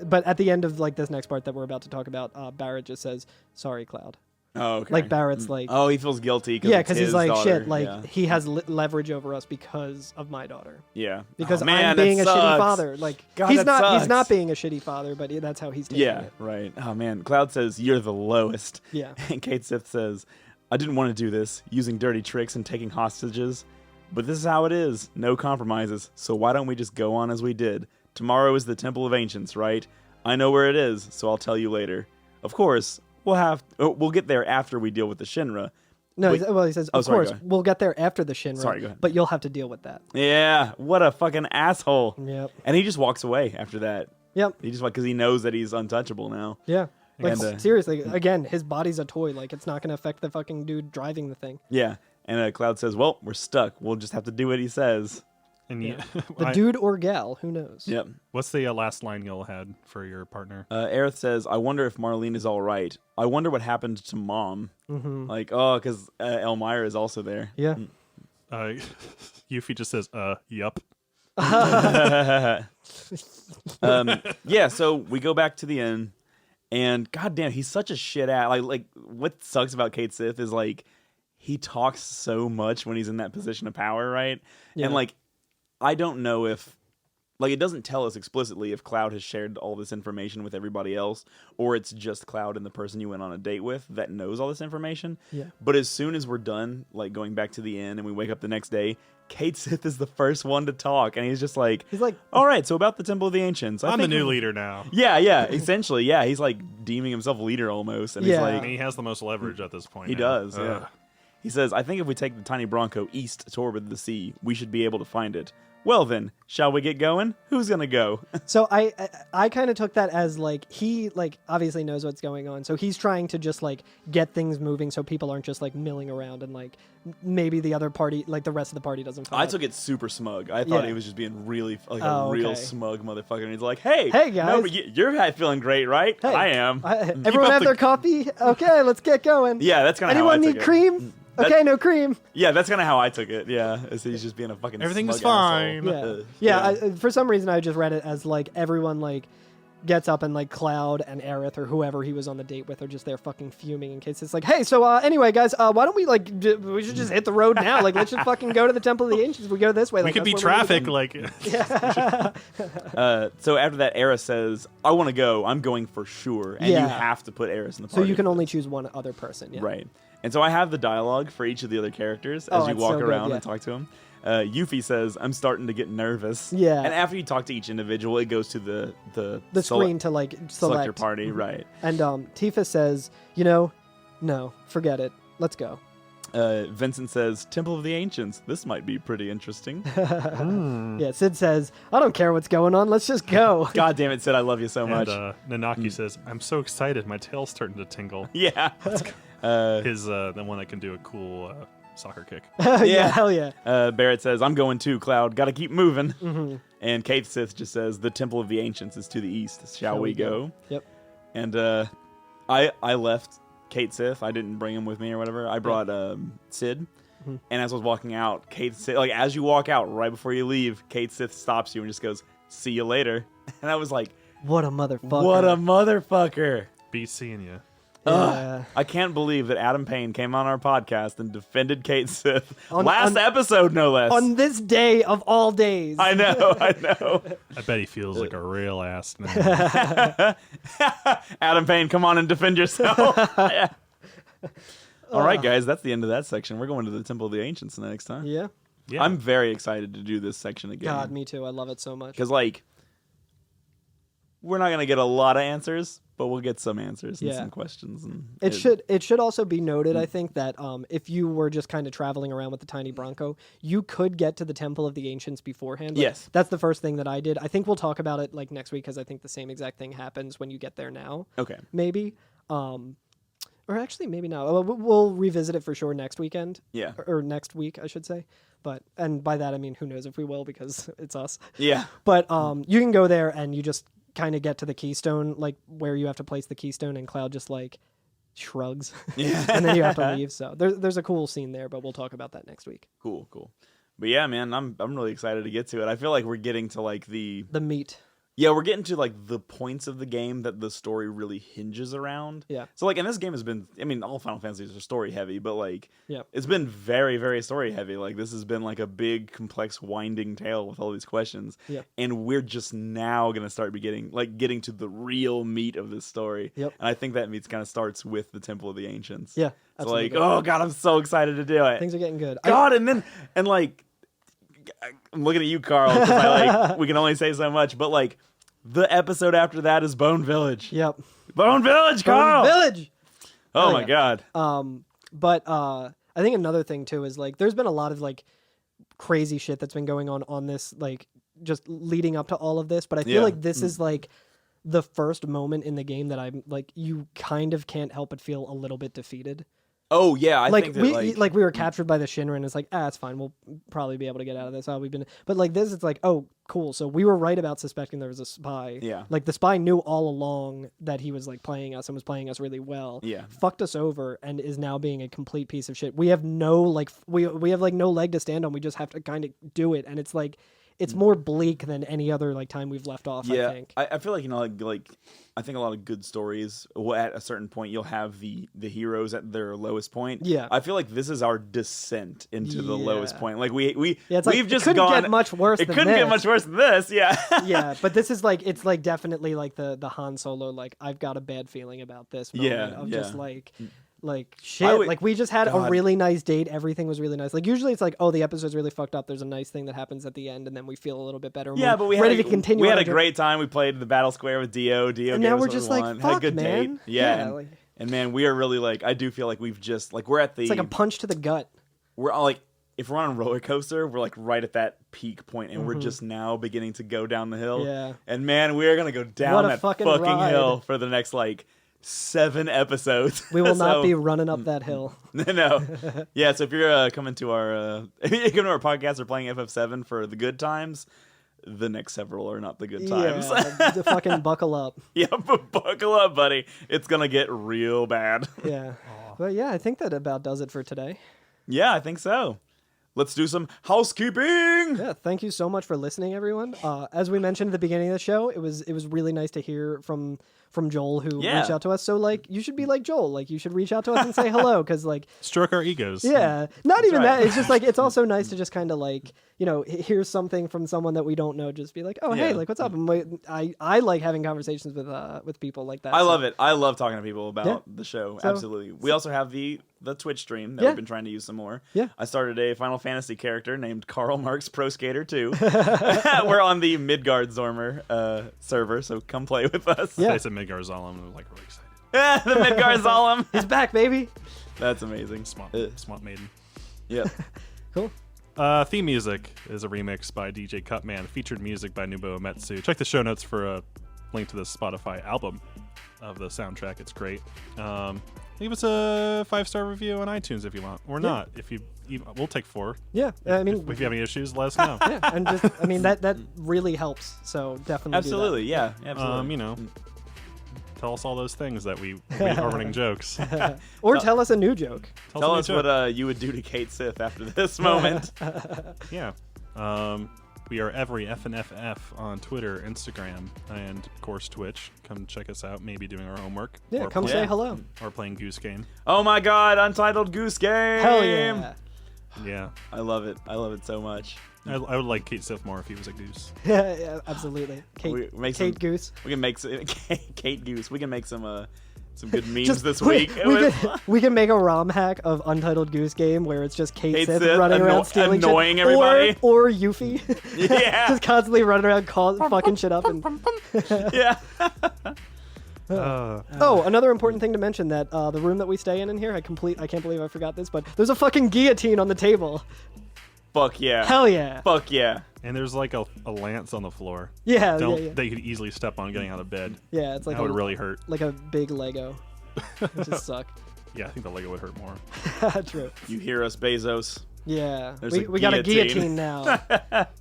but at the end of like this next part that we're about to talk about, Barrett just says, "Sorry, Cloud." Oh, okay. Like Barrett's like, oh, he feels guilty. yeah, because he's like, daughter. shit, like yeah. he has leverage over us because of my daughter. Yeah. Because oh, man, I'm being that a shitty sucks. father. Like God, he's that not sucks. he's not being a shitty father, but that's how he's taking Yeah, it. right. Oh man, Cloud says you're the lowest. Yeah. And Kate Sith says, I didn't want to do this, using dirty tricks and taking hostages, but this is how it is. No compromises. So why don't we just go on as we did? Tomorrow is the Temple of Ancients, right? I know where it is, so I'll tell you later. Of course, we'll get there after we deal with the Shinra. No, Wait. he says, Oh, of sorry, course, go ahead. we'll get there after the Shinra, Sorry, go ahead. but you'll have to deal with that. Yeah, what a fucking asshole. Yep. And he just walks away after that. Yep. He just because he knows that he's untouchable now. Yeah. Like, And, seriously, again, his body's a toy. Like, it's not going to affect the fucking dude driving the thing. Yeah. And Cloud says, well, we're stuck. We'll just have to do what he says. And The dude or gal, who knows? Yep. what's the last line you'll had for your partner? Aerith says, I wonder if Marlene is all right. I wonder what happened to Mom. Mm-hmm. Like, oh, because Elmira is also there. Yeah. Yuffie just says, yup. Yeah, so we go back to the inn, and goddamn, he's such a shit ass. Like, what sucks about Kate Sith is, like, he talks so much when he's in that position of power, right? Yeah. And, like, I don't know if, like, it doesn't tell us explicitly if Cloud has shared all this information with everybody else, or it's just Cloud and the person you went on a date with that knows all this information. Yeah. But as soon as we're done, like, going back to the inn and we wake up the next day, Kate Sith is the first one to talk, and he's just like, all right, so about the Temple of the Ancients. I'm the think new leader now. Yeah, essentially, yeah. He's, like, deeming himself leader almost, and he's Yeah. like, And he has the most leverage at this point. he now. does, yeah. Ugh. He says, I think if we take the tiny Bronco east toward the sea, we should be able to find it. Well then, shall we get going? Who's gonna go? So I kind of took that as like he like obviously knows what's going on, so he's trying to just like get things moving so people aren't just like milling around and like maybe the other party, like the rest of the party, doesn't find I out. took it super smug. I thought Yeah. he was just being really like Oh, a real okay. smug motherfucker, and he's like, "Hey, Hey, guys. no, you're feeling great, right? Hey, I am. everyone up have the- their coffee? Okay, let's get going. Yeah, that's kind of Anyone how I need took cream? That- Okay, no cream. Yeah, that's kind of how I took it. Yeah, so he's just being a fucking Everything is smug fine. asshole. Yeah. For some reason, I just read it as like everyone like gets up and like Cloud and Aerith or whoever he was on the date with are just there fucking fuming in case it's like, hey, so anyway, guys, why don't we like we should just hit the road now? Like, let's just fucking go to the Temple of the Ancients. We go this way. We Like, could that's be where we're traffic, gonna like. So after that, Eris says, "I want to go. I'm going for sure." And you Yeah. have to put Eris in the go. party. So you can for only this. choose one other person. Yeah. Right. And so I have the dialogue for each of the other characters as Oh, you that's walk so good, around yeah. and talk to them. Yuffie says, I'm starting to get nervous. Yeah. And after you talk to each individual, it goes to the Screen to like select your select. party. Right. And Tifa says, no, forget it. Let's go. Vincent says, Temple of the Ancients. This might be pretty interesting. Yeah, Sid says, I don't care what's going on. Let's just go. God damn it, Sid. I love you so much. And Nanaki says, I'm so excited. My tail's starting to tingle. Yeah. His the one that can do a cool soccer kick. Yeah, hell yeah. Barrett says, I'm going too, Cloud. Gotta keep moving. Mm-hmm. And Kate Sith just says, the Temple of the Ancients is to the east. Shall we go? Yep. And I left Kate Sith. I didn't bring him with me or whatever. I brought Sid. Mm-hmm. And as I was walking out, Kate Sith, like as you walk out, right before you leave, Kate Sith stops you and just goes, see you later. And I was like, What a motherfucker. what a motherfucker. Be seeing you. Yeah. I can't believe that Adam Payne came on our podcast and defended Kate Sith. On- Last on- episode, no less. On this day of all days. I know. I bet he feels like a real ass now. Adam Payne, come on and defend yourself. Yeah. All right, guys, that's the end of that section. We're going to the Temple of the Ancients next time. Yeah. Yeah. I'm very excited to do this section again. God, me too. I love it so much. Because, like, we're not going to get a lot of answers, but we'll get some answers and Yeah. some questions. And It should also be noted, I think, that if you were just kind of traveling around with the tiny Bronco, you could get to the Temple of the Ancients beforehand. Like, Yes. That's the first thing that I did. I think we'll talk about it like next week because I think the same exact thing happens when you get there now. Okay. Maybe. Or actually, maybe not. We'll revisit it for sure next weekend. Yeah. Or next week, I should say. And by that, I mean, who knows if we will because it's us. Yeah. But you can go there and you just kind of get to the keystone, like where you have to place the keystone, and Cloud just like shrugs, and then you have to leave. So there's a cool scene there, but we'll talk about that next week. Cool. But yeah, man, I'm really excited to get to it. I feel like we're getting to like the meat. Yeah, we're getting to like the points of the game that the story really hinges around. Yeah. So like, and this game has been, I mean, all Final Fantasies are story heavy, but like, yeah, it's been very, very story heavy. Like this has been like a big, complex, winding tale with all these questions. Yeah. And we're just now gonna start getting to the real meat of this story. Yep. And I think that meat kind of starts with the Temple of the Ancients. Yeah. So Absolutely. like, oh god, I'm so excited to do it. Things are getting good. God, and like, I'm looking at you, Carl, because I like we can only say so much, but like. The episode after that is Bone Village. Yep. Bone Village, Carl! Bone Village! Oh my god. But I think another thing too is like there's been a lot of like crazy shit that's been going on this, like just leading up to all of this, but I feel like this is like the first moment in the game that I'm like you kind of can't help but feel a little bit defeated. Oh yeah, I like think that, we were captured by the Shinra, and it's like it's fine, we'll probably be able to get out of this. But like this, it's like cool. So we were right about suspecting there was a spy. Yeah. Like the spy knew all along that he was like playing us and was playing us really well. Yeah. Fucked us over and is now being a complete piece of shit. We have no like we have like no leg to stand on. We just have to kind of do it, and it's like it's more bleak than any other like time we've left off. Yeah, I think. I feel like like I think a lot of good stories. At a certain point, you'll have the heroes at their lowest point. Yeah. I feel like this is our descent into the lowest point. Like we've like, just it couldn't gone. Get much worse. It than couldn't this. get much worse than this. Yeah. Yeah, but this is like it's like definitely like the Han Solo like I've got a bad feeling about this moment of just like shit. Like we just had a really nice date. Everything was really nice. Like usually it's like the episode's really fucked up. There's a nice thing that happens at the end, and then we feel a little bit better. Yeah, but we ready had to continue. We had a great time. We played the Battle Square with Dio. And now we're just like fuck, had a good man. date. Yeah. like, and man, we are really like I do feel like we've just like we're at the. It's like a punch to the gut. We're all like. If we're on a roller coaster, we're like right at that peak point, and we're just now beginning to go down the hill. Yeah. And man, we are gonna go down that fucking hill for the next like 7 episodes. We will not be running up that hill. No. Yeah. So if you're coming to our podcast or playing FF7 for the good times, the next several are not the good times. Yeah, fucking buckle up. Yeah, but buckle up, buddy. It's gonna get real bad. Yeah. But yeah, I think that about does it for today. Yeah, I think so. Let's do some housekeeping. Yeah, thank you so much for listening, everyone. As we mentioned at the beginning of the show, it was really nice to hear from Joel who reached out to us. So like, you should be like Joel. Like, you should reach out to us and say hello, because like stroke our egos. Yeah, not even that. It's just like it's also nice to just kind of like hear something from someone that we don't know. Just be like, hey, like what's up? And I like having conversations with people like that. I love it. I love talking to people about the show. So, absolutely. We also have the Twitch stream that we've been trying to use some more. Yeah. I started a Final Fantasy character named Karl Marx Pro Skater 2. We're on the Midgard Zormer server, so come play with us. Yeah. I said Midgard Zolom and I was like really excited. The Midgard Zolom. He's back, baby. That's amazing. Swamp Maiden. Yep. Cool. Theme music is a remix by DJ Cutman, featured music by Nubo Uematsu. Check the show notes for a link to the Spotify album of the soundtrack. It's great. Leave us a 5-star review on iTunes if you want, or not. If you we'll take 4. Yeah, I mean, if you have any issues, let us know. Yeah, and just I mean that really helps. So definitely, absolutely, do yeah, absolutely. Tell us all those things that we are running jokes. Or tell us a new joke. Tell us what you would do to Kate Sith after this moment. Yeah. We are every FNFF on Twitter, Instagram, and of course Twitch. Come check us out. Maybe doing our homework. Yeah, come say hello. Or playing Goose Game. Oh my God! Untitled Goose Game. Hell yeah! Yeah. I love it. I love it so much. I would like Kate Sith more if he was a goose. Yeah, absolutely. Kate Goose. We can make some Kate Goose. We can make some good memes this week. We can make a ROM hack of Untitled Goose Game where it's just Kate Sith running around stealing annoying shit. Everybody. Or Yuffie. Yeah. Just constantly running around fucking shit up. And yeah. Another important thing to mention that the room that we stay in here, I can't believe I forgot this, but there's a fucking guillotine on the table. Fuck yeah. Hell yeah. Fuck yeah. And there's like a lance on the floor. Yeah, That you could easily step on getting out of bed. Yeah, it's like that would really hurt. Like a big Lego. It just sucked. Yeah, I think the Lego would hurt more. True. You hear us, Bezos? Yeah, There's we a got a guillotine. guillotine now.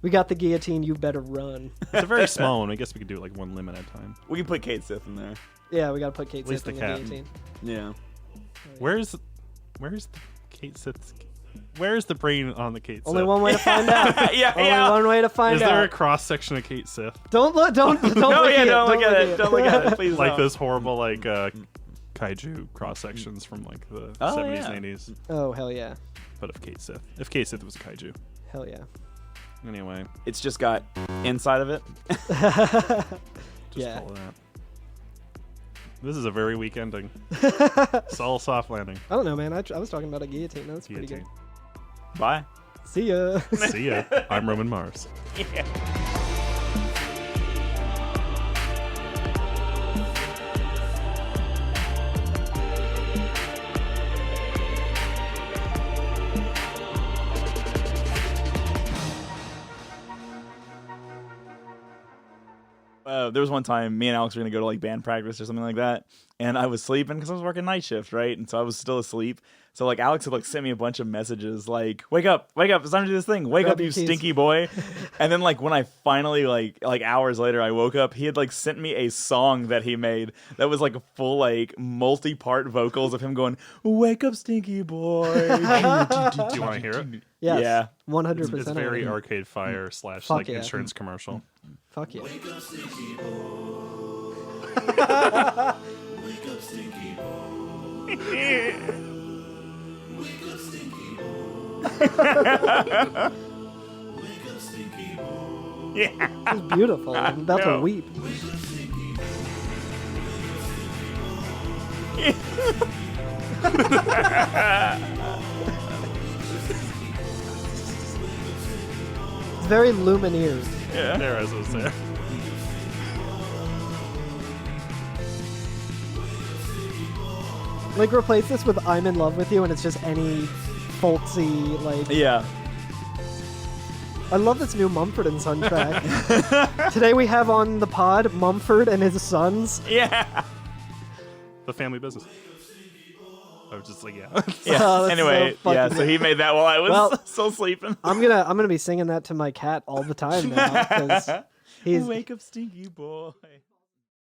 We got the guillotine. You better run. It's a very small one. I guess we could do it like one limb at a time. We can put Kate Sith in there. Yeah, we got to put Kate At least Sith in the the cat. guillotine. Yeah. Where's the Kate Sith's? Where's the brain on the Kate Sith? Only one way to find out. Yeah, Only yeah. one way to find Is out. there a cross section of Kate Sith? Don't look. Don't No, look yeah, at don't look at look it. Don't look at it. Please Like don't. those horrible like kaiju cross sections from like the 70s yeah. and 80s, Oh hell yeah, but of Kate Sith. If Kate Sith was a kaiju. hell yeah. Anyway, It's just got inside of it. just Yeah. call it that. This is a very weak ending. It's all soft landing. I don't know, man. I was talking about a guillotine. That's pretty Guillotine. Bye. good. See ya. See ya. I'm Roman Mars. There was one time me and Alex were gonna go to like band practice or something like that, and I was sleeping because I was working night shift, right? And so I was still asleep. So like Alex had like sent me a bunch of messages like, "Wake up, it's time to do this thing. Wake Grab up, your you keys." stinky boy." And then like when I finally like hours later I woke up, he had like sent me a song that he made that was like a full like multi-part vocals of him going, "Wake up, stinky boy." Do you want to hear it? Yes. Yeah. 100%. It's very Arcade Fire / Fuck like yeah. insurance commercial. Fuck yeah. Wake up, stinky boy. Wake up, stinky boy. Wake up, stinky boy. Wake up, stinky boy. Yeah. It's beautiful. I'm about to No. weep. Wake up, stinky boy. It's very Lumineers. Yeah. There, as I was there. Like replace this with "I'm in Love with You" and it's just any folksy like. Yeah. I love this new Mumford and Son track. Today we have on the pod Mumford and his sons. Yeah. The family business. I was just like, yeah. Yeah. Oh, that's Anyway, so fucking yeah. So he made that while I was Well- still sleeping. I'm gonna be singing that to my cat all the time now because he's Wake up, stinky boy.